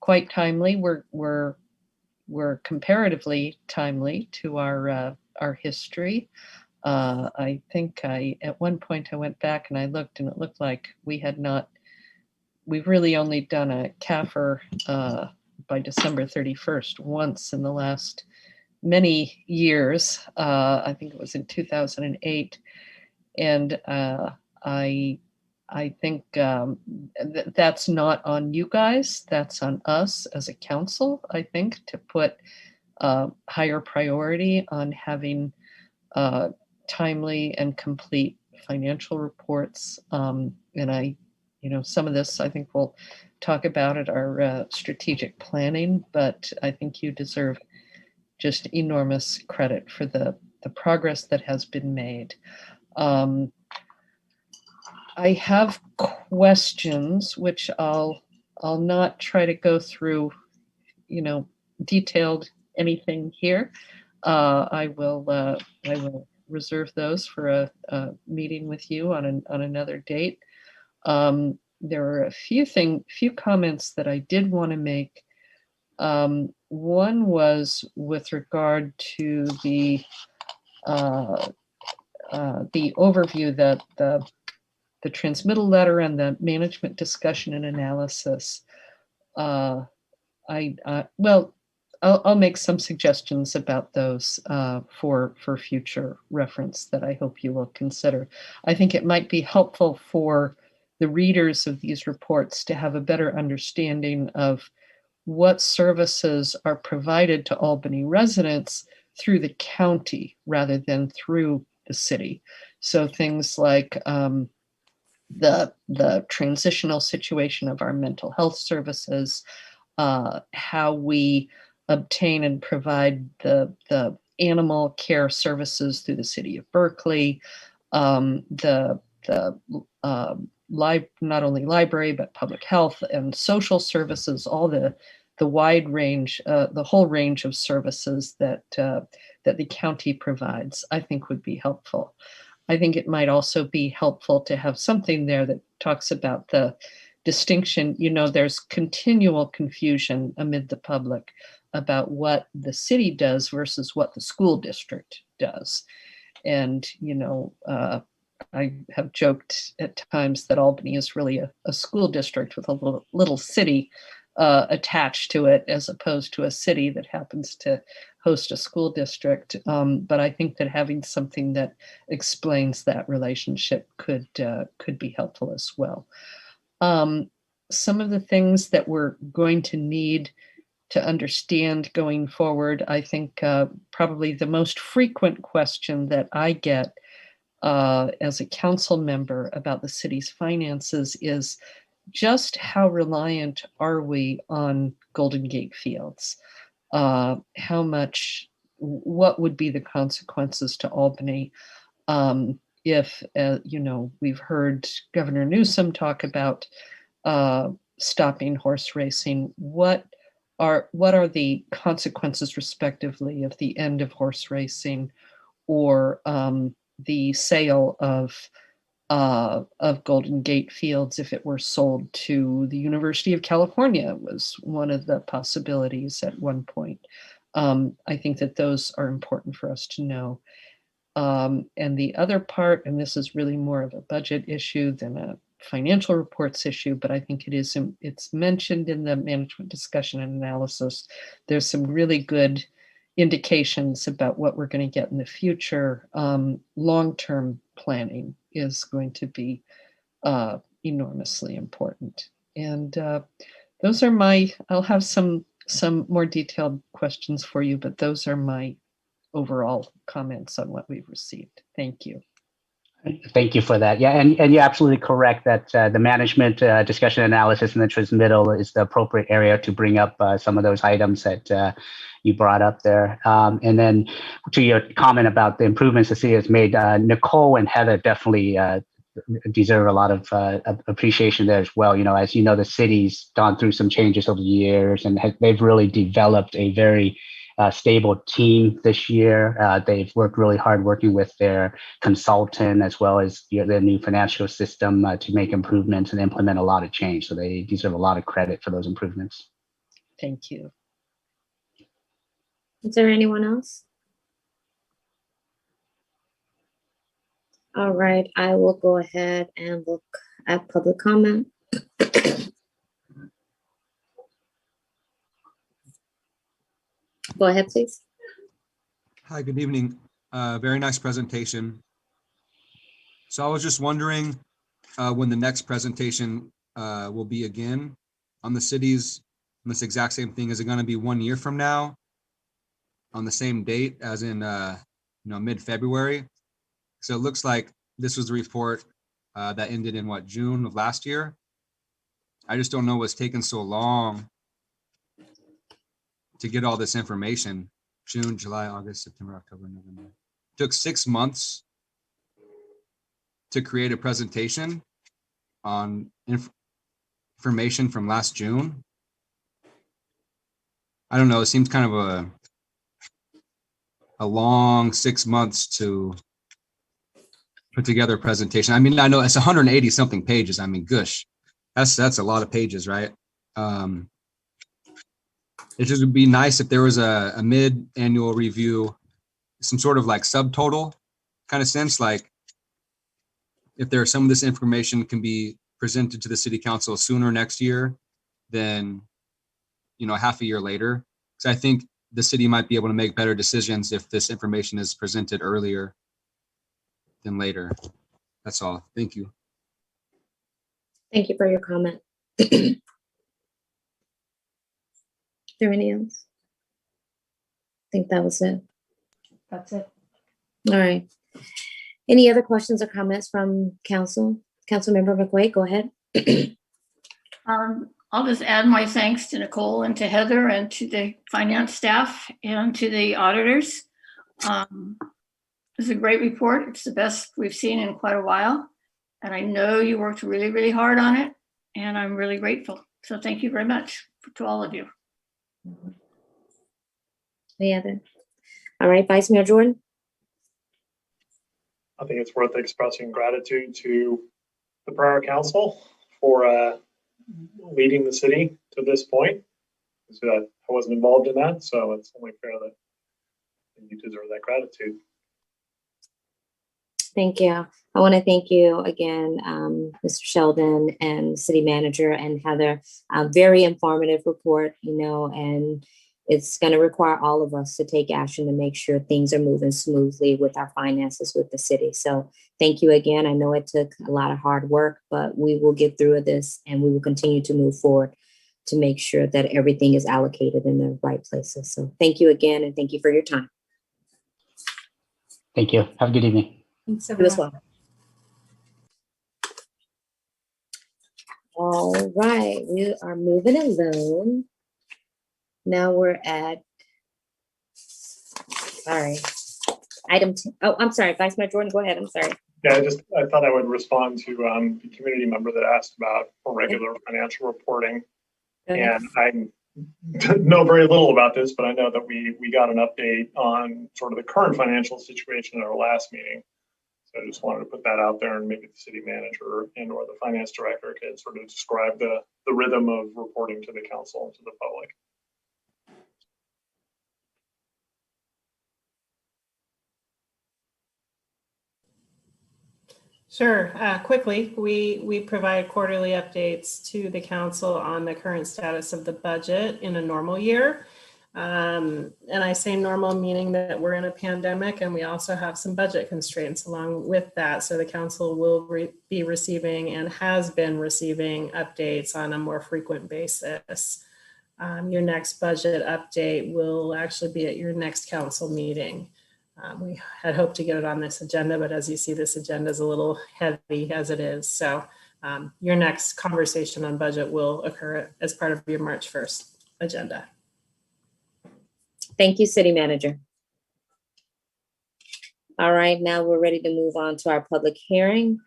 quite timely, we're comparatively timely to our history. I think at one point I went back and I looked, and it looked like we've really only done a CAFR by December 31st once in the last many years. I think it was in 2008. And I think that's not on you guys, that's on us as a council, I think, to put higher priority on having timely and complete financial reports. And some of this I think we'll talk about at our strategic planning, but I think you deserve just enormous credit for the progress that has been made. I have questions, which I'll not try to go through, detailed anything here. I will reserve those for a meeting with you on another date. There are a few comments that I did want to make. One was with regard to the overview that the transmittal letter and the management discussion and analysis. I'll make some suggestions about those for future reference that I hope you will consider. I think it might be helpful for the readers of these reports to have a better understanding of what services are provided to Albany residents through the county rather than through the city. So things like the transitional situation of our mental health services, how we obtain and provide the animal care services through the city of Berkeley, not only library, but public health and social services, all the wide range, the whole range of services that the county provides, I think would be helpful. I think it might also be helpful to have something there that talks about the distinction. There's continual confusion amid the public about what the city does versus what the school district does. And, I have joked at times that Albany is really a school district with a little city attached to it, as opposed to a city that happens to host a school district. But I think that having something that explains that relationship could be helpful as well. Some of the things that we're going to need to understand going forward, I think probably the most frequent question that I get as a council member about the city's finances is just how reliant are we on Golden Gate Fields? What would be the consequences to Albany if, we've heard Governor Newsom talk about stopping horse racing. What are the consequences, respectively, of the end of horse racing or the sale of Golden Gate Fields if it were sold to the University of California was one of the possibilities at one point. I think that those are important for us to know. And the other part, and this is really more of a budget issue than a financial reports issue, but I think it's mentioned in the management discussion and analysis. There's some really good indications about what we're going to get in the future. Long-term planning is going to be enormously important. And those are I'll have some more detailed questions for you, but those are my overall comments on what we've received. Thank you. Thank you for that. Yeah, and you're absolutely correct that the management discussion analysis and the transmittal is the appropriate area to bring up some of those items that you brought up there. And then to your comment about the improvements the city has made, Nicole and Heather definitely deserve a lot of appreciation there as well. As you know, the city's gone through some changes over the years, and they've really developed a very stable team this year. They've worked really hard working with their consultant as well as their new financial system to make improvements and implement a lot of change. So they deserve a lot of credit for those improvements. Thank you. Is there anyone else? All right, I will go ahead and look at public comment. Go ahead, please. Hi, good evening. Very nice presentation. So I was just wondering when the next presentation will be again on the cities, on this exact same thing. Is it going to be 1 year from now on the same date as in mid-February? So it looks like this was the report that ended in what, June of last year? I just don't know what's taken so long to get all this information. June, July, August, September, October, November. It took 6 months to create a presentation on information from last June. I don't know, it seems kind of a long 6 months to put together a presentation. I mean, I know it's 180 something pages. I mean, gosh, that's a lot of pages, right? It just would be nice if there was a mid-annual review, some sort of like subtotal kind of sense, like if there's some of this information can be presented to the city council sooner next year than, half a year later. So I think the city might be able to make better decisions if this information is presented earlier than later. That's all. Thank you. Thank you for your comment. Is there any else? I think that was it. That's it. All right. Any other questions or comments from council? Councilmember McQuaid, go ahead. I'll just add my thanks to Nicole and to Heather and to the finance staff and to the auditors. It's a great report. It's the best we've seen in quite a while. And I know you worked really, really hard on it, and I'm really grateful. So thank you very much to all of you. Any other? All right, Vice Mayor Jordan. I think it's worth expressing gratitude to the prior council for leading the city to this point. So I wasn't involved in that, so it's only fair that you deserve that gratitude. Thank you. I want to thank you again, Mr. Sheldon and City Manager and Heather. Very informative report, and it's going to require all of us to take action to make sure things are moving smoothly with our finances with the city. So thank you again. I know it took a lot of hard work, but we will get through this and we will continue to move forward to make sure that everything is allocated in the right places. So thank you again, and thank you for your time. Thank you. Have a good evening. Thanks, You as well. All right, we are moving along. Now we're at, sorry, item 10. Oh, I'm sorry, Vice Mayor Jordan, go ahead. I'm sorry. Yeah, I thought I would respond to the community member that asked about regular financial reporting. And I know very little about this, but I know that we got an update on sort of the current financial situation at our last meeting. So I just wanted to put that out there, and maybe the city manager and or the finance director can sort of describe the rhythm of reporting to the council and to the public. Sure. Quickly, we provide quarterly updates to the council on the current status of the budget in a normal year. And I say normal meaning that we're in a pandemic and we also have some budget constraints along with that. So the council will be receiving and has been receiving updates on a more frequent basis. Your next budget update will actually be at your next council meeting. We had hoped to get it on this agenda, but as you see, this agenda is a little heavy as it is. So your next conversation on budget will occur as part of your March 1st agenda. Thank you, City Manager. All right, now we're ready to move on to our public hearing.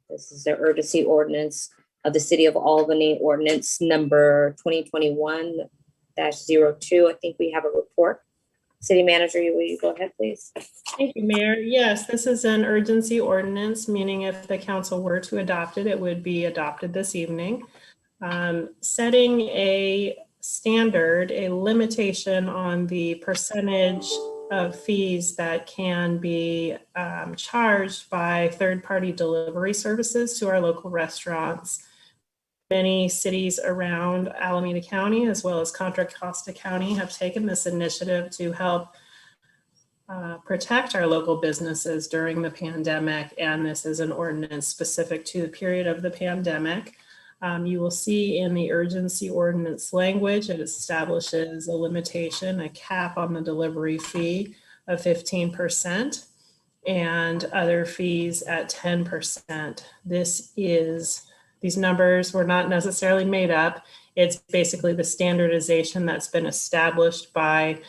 This is the urgency ordinance of the City of Albany, ordinance number 2021-02. I think we have a report. City Manager, will you go ahead, please? Thank you, Mayor. Yes, this is an urgency ordinance, meaning if the council were to adopt it, it would be adopted this evening. Setting a standard, a limitation on the percentage of fees that can be charged by third-party delivery services to our local restaurants. Many cities around Alameda County, as well as Contra-Costa County, have taken this initiative to help protect our local businesses during the pandemic, and this is an ordinance specific to the period of the pandemic. You will see in the urgency ordinance language, it establishes a limitation, a cap on the delivery fee of 15% and other fees at 10%. These numbers were not necessarily made up. It's basically the standardization that's been established by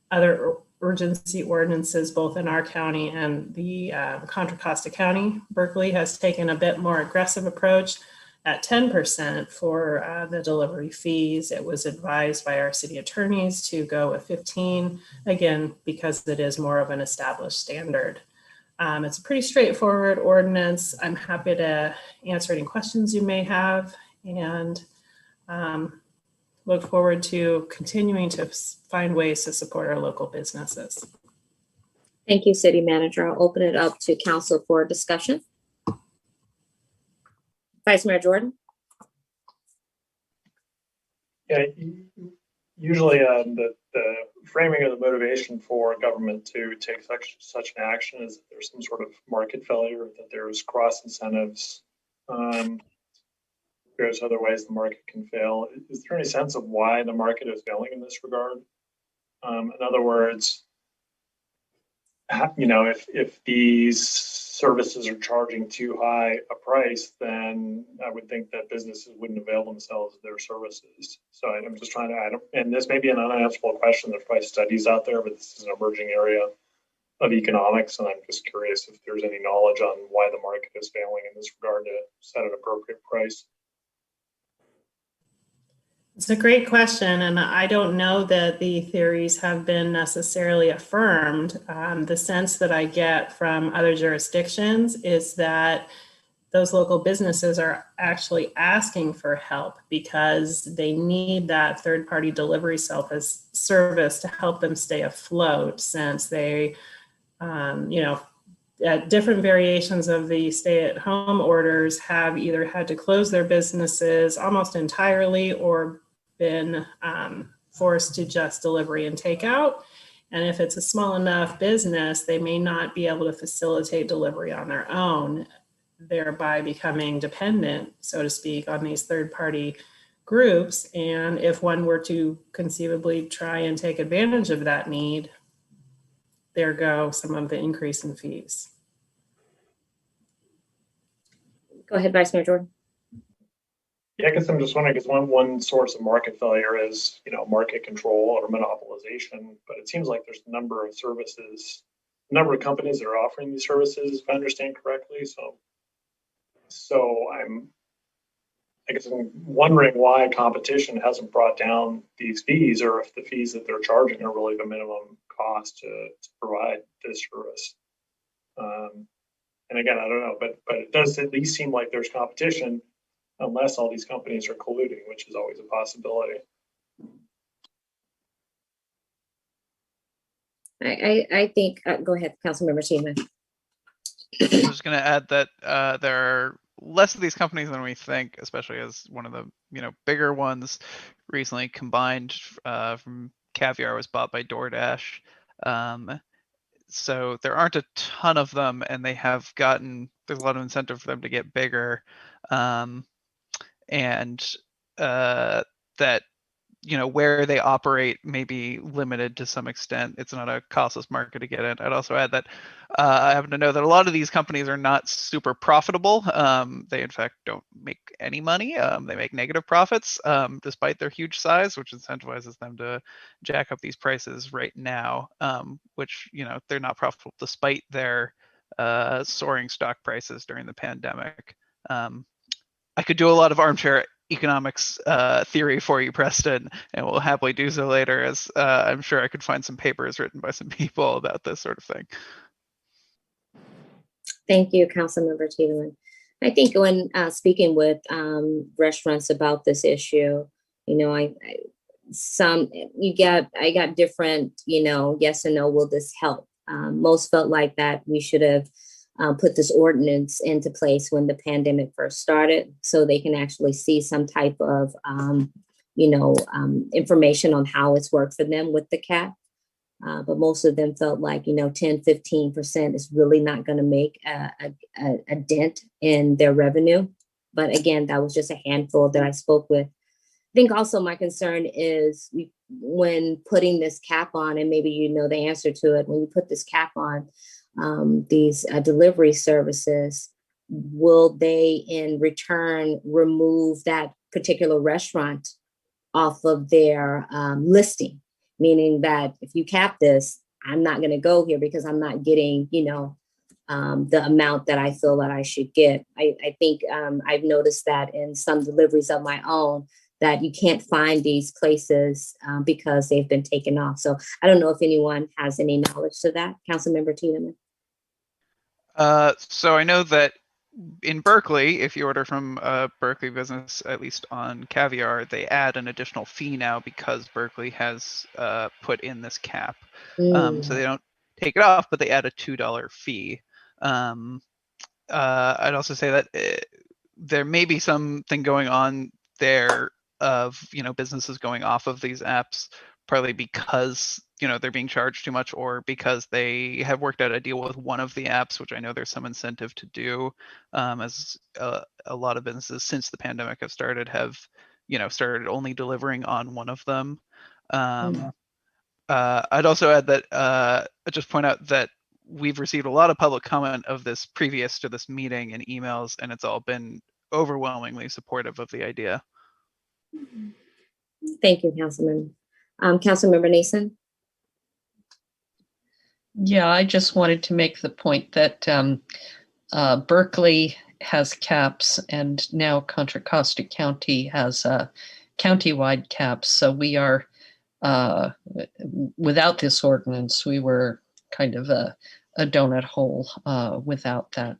other urgency ordinances, both in our county and the Contra Costa County. Berkeley has taken a bit more aggressive approach at 10% for the delivery fees. It was advised by our city attorneys to go with 15, again, because it is more of an established standard. It's a pretty straightforward ordinance. I'm happy to answer any questions you may have, and look forward to continuing to find ways to support our local businesses. Thank you, City Manager. I'll open it up to council for discussion. Vice Mayor Jordan. Yeah, usually the framing of the motivation for government to take such an action is that there's some sort of market failure, that there's cross incentives, there's other ways the market can fail. Is there any sense of why the market is failing in this regard? In other words, if these services are charging too high a price, then I would think that businesses wouldn't avail themselves of their services. So I'm just trying to, and this may be an unanswerable question. There's probably studies out there, but this is an emerging area of economics, and I'm just curious if there's any knowledge on why the market is failing in this regard to set an appropriate price. It's a great question, and I don't know that the theories have been necessarily affirmed. The sense that I get from other jurisdictions is that those local businesses are actually asking for help because they need that third-party delivery service to help them stay afloat, since they, at different variations of the stay-at-home orders, have either had to close their businesses almost entirely or been forced to just delivery and takeout. And if it's a small enough business, they may not be able to facilitate delivery on their own, thereby becoming dependent, so to speak, on these third-party groups. And if one were to conceivably try and take advantage of that need, there go some of the increase in fees. Go ahead, Vice Mayor Jordan. Yeah, I guess I'm just wondering, because one source of market failure is, market control or monopolization, but it seems like there's a number of services, a number of companies that are offering these services, if I understand correctly. So I'm wondering why competition hasn't brought down these fees, or if the fees that they're charging are really the minimum cost to provide this service. And again, I don't know, but it does at least seem like there's competition, unless all these companies are colluding, which is always a possibility. I think, go ahead, Councilmember Seaman. I was going to add that there are less of these companies than we think, especially as one of the bigger ones recently combined from CAFR was bought by DoorDash. So there aren't a ton of them, and they have there's a lot of incentive for them to get bigger. And that where they operate may be limited to some extent. It's not a costless market to get in. I'd also add that I happen to know that a lot of these companies are not super profitable. They in fact don't make any money. They make negative profits despite their huge size, which incentivizes them to jack up these prices right now, which they're not profitable despite their soaring stock prices during the pandemic. I could do a lot of armchair economics theory for you, Preston, and we'll happily do so later, as I'm sure I could find some papers written by some people about this sort of thing. Thank you, Councilmember Tiedemann. I think when speaking with restaurants about this issue, I got different, yes or no, will this help? Most felt like that we should have put this ordinance into place when the pandemic first started, so they can actually see some type of, information on how it's worked for them with the cap. But most of them felt like, 10, 15% is really not going to make a dent in their revenue. But again, that was just a handful that I spoke with. I think also my concern is when putting this cap on, and maybe you know the answer to it, when you put this cap on these delivery services, will they in return remove that particular restaurant off of their listing? Meaning that if you cap this, I'm not going to go here because I'm not getting, the amount that I feel that I should get. I think I've noticed that in some deliveries of my own, that you can't find these places because they've been taken off. So I don't know if anyone has any knowledge to that. Councilmember Tiedemann. So I know that in Berkeley, if you order from a Berkeley business, at least on CAFR, they add an additional fee now because Berkeley has put in this cap. So they don't take it off, but they add a $2 fee. I'd also say that there may be something going on there of, businesses going off of these apps, partly because, they're being charged too much, or because they have worked out a deal with one of the apps, which I know there's some incentive to do, as a lot of businesses since the pandemic have started started only delivering on one of them. I'd also add that, just point out that we've received a lot of public comment of this previous to this meeting and emails, and it's all been overwhelmingly supportive of the idea. Thank you, Councilman. Councilmember Nason. Yeah, I just wanted to make the point that Berkeley has caps, and now Contra Costa County has county-wide caps. So we are, without this ordinance, we were kind of a donut hole without that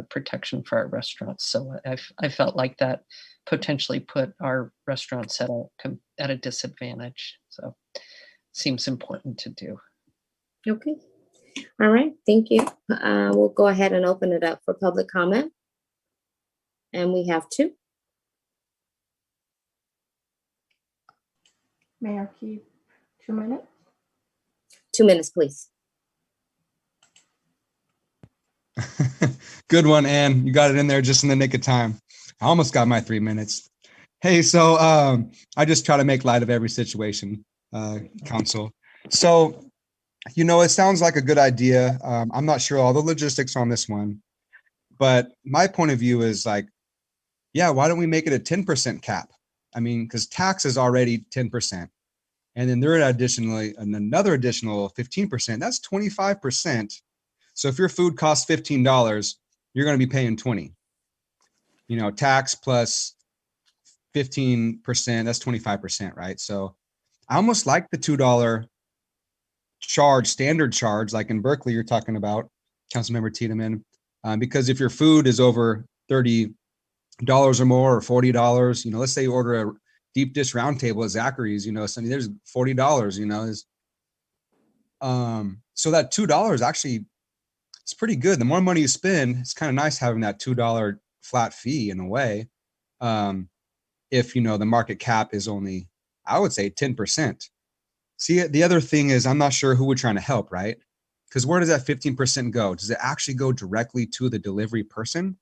protection for our restaurants. So I felt like that potentially put our restaurants at a disadvantage. So seems important to do. Okay. All right. Thank you. We'll go ahead and open it up for public comment. And we have 2. Mayor, keep 2 minutes. 2 minutes, please. Good one, Ann. You got it in there just in the nick of time. I almost got my 3 minutes. Hey, so I just try to make light of every situation, council. So, it sounds like a good idea. I'm not sure all the logistics on this one, but my point of view is like, yeah, why don't we make it a 10% cap? I mean, because tax is already 10%. And then there are another additional 15%. That's 25%. So if your food costs $15, you're going to be paying 20. Tax plus 15%, that's 25%, right? So I almost like the $2 standard charge, like in Berkeley you're talking about, Councilmember Tiedemann, because if your food is over $30 or more, or $40, let's say you order a deep dish round table at Zachary's, there's $40, so that $2 actually, it's pretty good. The more money you spend, it's kind of nice having that $2 flat fee in a way. If, the market cap is only, I would say 10%. See, the other thing is, I'm not sure who we're trying to help, right? Because where does that 15% go? Does it actually go directly to the delivery person?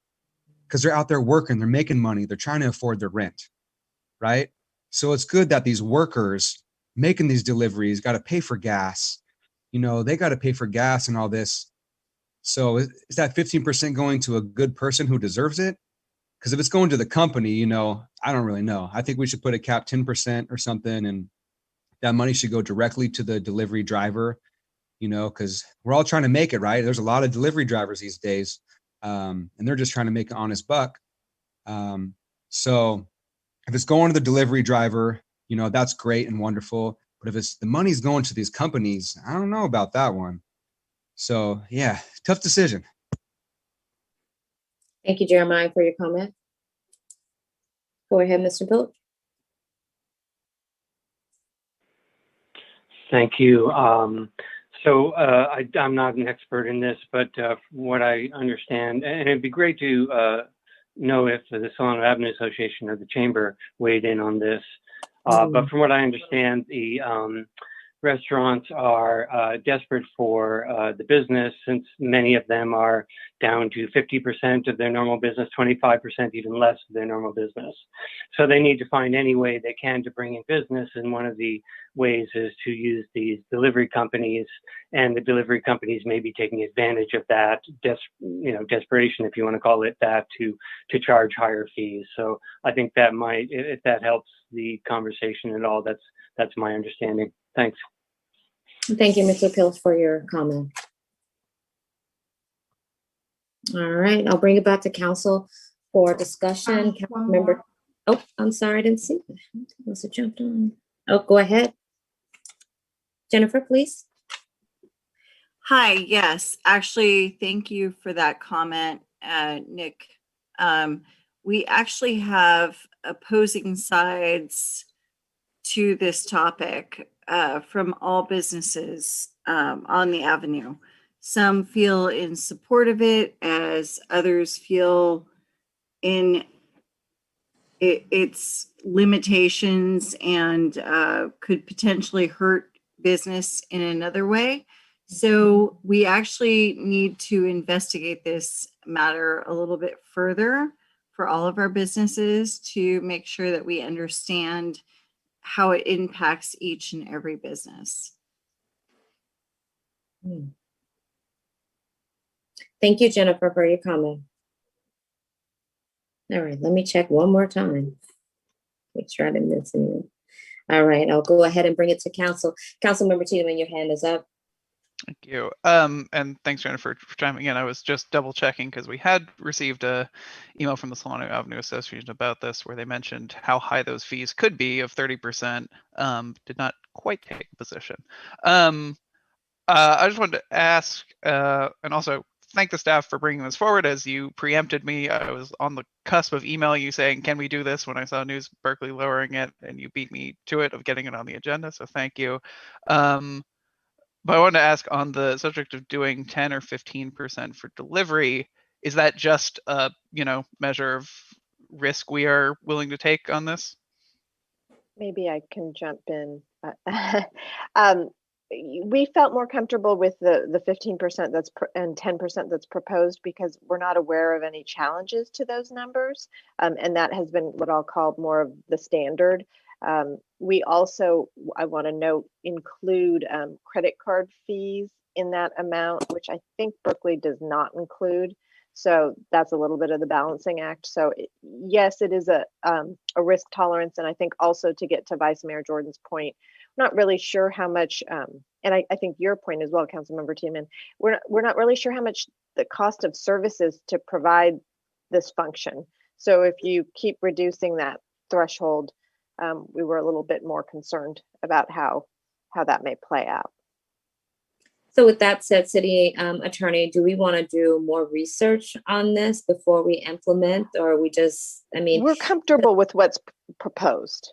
Because they're out there working, they're making money, they're trying to afford their rent, right? So it's good that these workers making these deliveries got to pay for gas. They got to pay for gas and all this. So is that 15% going to a good person who deserves it? Because if it's going to the company, I don't really know. I think we should put a cap 10% or something, and that money should go directly to the delivery driver, because we're all trying to make it, right? There's a lot of delivery drivers these days, and they're just trying to make an honest buck. So if it's going to the delivery driver, that's great and wonderful. But if the money's going to these companies, I don't know about that one. So yeah, tough decision. Thank you, Jeremiah, for your comment. Go ahead, Mr. Pilch. Thank you. I'm not an expert in this, but from what I understand, and it'd be great to know if the Solano Avenue Association or the Chamber weighed in on this. But from what I understand, the restaurants are desperate for the business, since many of them are down to 50% of their normal business, 25%, even less of their normal business. So they need to find any way they can to bring in business. And one of the ways is to use these delivery companies, and the delivery companies may be taking advantage of that, desperation, if you want to call it that, to charge higher fees. So I think that might, if that helps the conversation at all, that's my understanding. Thanks. Thank you, Mr. Pills, for your comment. All right, I'll bring it back to council for discussion. Member, oh, I'm sorry, I didn't see that. Must have jumped on. Oh, go ahead. Jennifer, please. Hi, yes, actually, thank you for that comment, Nick. We actually have opposing sides to this topic from all businesses on the avenue. Some feel in support of it, as others feel in its limitations and could potentially hurt business in another way. So we actually need to investigate this matter a little bit further for all of our businesses to make sure that we understand how it impacts each and every business. Thank you, Jennifer, for your comment. All right, let me check one more time. Make sure I didn't miss anything. All right, I'll go ahead and bring it to council. Councilmember Tiedemann, your hand is up. Thank you. And thanks, Jennifer, for chiming in. I was just double checking because we had received a email from the Solano Avenue Association about this, where they mentioned how high those fees could be of 30%. Did not quite take a position. I just wanted to ask, and also thank the staff for bringing this forward. As you preempted me, I was on the cusp of emailing you saying, can we do this, when I saw News Berkeley lowering it, and you beat me to it of getting it on the agenda. So thank you. But I wanted to ask, on the subject of doing 10 or 15% for delivery, is that just a measure of risk we are willing to take on this? Maybe I can jump in. We felt more comfortable with the 15% and 10% that's proposed, because we're not aware of any challenges to those numbers. And that has been what I'll call more of the standard. We also, I want to note, include credit card fees in that amount, which I think Berkeley does not include. So that's a little bit of the balancing act. So yes, it is a risk tolerance. And I think also, to get to Vice Mayor Jordan's point, we're not really sure how much, and I think your point as well, Councilmember Tiedemann, we're not really sure how much the cost of services to provide this function. So if you keep reducing that threshold, we were a little bit more concerned about how that may play out. So with that said, City Attorney, do we want to do more research on this before we implement, or we just, we're comfortable with what's proposed.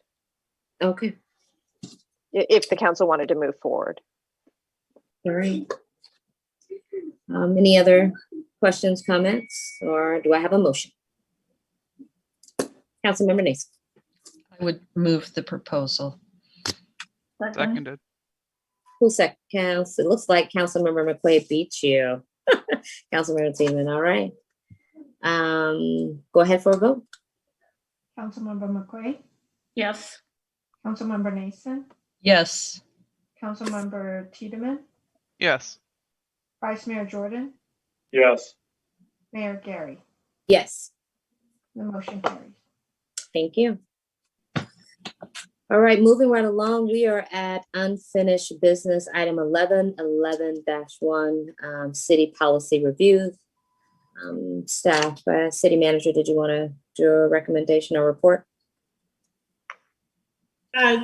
Okay. If the council wanted to move forward. All right. Any other questions, comments, or do I have a motion? Councilmember Nace. I would move the proposal. Seconded. Who seconds? It looks like Councilmember McQuaid beat you. Councilmember Tiedemann, all right. Go ahead for a vote. Councilmember McQuaid? Yes. Councilmember Nason? Yes. Councilmember Tiedemann? Yes. Vice Mayor Jordan? Yes. Mayor Gary? Yes. The motion carries. Thank you. All right, moving right along, we are at unfinished business, item 1111-1, city policy review. Staff, city manager, did you want to do a recommendation or report?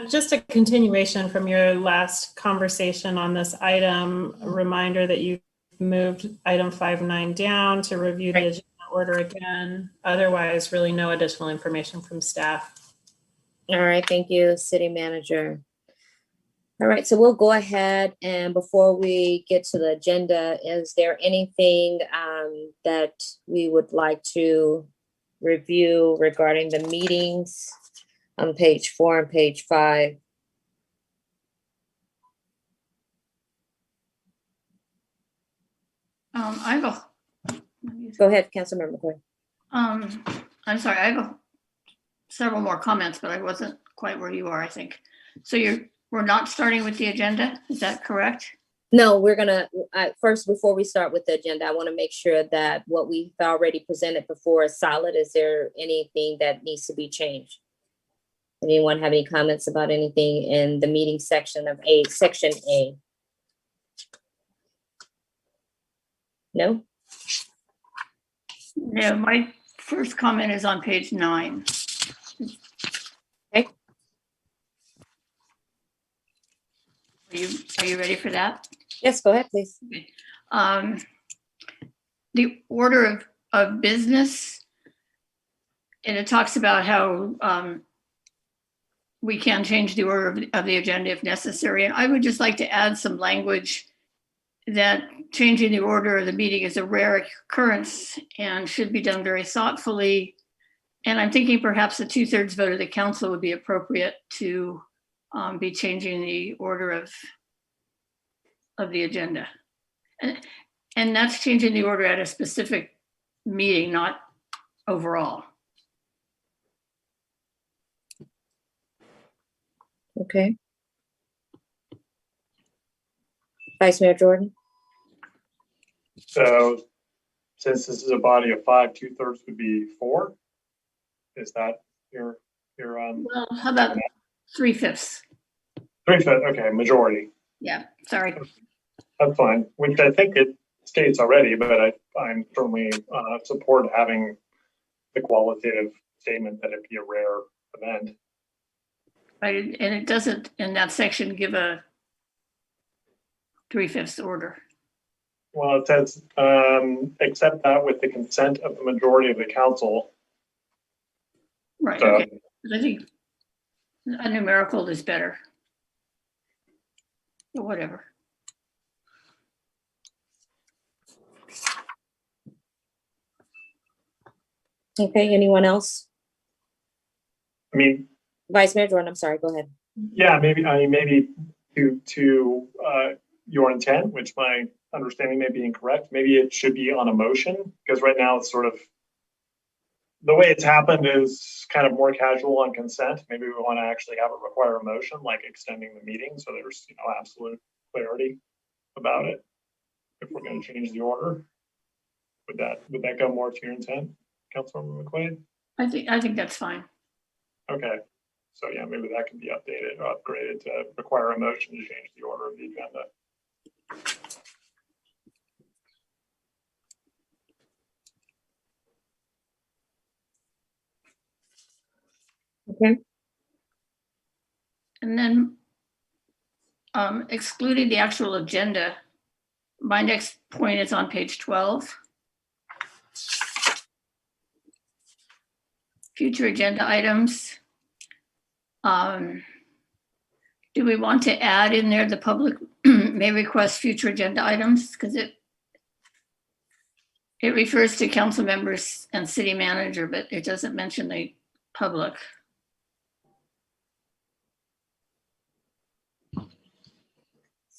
Just a continuation from your last conversation on this item, a reminder that you moved item 5.9 down to review the agenda order again. Otherwise, really no additional information from staff. All right, thank you, city manager. All right, so we'll go ahead, and before we get to the agenda, is there anything that we would like to review regarding the meetings on page 4 and page 5? I have a, Go ahead, Councilmember McCoy. I'm sorry, I have several more comments, but I wasn't quite where you are, I think. So we're not starting with the agenda, is that correct? No, we're gonna, first, before we start with the agenda, I want to make sure that what we've already presented before is solid. Is there anything that needs to be changed? Anyone have any comments about anything in the meeting section of section A? No? No, my first comment is on page 9. Okay. Are you ready for that? Yes, go ahead, please. Okay. The order of business, and it talks about how we can change the order of the agenda if necessary. And I would just like to add some language that changing the order of the meeting is a rare occurrence and should be done very thoughtfully. And I'm thinking perhaps a 2/3 vote of the council would be appropriate to be changing the order of the agenda. And that's changing the order at a specific meeting, not overall. Okay. Vice Mayor Jordan? So since this is a body of 5, 2/3 would be 4. Is that your Well, how about 3/5? 3/5? Okay, majority. Yeah, sorry. That's fine, which I think it states already, but I'm certainly support having the qualitative statement that it be a rare event. Right, and it doesn't in that section give a 3/5 order. Well, it says, accept that with the consent of the majority of the council. Right, So, okay. I think a numerical is better. Or whatever. Okay, anyone else? I mean, Vice Mayor Jordan, I'm sorry, go ahead. yeah, maybe to your intent, which my understanding may be incorrect. Maybe it should be on a motion, because right now it's sort of the way it's happened is kind of more casual on consent. Maybe we want to actually have it require a motion, like extending the meeting, so there's absolute clarity about it. If we're going to change the order, would that go more to your intent, Councilmember McQuaid? I think that's fine. Okay, so yeah, maybe that can be updated or upgraded to require a motion to change the order of the agenda. Okay. And then excluding the actual agenda, my next point is on page 12. Future agenda items. Do we want to add in there the public may request future agenda items? Because it refers to council members and city manager, but it doesn't mention the public.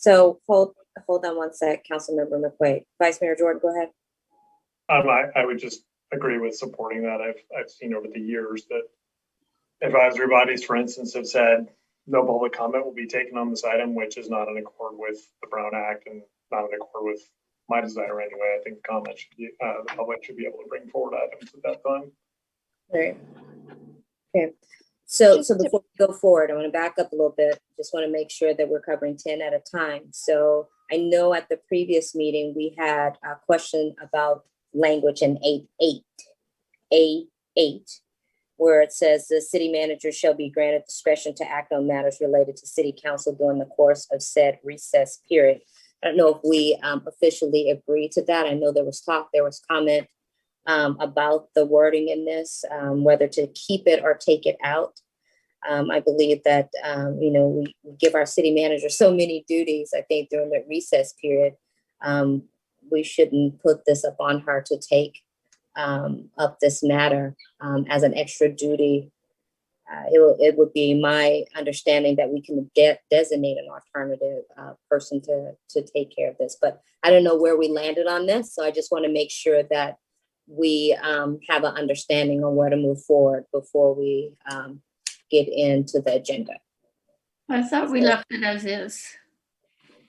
So hold on one sec, Councilmember McQuaid. Vice Mayor Jordan, go ahead. I would just agree with supporting that. I've seen over the years that advisory bodies, for instance, have said no public comment will be taken on this item, which is not in accord with the Brown Act and not in accord with my desire anyway. I think comments should be, the public should be able to bring forward items at that time. All right. Okay. So before we go forward, I want to back up a little bit. Just want to make sure that we're covering 10 at a time. So I know at the previous meeting, we had a question about language in 8.8, where it says the city manager shall be granted discretion to act on matters related to city council during the course of said recess period. I don't know if we officially agreed to that. I know there was comment about the wording in this, whether to keep it or take it out. I believe that, we give our city manager so many duties, I think during the recess period. We shouldn't put this upon her to take up this matter as an extra duty. It would be my understanding that we can designate an alternative person to take care of this, but I don't know where we landed on this. So I just want to make sure that we have an understanding on where to move forward before we get into the agenda. I thought we left it as is.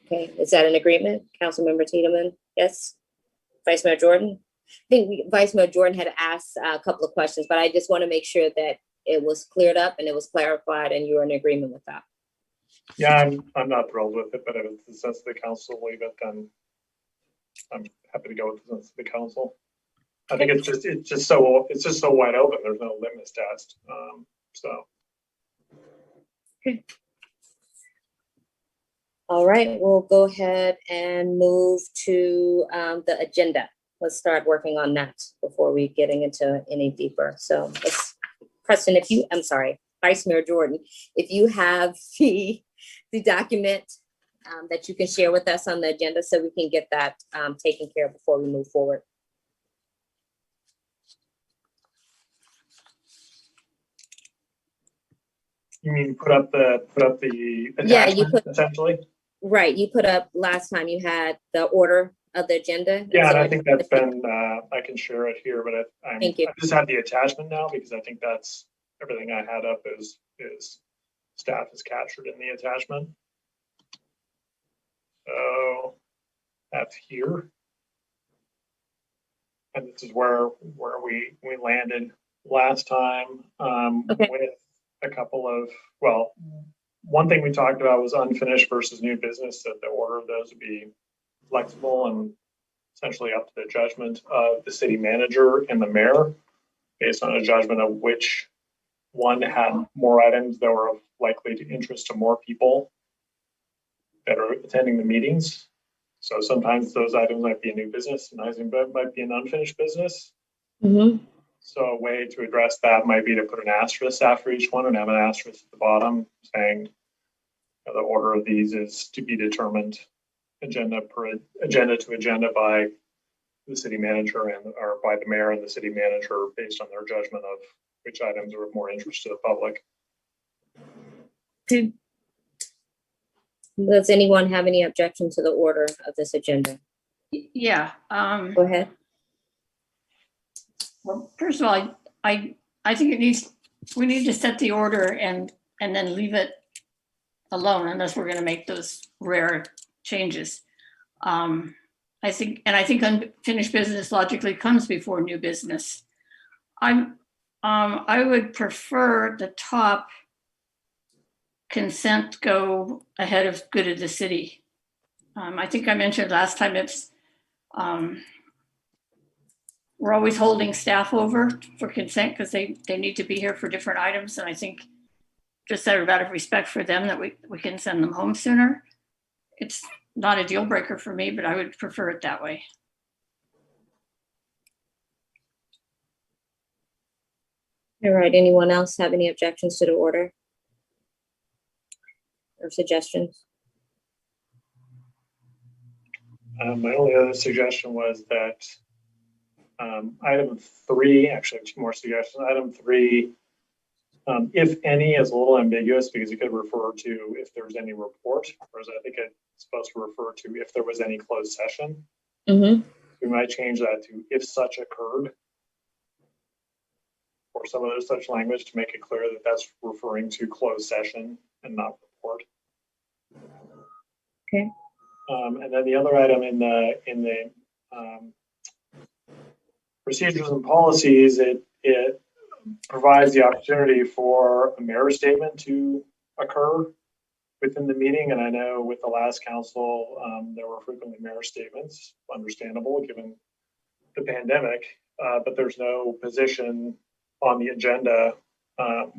Okay, is that an agreement? Councilmember Tiedemann? Yes. Vice Mayor Jordan? I think Vice Mayor Jordan had asked a couple of questions, but I just want to make sure that it was cleared up and it was clarified and you were in agreement with that. Yeah, I'm not thrilled with it, but if it's the sense of the council to leave it, then I'm happy to go with the sense of the council. I think it's just so wide open. There's no litmus test. So. Okay. All right, we'll go ahead and move to the agenda. Let's start working on that before we getting into any deeper. So Preston, Vice Mayor Jordan, if you have the document that you can share with us on the agenda so we can get that taken care of before we move forward. You mean put up the Yeah, you attachment, essentially? Right, you put up last time you had the order of the agenda. Yeah, so and I think that's been, I can share it here, but I just have the attachment now because I think that's everything I had up is staff is captured in the attachment. So that's here. And this is where we landed last time with a couple of, well, one thing we talked about was unfinished versus new business, that the order of those would be flexible and essentially up to the judgment of the city manager and the mayor based on a judgment of which one had more items that were likely to interest to more people that are attending the meetings. So sometimes those items might be a new business and sometimes might be an unfinished business. Mm-hmm. So a way to address that might be to put an asterisk after each one and have an asterisk at the bottom saying the order of these is to be determined agenda to agenda by the city manager or by the mayor and the city manager based on their judgment of which items are of more interest to the public. Okay. Does anyone have any objection to the order of this agenda? Yeah. Go ahead. Well, first of all, I think we need to set the order and then leave it alone unless we're going to make those rare changes. I think unfinished business logically comes before new business. I would prefer the top consent go ahead of good of the city. I think I mentioned last time we're always holding staff over for consent because they need to be here for different items. And I think just out of respect for them that we can send them home sooner. It's not a deal breaker for me, but I would prefer it that way. All right, anyone else have any objections to the order or suggestions? My only other suggestion was that item 3, actually 2 more suggestions. Item 3, if any, is a little ambiguous because it could refer to if there's any report, whereas I think it's supposed to refer to if there was any closed session. Mm-hmm. We might change that to if such occurred, or some other such language to make it clear that that's referring to closed session and not report. Okay. And then the other item in the procedures and policies, it provides the opportunity for a mayor statement to occur within the meeting. And I know with the last council, there were frequently mayor statements, understandable given the pandemic, but there's no position on the agenda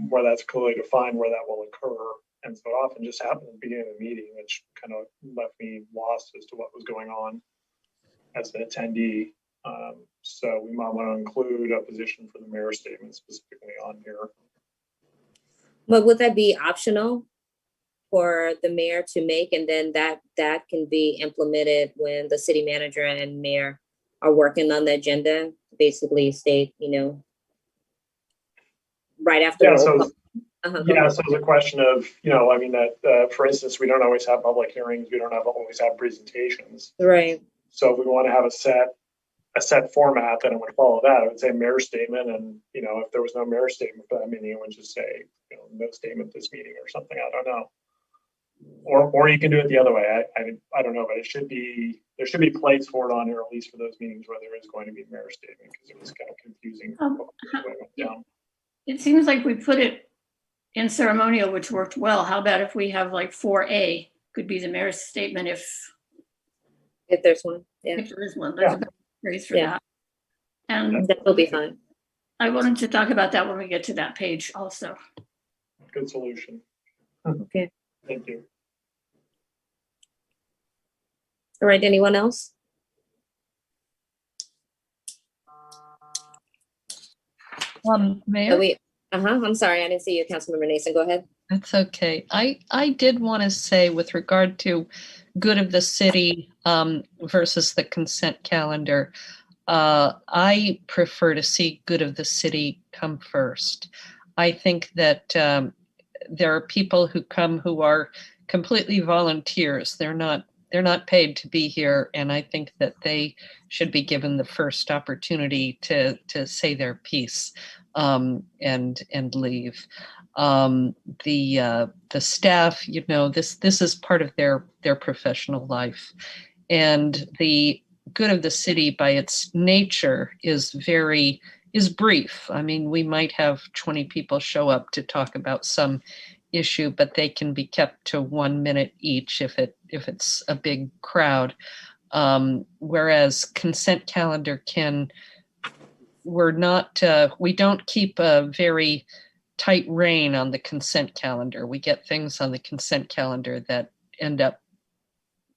where that's clearly defined where that will occur. And so it often just happened at the beginning of the meeting, which kind of left me lost as to what was going on as an attendee. So we might want to include a position for the mayor statement specifically on here. But would that be optional for the mayor to make, and then that can be implemented when the city manager and mayor are working on the agenda? Basically state, right after. Yeah, the so go yeah, ahead. so it's a question of, I mean, that for instance, we don't always have public hearings, we don't always have presentations. Right. So if we want to have a set format, then it would follow that. I would say mayor statement, and if there was no mayor statement for that meeting, it would just say, no statement this meeting or something. I don't know. Or you can do it the other way. I don't know, but there should be plates for it on here, at least for those meetings where there is going to be mayor statement, because it was kind of confusing the way it went down. It seems like we put it in ceremonial, which worked well. How about if we have like 4A could be the mayor's statement if there's one. Yeah. If there is one, there's a better phrase for that. And that will be fine. I wanted to talk about that when we get to that page also. Good solution. Okay. Thank you. All right, anyone else? Mayor? Oh, wait. I'm sorry, I didn't see you, Councilmember Nason. Go ahead. That's okay. I did want to say, with regard to good of the city versus the consent calendar, I prefer to see good of the city come first. I think that there are people who come who are completely volunteers. They're not paid to be here, and I think that they should be given the first opportunity to say their piece and leave. The staff, this is part of their professional life, and the good of the city by its nature is brief. I mean, we might have 20 people show up to talk about some issue, but they can be kept to 1 minute each if it's a big crowd. Whereas consent calendar we don't keep a very tight rein on the consent calendar. We get things on the consent calendar that end up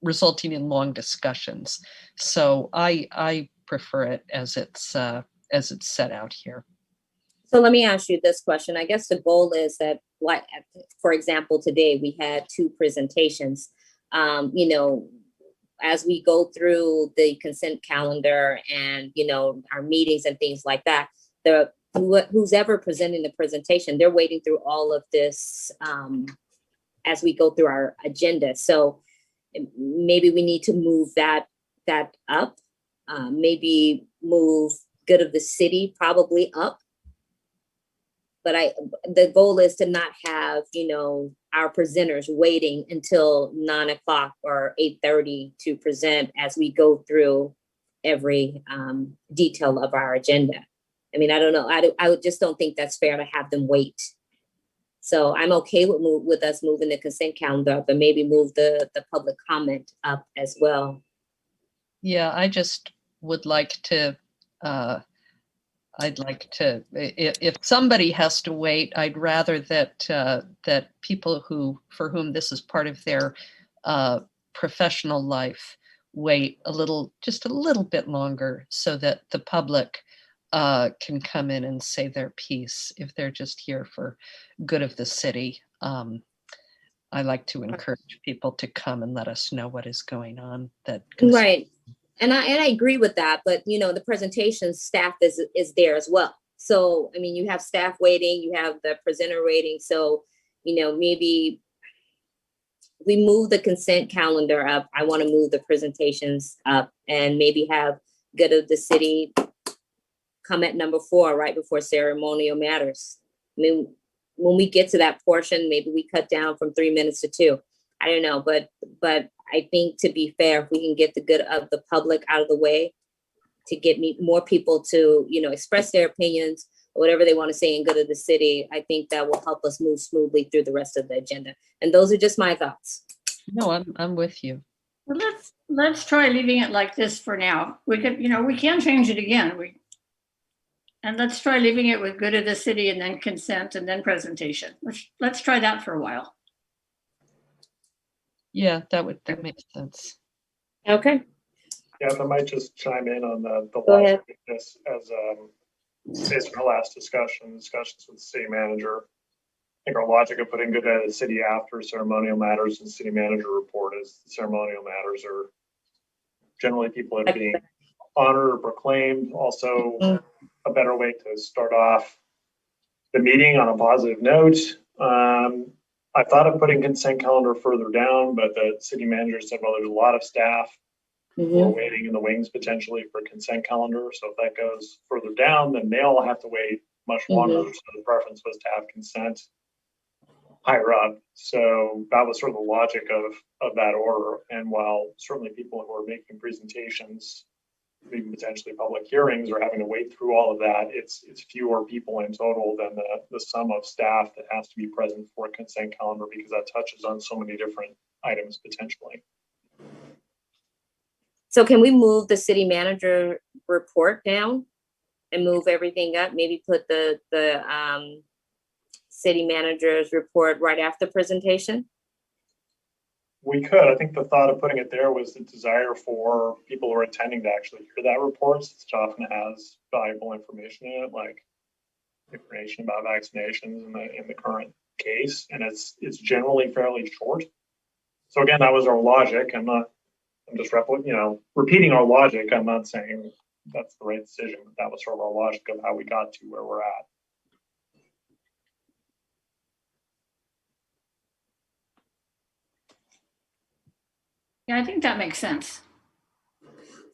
resulting in long discussions. So I prefer it as it's set out here. So let me ask you this question. I guess the goal is that, like, for example, today we had 2 presentations. As we go through the consent calendar and, our meetings and things like that, who's ever presenting the presentation, they're waiting through all of this as we go through our agenda. So maybe we need to move that up, maybe move good of the city probably up. But the goal is to not have, our presenters waiting until 9 o'clock or 8:30 to present as we go through every detail of our agenda. I mean, I don't know. I just don't think that's fair to have them wait. So I'm okay with us moving the consent calendar up, but maybe move the public comment up as well. Yeah, I just would like to, if somebody has to wait, I'd rather that people for whom this is part of their professional life wait just a little bit longer, so that the public can come in and say their piece if they're just here for good of the city. I like to encourage people to come and let us know what is going on. Right. And I agree with that, but the presentation staff is there as well. So, I mean, you have staff waiting, you have the presenter waiting. So, maybe we move the consent calendar up. I want to move the presentations up and maybe have good of the city come at number 4, right before ceremonial matters. I mean, when we get to that portion, maybe we cut down from 3 minutes to 2. I don't know, but I think, to be fair, if we can get the good of the public out of the way, to get more people to, express their opinions or whatever they want to say in good of the city, I think that will help us move smoothly through the rest of the agenda. And those are just my thoughts. No, I'm with you. Well, let's try leaving it like this for now. We could, we can change it again. And let's try leaving it with good of the city and then consent and then presentation. Let's try that for a while. Yeah, that makes sense. Okay. Yeah, if I might just chime in on the Go ahead. as based on our last discussions with the city manager. think our logic of putting good at the city after ceremonial matters and city manager report is ceremonial matters are generally people are being honored or proclaimed. Also, a better way to start off the meeting on a positive note. I thought of putting consent calendar further down, but the city manager said, well, there's a lot of staff who are waiting in the wings potentially for consent calendar. So if that goes further down, then they all have to wait much longer. So the preference was to have consent higher up. So that was sort of the logic of that order. And while certainly people who are making presentations, even potentially public hearings, are having to wait through all of that, it's fewer people in total than the sum of staff that has to be present for a consent calendar, because that touches on so many different items potentially. So can we move the city manager report down and move everything up? Maybe put the city manager's report right after presentation? We could. I think the thought of putting it there was the desire for people who are attending to actually hear that report, since it often has valuable information in it, like information about vaccinations in the current case, and it's generally fairly short. So again, that was our logic. I'm just repeating our logic. I'm not saying that's the right decision, but that was sort of our logic of how we got to where we're at. Yeah, I think that makes sense.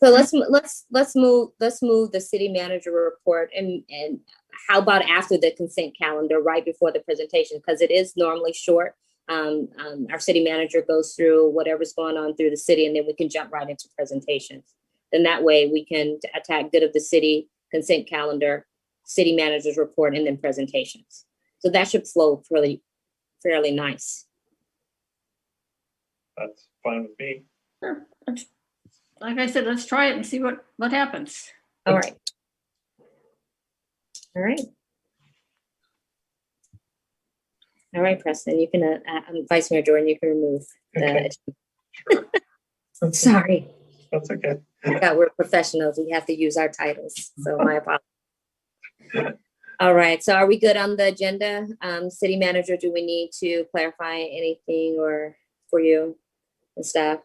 So let's move the city manager report, and how about after the consent calendar, right before the presentation, because it is normally short. Our city manager goes through whatever's going on through the city, and then we can jump right into presentations. Then that way we can attack good of the city, consent calendar, city manager's report, and then presentations. So that should flow fairly nice. That's fine with me. Sure. Like I said, let's try it and see what happens. All right. All right. All right, Preston, you can, Vice Mayor Jordan, you can remove the. Sure. Sorry. That's okay. Yeah, we're professionals. We have to use our titles. So my apologies. All right. So are we good on the agenda? City manager, do we need to clarify anything or for you and staff?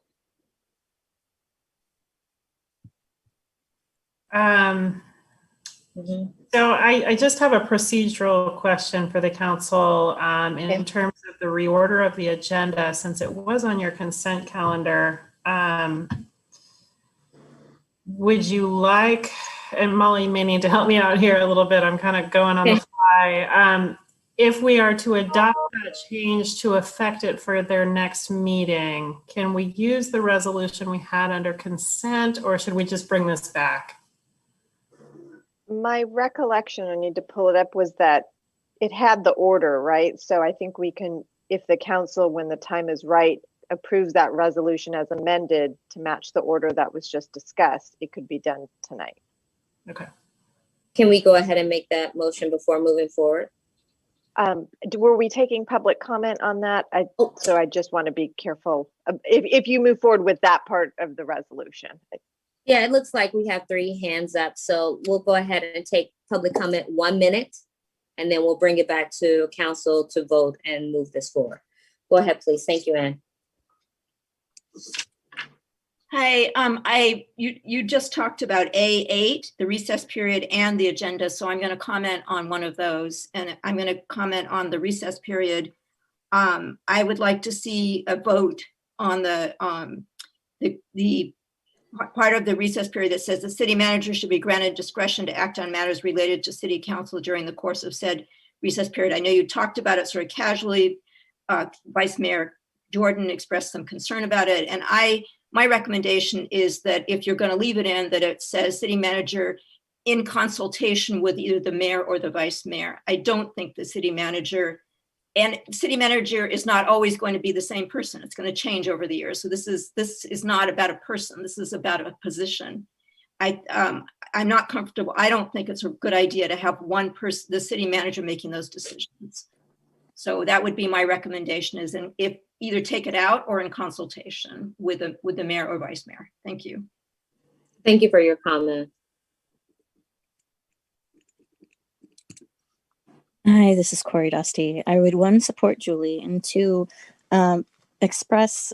So I just have a procedural question for the council in terms of the reorder of the agenda, since it was on your consent calendar. Would you like, and Molly, you may need to help me out here a little bit, I'm kind of going on the fly. If we are to adopt that change to affect it for their next meeting, can we use the resolution we had under consent, or should we just bring this back? My recollection, I need to pull it up, was that it had the order, right? So I think we can, if the council, when the time is right, approves that resolution as amended to match the order that was just discussed, it could be done tonight. Okay. Can we go ahead and make that motion before moving forward? Were we taking public comment on that? So I just want to be careful if you move forward with that part of the resolution. Yeah, it looks like we have 3 hands up. So we'll go ahead and take public comment 1 minute, and then we'll bring it back to council to vote and move this forward. Go ahead, please. Thank you, Ann. Hi, you just talked about A8, the recess period, and the agenda. So I'm going to comment on one of those, and I'm going to comment on the recess period. I would like to see a vote on the part of the recess period that says the city manager should be granted discretion to act on matters related to city council during the course of said recess period. I know you talked about it sort of casually. Vice Mayor Jordan expressed some concern about it. And my recommendation is that if you're going to leave it in, that it says city manager in consultation with either the mayor or the vice mayor. I don't think the city manager is not always going to be the same person. It's going to change over the years. So this is not about a person. This is about a position. I'm not comfortable. I don't think it's a good idea to have one person, the city manager, making those decisions. So that would be my recommendation, is if either take it out or in consultation with the mayor or vice mayor. Thank you. Thank you for your comment. Hi, this is Corey Dusty. I would one, support Julie, and two, express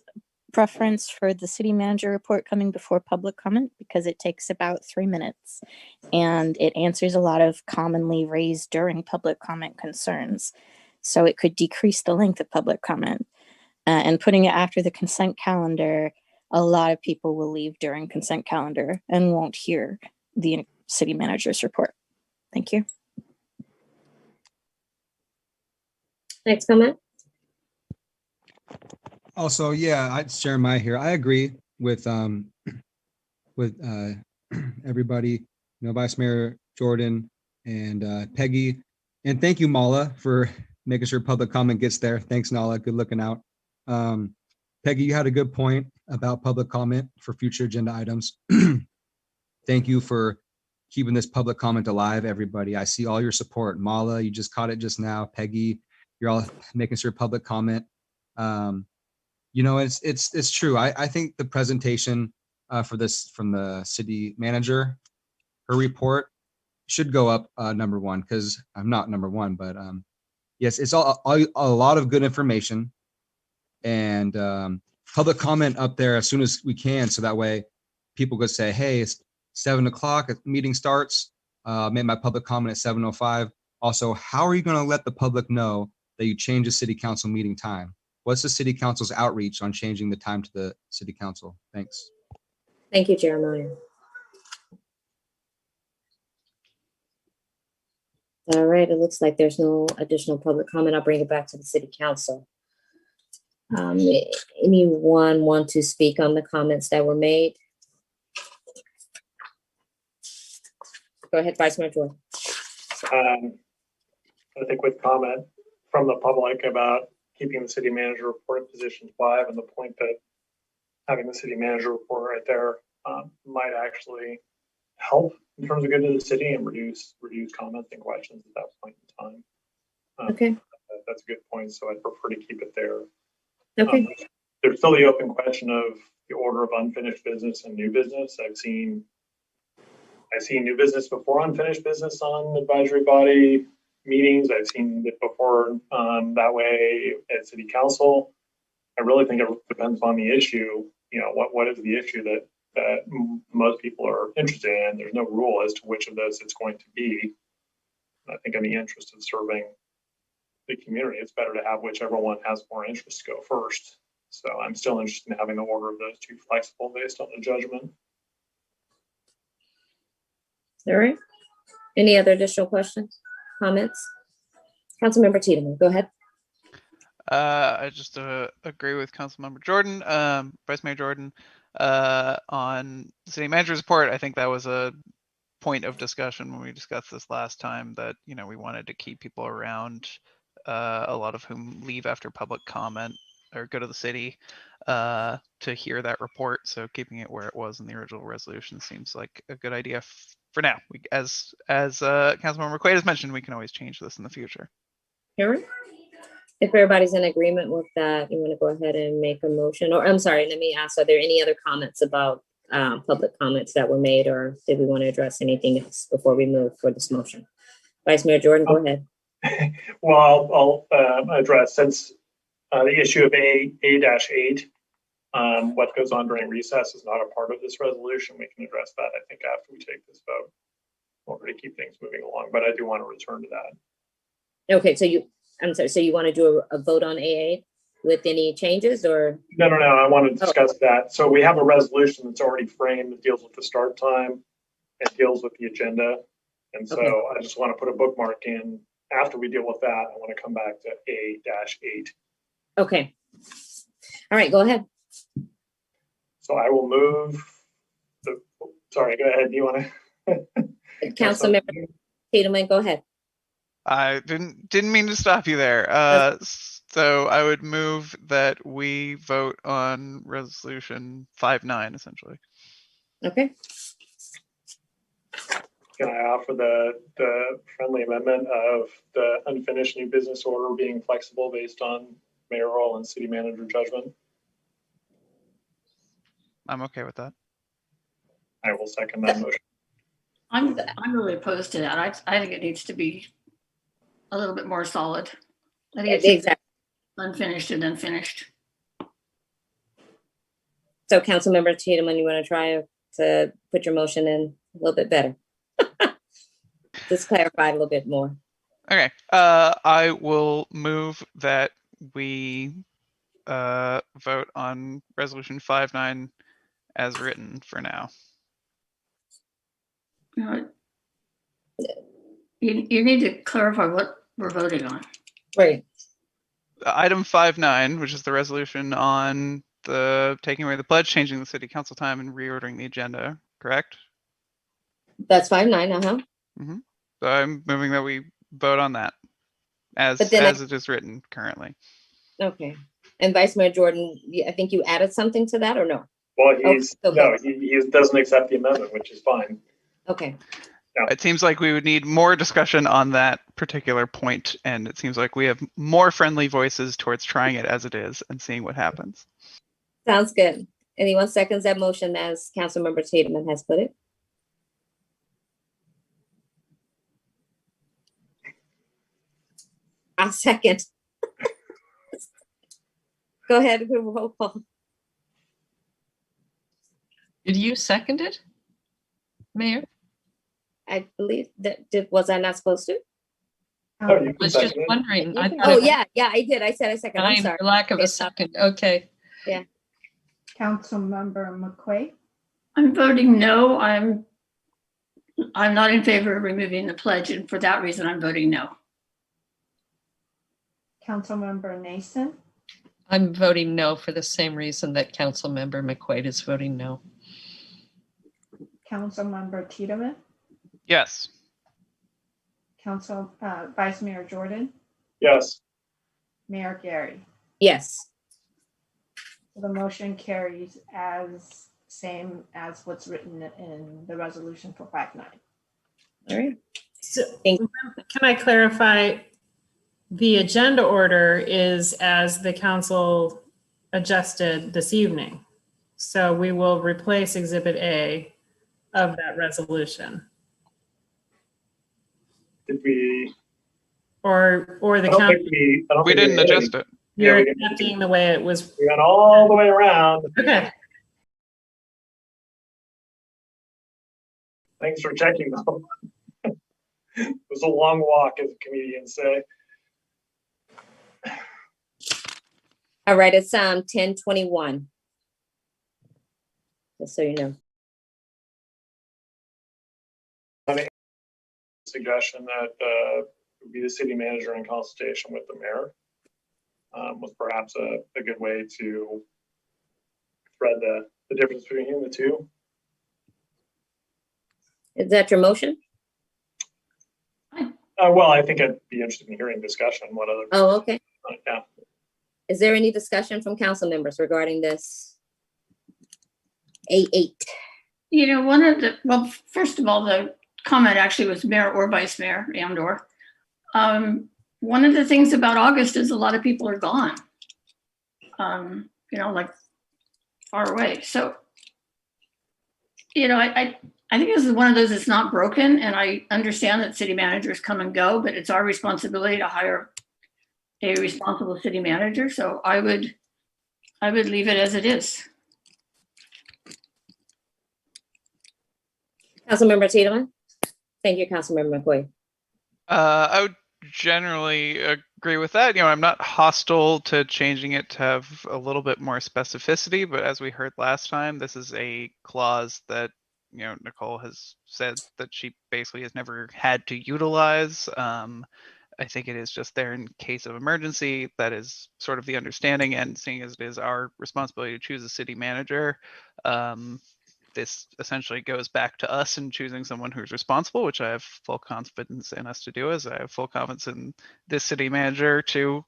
preference for the city manager report coming before public comment because it takes about 3 minutes and it answers a lot of commonly raised during public comment concerns. So it could decrease the length of public comment. And putting it after the consent calendar, a lot of people will leave during consent calendar and won't hear the city manager's report. Thank you. Next comment. Also, yeah, it's Jeremiah here. I agree with everybody, you know, Vice Mayor Jordan and Peggy. And thank you, Mala, for making sure public comment gets there. Thanks, Nala. Good looking out. Peggy, you had a good point about public comment for future agenda items. Thank you for keeping this public comment alive, everybody. I see all your support. Mala, you just caught it just now. Peggy, you're all making sure public comment. You know, it's true. I think the presentation for this from the city manager, her report should go up number one, because I'm not number one, but yes, it's all a lot of good information, and public comment up there as soon as we can, so that way people could say, hey, it's 7 o'clock, meeting starts, made my public comment at 7:05. Also, how are you going to let the public know that you change the city council meeting time? What's the city council's outreach on changing the time to the city council? Thanks. Thank you, Jeremiah. All right, it looks like there's no additional public comment. I'll bring it back to the city council. Anyone want to speak on the comments that were made? Go ahead, Vice Mayor Jordan. I think with comment from the public about keeping the city manager report at position 5, and the point that having the city manager report right there might actually help in terms of good to the city and reduce comments and questions at that point in time. Okay. That's a good point. So I'd prefer to keep it there. Okay. There's still the open question of the order of unfinished business and new business. I've seen new business before unfinished business on advisory body meetings. I've seen it before that way at city council. I really think it depends on the issue. You know, what is the issue that most people are interested in? There's no rule as to which of those it's going to be. I think in the interest of serving the community, it's better to have whichever one has more interest go first. So I'm still interested in having the order of those two flexible based on the judgment. All right. Any other additional questions, comments? Councilmember Tiedemann, go ahead. I just agree with Councilmember Jordan, Vice Mayor Jordan, on the city manager's report. I think that was a point of discussion when we discussed this last time, that, you know, we wanted to keep people around, a lot of whom leave after public comment or go to the city to hear that report. So keeping it where it was in the original resolution seems like a good idea for now. As Councilmember McQuaid has mentioned, we can always change this in the future. Karen? If everybody's in agreement with that, you want to go ahead and make a motion, or I'm sorry, let me ask, are there any other comments about public comments that were made, or did we want to address anything else before we move for this motion? Vice Mayor Jordan, go ahead. Well, I'll address, since the issue of A-8, what goes on during recess is not a part of this resolution. We can address that, I think, after we take this vote, in order to keep things moving along, but I do want to return to that. Okay, so I'm sorry, so you want to do a vote on A8 with any changes, or? No, I want to discuss that. So we have a resolution that's already framed that deals with the start time and deals with the agenda. And so I just want to put a bookmark in. After we deal with that, I want to come back to A-8. Okay. All right, go ahead. So I will move sorry, go ahead. Do you want to? Councilmember Tiedemann, go ahead. I didn't mean to stop you there. So I would move that we vote on resolution 5-9, essentially. Okay. Can I offer the friendly amendment of the unfinished new business order being flexible based on mayoral and city manager judgment? I'm okay with that. I will second that motion. I'm really opposed to that. I think it needs to be a little bit more solid. I think it's Exactly. unfinished and then finished. So Councilmember Tiedemann, you want to try to put your motion in a little bit better? Just clarify a little bit more. Okay, I will move that we vote on resolution 5-9 as written for now. You need to clarify what we're voting on. Right. Item 5-9, which is the resolution on the taking away the pledge, changing the city council time, and reordering the agenda, correct? That's 5-9, uh-huh. So I'm moving that we vote on that as But then it is written currently. Okay. And Vice Mayor Jordan, I think you added something to that or no? Well, Okay. he doesn't accept the amendment, which is fine. Okay. It seems like we would need more discussion on that particular point, and it seems like we have more friendly voices towards trying it as it is and seeing what happens. Sounds good. Anyone seconds that motion as Councilmember Tiedemann has put it? I'll second. Go ahead, roll call. Did you second it, Mayor? I believe that, was I not supposed to? I was just wondering. I thought Oh, it was yeah, I did. I said I second. I'm time sorry. for lack of a second. Okay. Yeah. Councilmember McQuaid, I'm voting no. I'm not in favor of removing the pledge, and for that reason, I'm voting no. Councilmember Nason, I'm voting no for the same reason that Councilmember McQuaid is voting no. Councilmember Tiedemann, Yes. Vice Mayor Jordan, Yes. Mayor Gary. Yes. So the motion carries as same as what's written in the resolution for 5-9. All right. So, can I clarify? The agenda order is as the council adjusted this evening. So we will replace Exhibit A of that resolution. Did we? Or the I don't council. think we, I don't We think didn't adjust it. You're Yeah, we didn't. accepting the way it was. We went all the way around. Okay. Thanks for checking though. It was a long walk, as comedians say. All right, it's 10:21. Just so you know. Suggestion that would be the city manager in consultation with the mayor was perhaps a good way to thread the difference between the two. Is that your motion? Well, I think I'd be interested in hearing discussion. What other? Oh, okay. Yeah. Is there any discussion from council members regarding this A8? You know, well, first of all, the comment actually was mayor or vice mayor and/or. One of the things about August is a lot of people are gone. You know, like far away. So, you know, I think this is one of those that's not broken, and I understand that city managers come and go, but it's our responsibility to hire a responsible city manager. So I would leave it as it is. Councilmember Tiedemann? Thank you, Councilmember McCoy. I would generally agree with that. You know, I'm not hostile to changing it to have a little bit more specificity, but as we heard last time, this is a clause that, you know, Nicole has said that she basically has never had to utilize. I think it is just there in case of emergency. That is sort of the understanding, and seeing as it is our responsibility to choose a city manager, this essentially goes back to us in choosing someone who's responsible, which I have full confidence in us to do, as I have full confidence in this city manager to,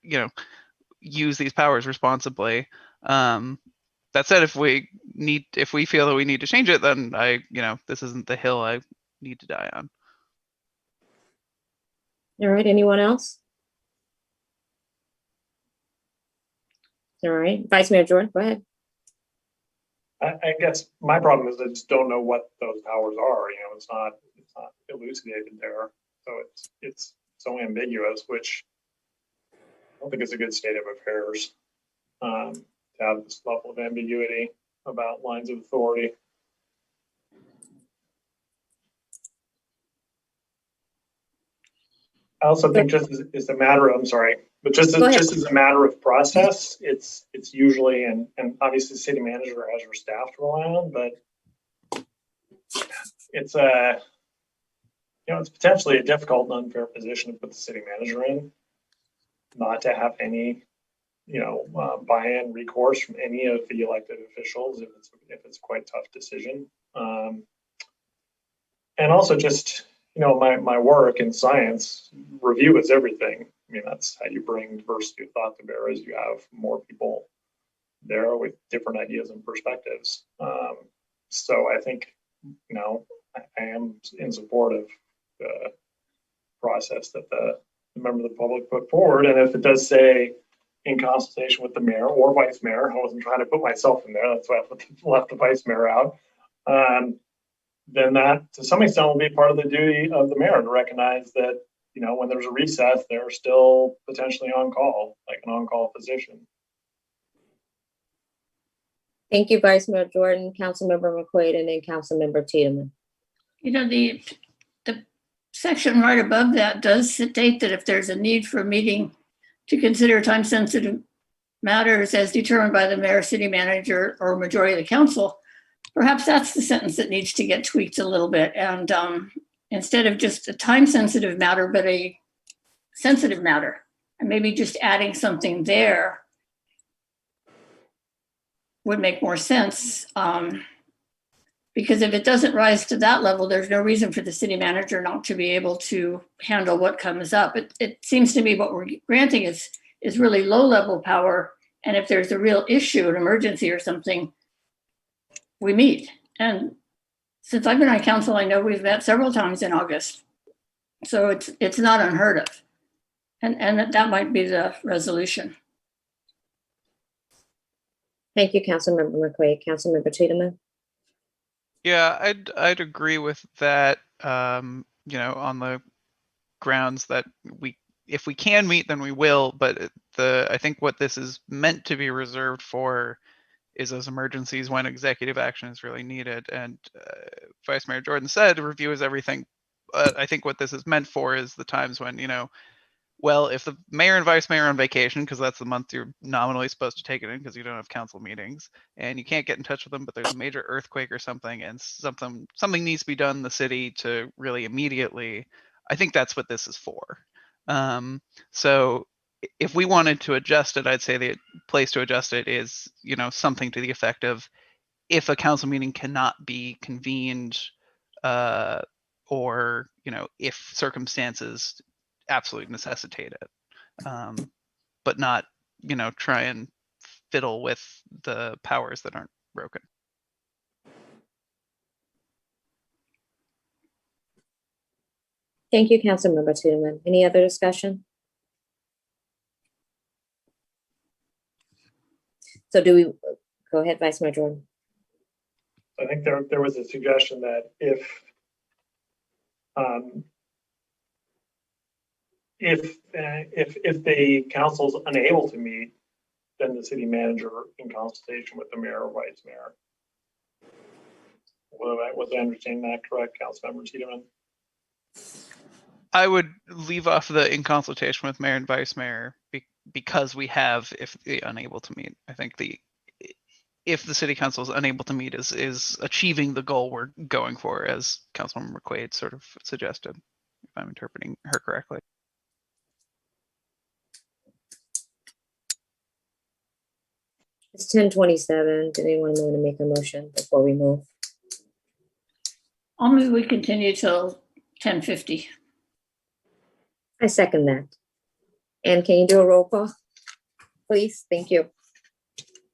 you know, use these powers responsibly. That said, if we feel that we need to change it, then you know, this isn't the hill I need to die on. All right, anyone else? All right, Vice Mayor Jordan, go ahead. I guess my problem is I just don't know what those powers are. You know, it's not elucidated there. So it's so ambiguous, which I don't think is a good state of affairs, to have this level of ambiguity about lines of authority. I also think just as a matter of, I'm sorry, but just as a matter of process, it's usually, and obviously the city manager has her staff to rely on, but it's it's potentially a difficult and unfair position to put the city manager in, not to have any, buy-in recourse from any of the elected officials if it's quite a tough decision. And also just, my work in science, review is everything. I mean, that's how you bring diversity of thought to bear, is you have more people there with different ideas and perspectives. So I think, I am in support of the process that the member of the public put forward. And if it does say in consultation with the mayor or vice mayor, I wasn't trying to put myself in there, that's why I left the vice mayor out. Then that to some extent will be part of the duty of the mayor to recognize that, when there's a recess, they're still potentially on call, like an on-call physician. Thank you, Vice Mayor Jordan, Councilmember McQuaid, and then Councilmember Tiedemann. The section right above that does state that if there's a need for a meeting to consider time-sensitive matters as determined by the mayor, city manager, or majority of the council, perhaps that's the sentence that needs to get tweaked a little bit. And instead of just a time-sensitive matter, but a sensitive matter, and maybe just adding something there would make more sense. Because if it doesn't rise to that level, there's no reason for the city manager not to be able to handle what comes up. It seems to me what we're granting is really low-level power. And if there's a real issue, an emergency or something, we meet. And since I've been on council, I know we've met several times in August. So it's not unheard of. And that might be the resolution. Thank you, Councilmember McQuaid. Councilmember Tiedemann. Yeah, I'd agree with that. On the grounds that if we can meet, then we will. But I think what this is meant to be reserved for is those emergencies when executive action is really needed. And Vice Mayor Jordan said, review is everything. I think what this is meant for is the times when, well, if the mayor and vice mayor are on vacation, because that's the month you're nominally supposed to take it in because you don't have council meetings, and you can't get in touch with them, but there's a major earthquake or something, and something needs to be done in the city to really immediately, I think that's what this is for. So if we wanted to adjust it, I'd say the place to adjust it is, something to the effect of, if a council meeting cannot be convened, or, if circumstances absolutely necessitate it, but not, try and fiddle with the powers that aren't broken. Thank you, Councilmember Tiedemann. Any other discussion? So do we go ahead, Vice Mayor Jordan? I think there was a suggestion that if the council's unable to meet, then the city manager, in consultation with the mayor or vice mayor. Was I understanding that correct, Councilmember Tiedemann? I would leave off the in consultation with mayor and vice mayor because we have if the unable to meet. I think if the city council is unable to meet is achieving the goal we're going for, as Councilmember McQuaid sort of suggested, if I'm interpreting her correctly. It's 10:27. Did anyone want to make a motion before we move? I'll move we continue till 10:50. I second that. And can you do a roll call, please? Thank you.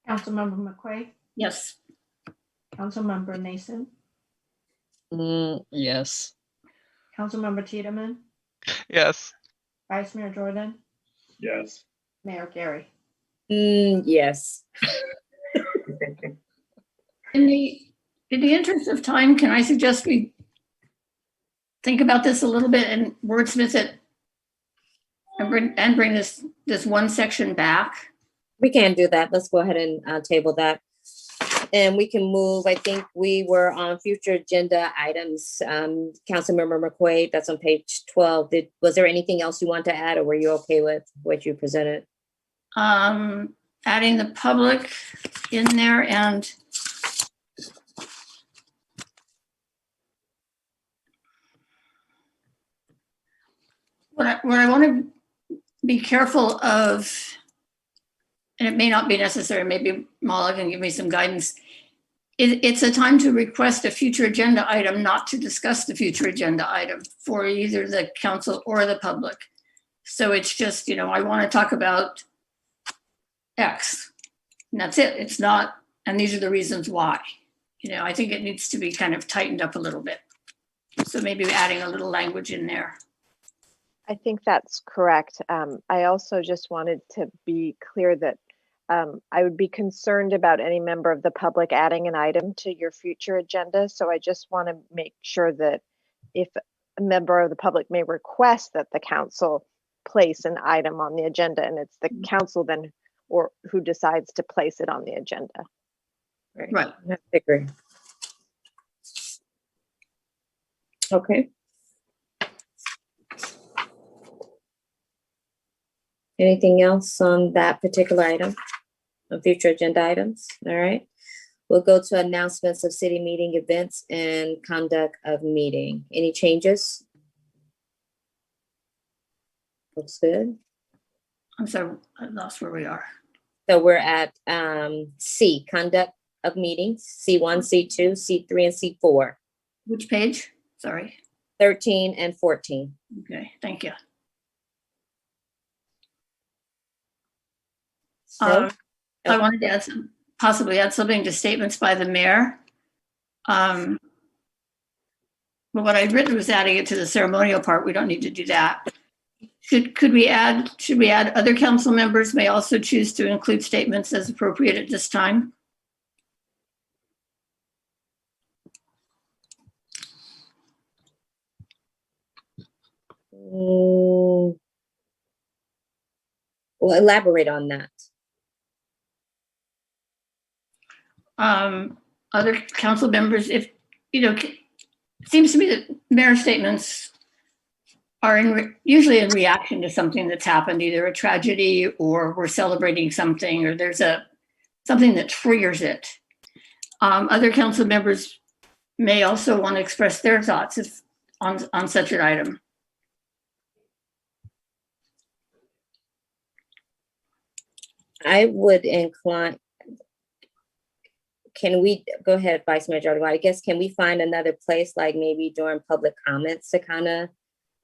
Councilmember McQuaid, Yes. Councilmember Nason, Yes. Councilmember Tiedemann, Yes. Vice Mayor Jordan, Yes. Mayor Gary. Yes. In the interest of time, can I suggest we think about this a little bit and wordsmith it and bring this one section back? We can do that. Let's go ahead and table that. And we can move, I think we were on future agenda items. Councilmember McQuaid, that's on page 12. Was there anything else you want to add, or were you okay with what you presented? Adding the public in there, and what I want to be careful of, and it may not be necessary, maybe Mala can give me some guidance. It's a time to request a future agenda item, not to discuss the future agenda item for either the council or the public. So it's just, I want to talk about X, and that's it. It's not, and these are the reasons why. I think it needs to be kind of tightened up a little bit. So maybe adding a little language in there. I think that's correct. I also just wanted to be clear that I would be concerned about any member of the public adding an item to your future agenda. So I just want to make sure that if a member of the public may request that the council place an item on the agenda, and it's the council then or who decides to place it on the agenda. Right. I agree. Okay. Anything else on that particular item? On future agenda items? All right. We'll go to announcements of city meeting events and conduct of meeting. Any changes? Looks good. I'm sorry, I lost where we are. So we're at C, conduct of meetings, C1, C2, C3, and C4. Which page? Sorry. 13 and 14. Okay, thank you. I wanted to possibly add something to statements by the mayor. But what I'd written was adding it to the ceremonial part. We don't need to do that. Should we add other council members may also choose to include statements as appropriate at this time? Well, elaborate on that. Other council members, if, it seems to me that mayor statements are usually in reaction to something that's happened, either a tragedy or we're celebrating something, or there's something that triggers it. Other council members may also want to express their thoughts on such an item. I would incline, can we, go ahead, Vice Mayor Jody, I guess, can we find another place, like maybe during public comments to kind of,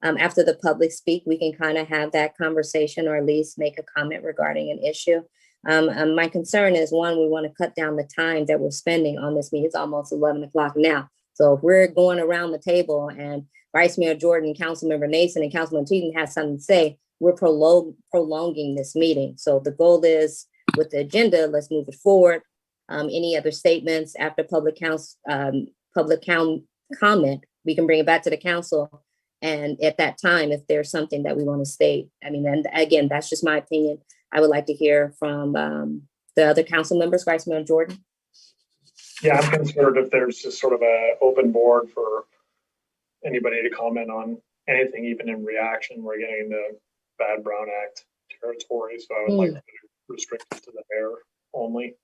after the public speak, we can kind of have that conversation or at least make a comment regarding an issue. My concern is, one, we want to cut down the time that we're spending on this meeting. It's almost 11 o'clock now. So if we're going around the table and Vice Mayor Jordan, Councilmember Nason, and Councilman Teaton has something to say, we're prolonging this meeting. So the goal is, with the agenda, let's move it forward. Any other statements after public comment, we can bring it back to the council. And at that time, if there's something that we want to state, and again, that's just my opinion. I would like to hear from the other council members. Vice Mayor Jordan. Yeah, I'm concerned if there's just sort of an open board for anybody to comment on anything, even in reaction, we're getting into bad Brown Act territory. So I would like to restrict it to the mayor only.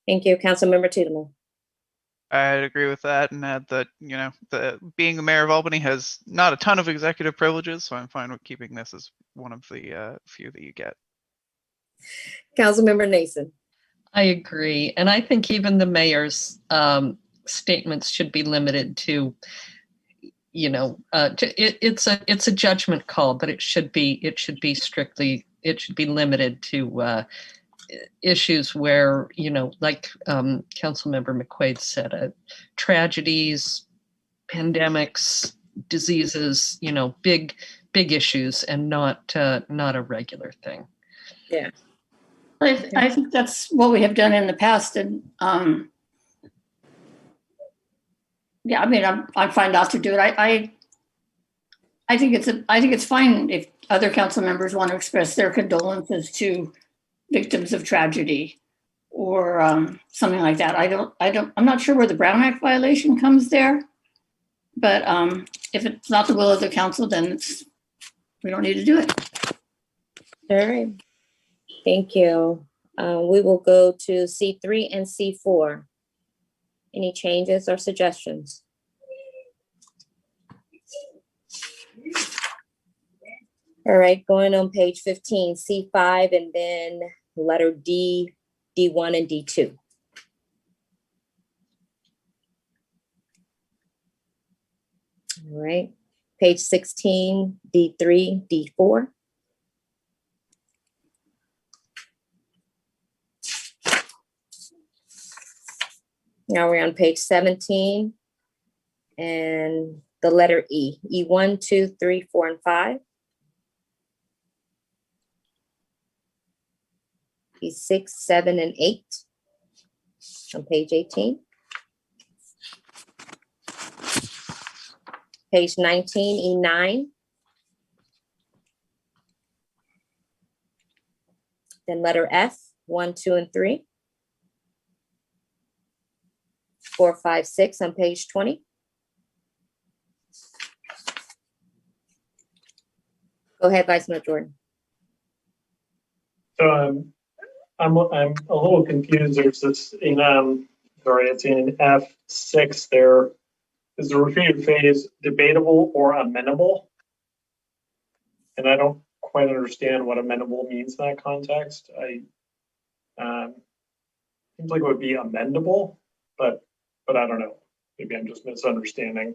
Thank you, Councilmember Tiedemann. I'd agree with that, and add that, being the mayor of Albany has not a ton of executive privileges, so I'm fine with keeping this as one of the few that you get. Councilmember Nason. I agree. And I think even the mayor's statements should be limited to, it's a judgment call, but it should be limited to issues where, like Councilmember McQuaid said, tragedies, pandemics, diseases, big issues, and not a regular thing. Yeah. I think that's what we have done in the past, and Yeah, I mean, I'm fine not to do it. I think it's fine if other council members want to express their condolences to victims of tragedy or something like that. I'm not sure where the Brown Act violation comes there, but if it's not the will of the council, then we don't need to do it. All right. Thank you. We will go to C3 and C4. Any changes or suggestions? All right, going on page 15, C5, and then letter D, D1 and D2. All right, page 16, D3, D4. Now we're on page 17 and the letter E, E1, 2, 3, 4, and 5. E6, 7, and 8 on page 18. Page 19, E9. Then letter F, 1, 2, and 3. 4, 5, 6 on page 20. Go ahead, Vice Mayor Jordan. So I'm a little confused. There's this in it's in F6. There is the repeated phrase debatable or amenable, and I don't quite understand what amenable means in that context. Seems like it would be amendable, but I don't know. Maybe I'm just misunderstanding.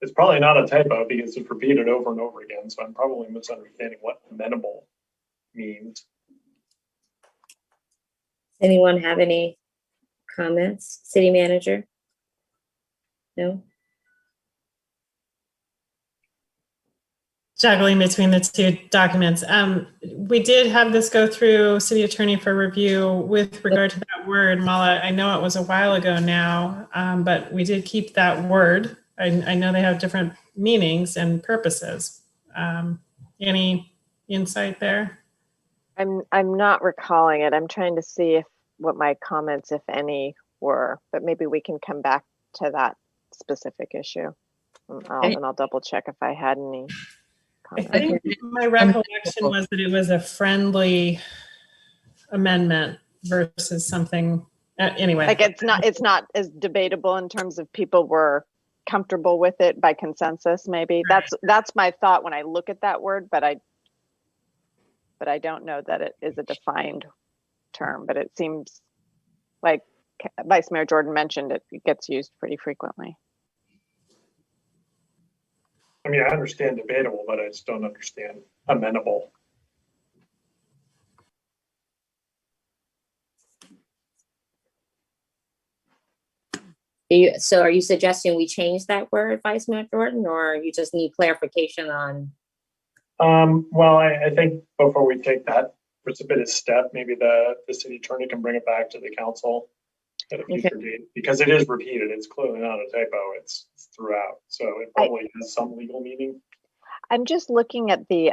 It's probably not a typo because it's repeated over and over again. So I'm probably misunderstanding what amenable means. Anyone have any comments? City manager? No? Juggling between the two documents. We did have this go through city attorney for review with regard to that word, Mala. I know it was a while ago now, but we did keep that word. I know they have different meanings and purposes. Any insight there? I'm not recalling it. I'm trying to see what my comments, if any, were, but maybe we can come back to that specific issue. And I'll double check if I had any. I think my recollection was that it was a friendly amendment versus something, anyway. Like it's not as debatable in terms of people were comfortable with it by consensus, maybe. Right. That's my thought when I look at that word, but I don't know that it is a defined term, but it seems like Vice Mayor Jordan mentioned it gets used pretty frequently. I mean, I understand debatable, but I just don't understand amenable. So are you suggesting we change that word, Vice Mayor Jordan, or you just need clarification on? Well, I think before we take that precipitous step, maybe the city attorney can bring it back to the council at a future date, because it is repeated. It's clearly not a typo. It's throughout, so it probably has some legal meaning. I'm just looking at the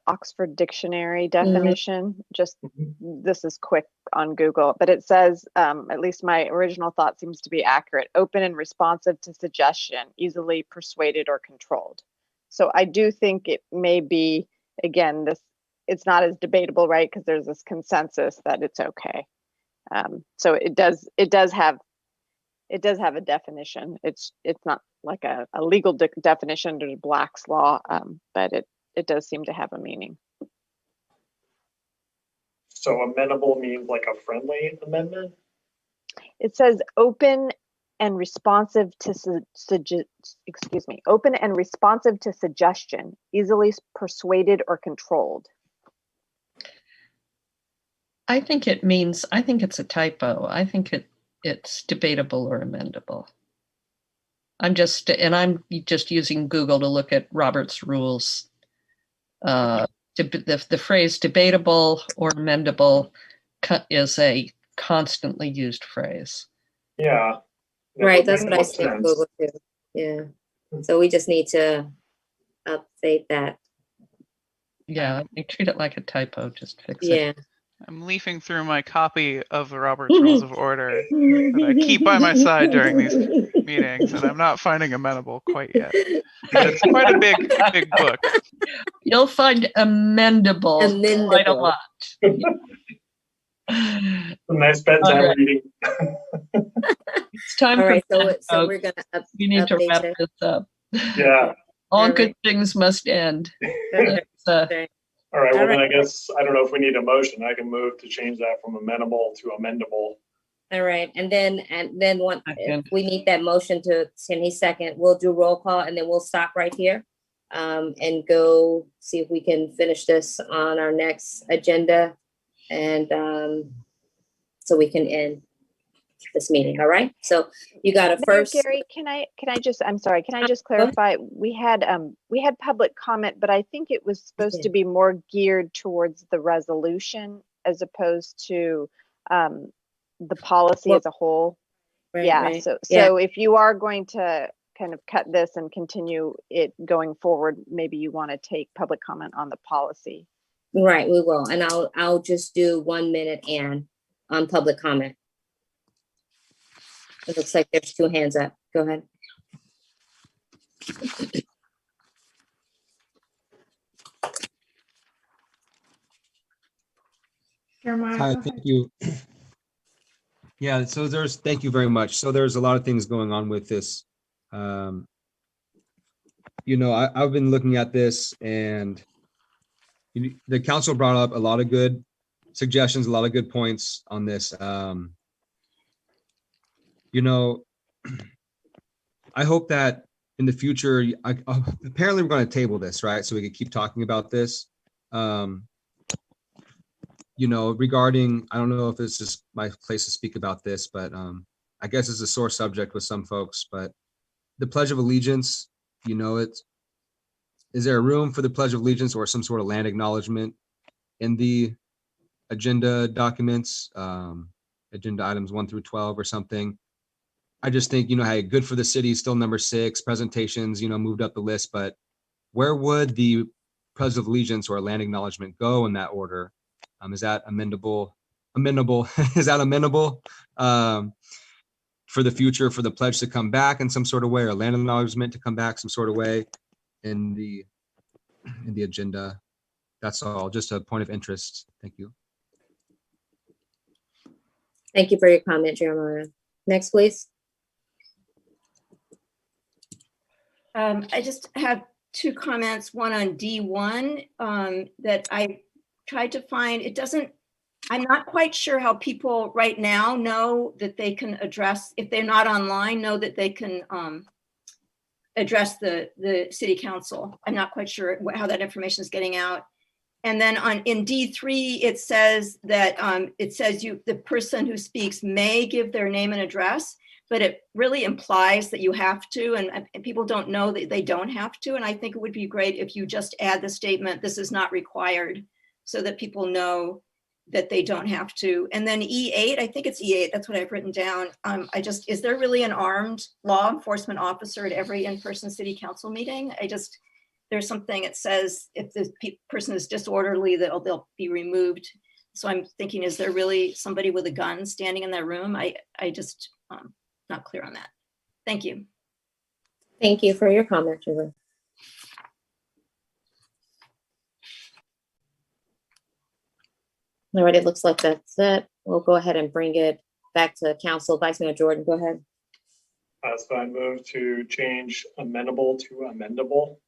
Oxford Dictionary definition. Just this is quick on Google, but it says, at least my original thought seems to be accurate: open and responsive to suggestion, easily persuaded or controlled. So I do think it may be, again, it's not as debatable, right? Because there's this consensus that it's okay. So it does have a definition. It's not like a legal definition under Black's law, but it does seem to have a meaning. So amenable means like a friendly amendment? It says open and responsive to open and responsive to suggestion, easily persuaded or controlled. I think it's a typo. I think it's debatable or amendable. I'm just using Google to look at Robert's rules. The phrase debatable or amendable is a constantly used phrase. Yeah. Right, that's makes what I more said, sense. Google too. Yeah, so we just need to update that. Yeah, you treat it like a typo, just fix it. Yeah. I'm leafing through my copy of the Robert's Rules of Order that I keep by my side during these meetings, and I'm not finding amenable quite yet. But it's quite a big book. You'll find amendable quite a lot. A nice bedtime All right. reading. It's time All for right, so bed, so folks. we're gonna We need to update wrap it. this up. Yeah. All All good right. things must end. Okay. Let's, Okay. All right, well, All then right. I guess, I don't know if we need a motion. I can move to change that from amenable to amendable. All right, and then if Second. we need that motion to Cindy second, we'll do roll call and then we'll stop right here. And go see if we can finish this on our next agenda. And so we can end this meeting, all right? So you got a Mayor first. Gary, I'm sorry, can I just clarify? We had public comment, but I think it was supposed to be more geared towards the resolution as opposed to the policy as a whole. Right, Yeah, right. so if you are going to kind of cut this and continue it going forward, maybe you want to take public comment on the policy. Right, we will, and I'll just do 1 minute and on public comment. It looks like there's 2 hands up. Go ahead. Jeremiah, Hi, go thank ahead. you. Yeah, so thank you very much. So there's a lot of things going on with this. You know, I've been looking at this, and the council brought up a lot of good suggestions, a lot of good points on this. You know, I hope that in the future, apparently we're going to table this, right? So we can keep talking about this. You know, regarding, I don't know if this is my place to speak about this, but I guess it's a sore subject with some folks, but the Pledge of Allegiance, you know, is there a room for the Pledge of Allegiance or some sort of land acknowledgement in the agenda documents, agenda items 1 through 12 or something? I just think, you know, hey, good for the city, still number 6, presentations, you know, moved up the list, but where would the Pledge of Allegiance or land acknowledgement go in that order? Is that amendable? Is that amendable for the future, for the pledge to come back in some sort of way, or land acknowledgement to come back some sort of way in the agenda? That's all, just a point of interest. Thank you. Thank you for your comment, Jeremiah. Next, please. I just have 2 comments, one on D1 that I tried to find. I'm not quite sure how people right now know that they can address, if they're not online, know that they can address the city council. I'm not quite sure how that information is getting out. And then in D3, it says that the person who speaks may give their name and address, but it really implies that you have to, and people don't know that they don't have to. And I think it would be great if you just add the statement, this is not required, so that people know that they don't have to. And then E8, I think it's E8, that's what I've written down. Is there really an armed law enforcement officer at every in-person city council meeting? There's something that says if the person is disorderly, they'll be removed. So I'm thinking, is there really somebody with a gun standing in that room? I just not clear on that. Thank you. Thank you for your comment, Julie. All right, it looks like that's it. We'll go ahead and bring it back to council. Vice Mayor Jordan, go ahead. So I move to change amenable to amendable.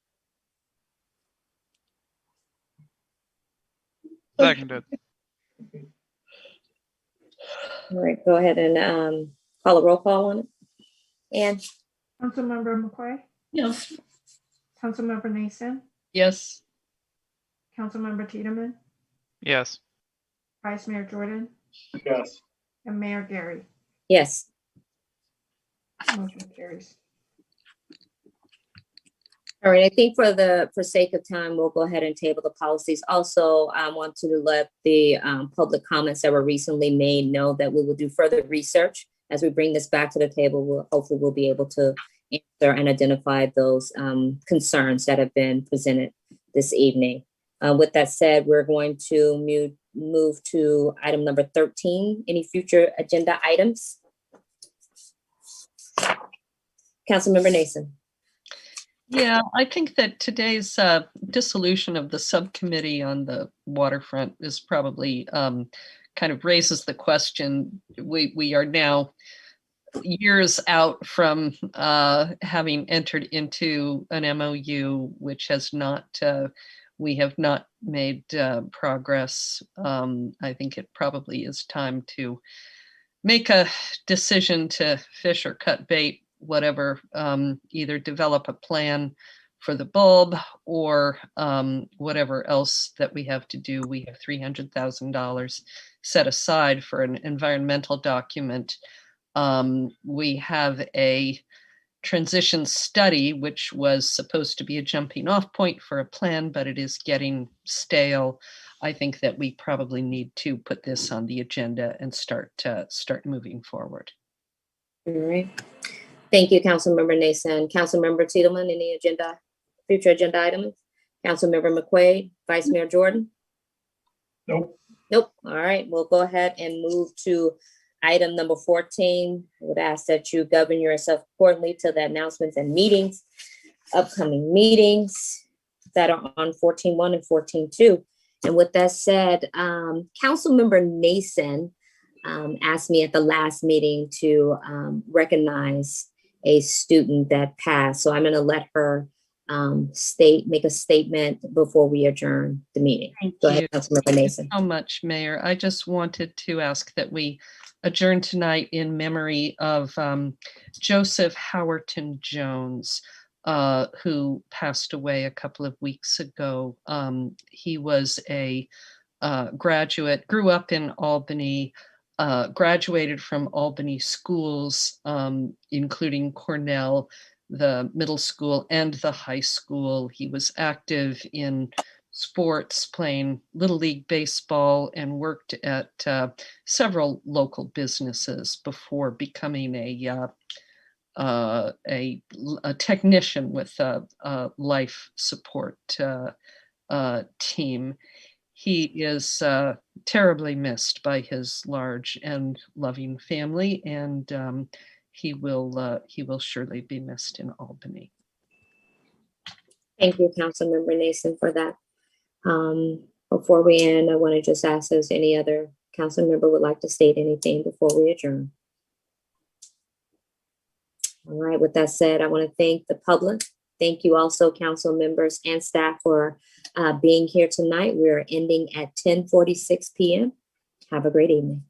Seconded. All right, go ahead and call a roll call on it. And Councilmember McCoy, Yes. Councilmember Nason, Yes. Councilmember Tiedemann, Yes. Vice Mayor Jordan, Yes. and Mayor Gary. yes. Motion carries. All right, I think for sake of time, we'll go ahead and table the policies. Also, I want to let the public comments that were recently made know that we will do further research as we bring this back to the table, we'll be able to answer and identify those concerns that have been presented this evening. With that said, we're going to move to item number 13. Any future agenda items? Councilmember Nason. Yeah, I think that today's dissolution of the subcommittee on the waterfront is probably kind of raises the question. We are now years out from having entered into an MOU, which has not, we have not made progress. I think it probably is time to make a decision to fish or cut bait, whatever, either develop a plan for the bulb or whatever else that we have to do. We have $300,000 set aside for an environmental document. We have a transition study, which was supposed to be a jumping off point for a plan, but it is getting stale. I think that we probably need to put this on the agenda and start moving forward. All right. Thank you, Councilmember Nason. Councilmember Tiedemann, any future agenda items? Councilmember McQuaid, Vice Mayor Jordan? Nope. Nope. All right, we'll go ahead and move to item number 14. I would ask that you govern yourself accordingly to the announcements and meetings, upcoming meetings that are on 14.1 and 14.2. And with that said, Councilmember Nason asked me at the last meeting to recognize a student that passed. So I'm going to let her make a statement before we adjourn the meeting. Go ahead, Councilmember Nason. Thank you so much, Mayor. I just wanted to ask that we adjourn tonight in memory of Joseph Howerton Jones, who passed away a couple of weeks ago. He was a graduate, grew up in Albany, graduated from Albany schools, including Cornell, the middle school and the high school. He was active in sports, playing Little League baseball, and worked at several local businesses before becoming a technician with a life support team. He is terribly missed by his large and loving family, and he will surely be missed in Albany. Thank you, Councilmember Nason, for that. Before we end, I want to just ask if any other council member would like to state anything before we adjourn. All right, with that said, I want to thank the public. Thank you also, council members and staff, for being here tonight. We're ending at 10:46 p.m. Have a great evening.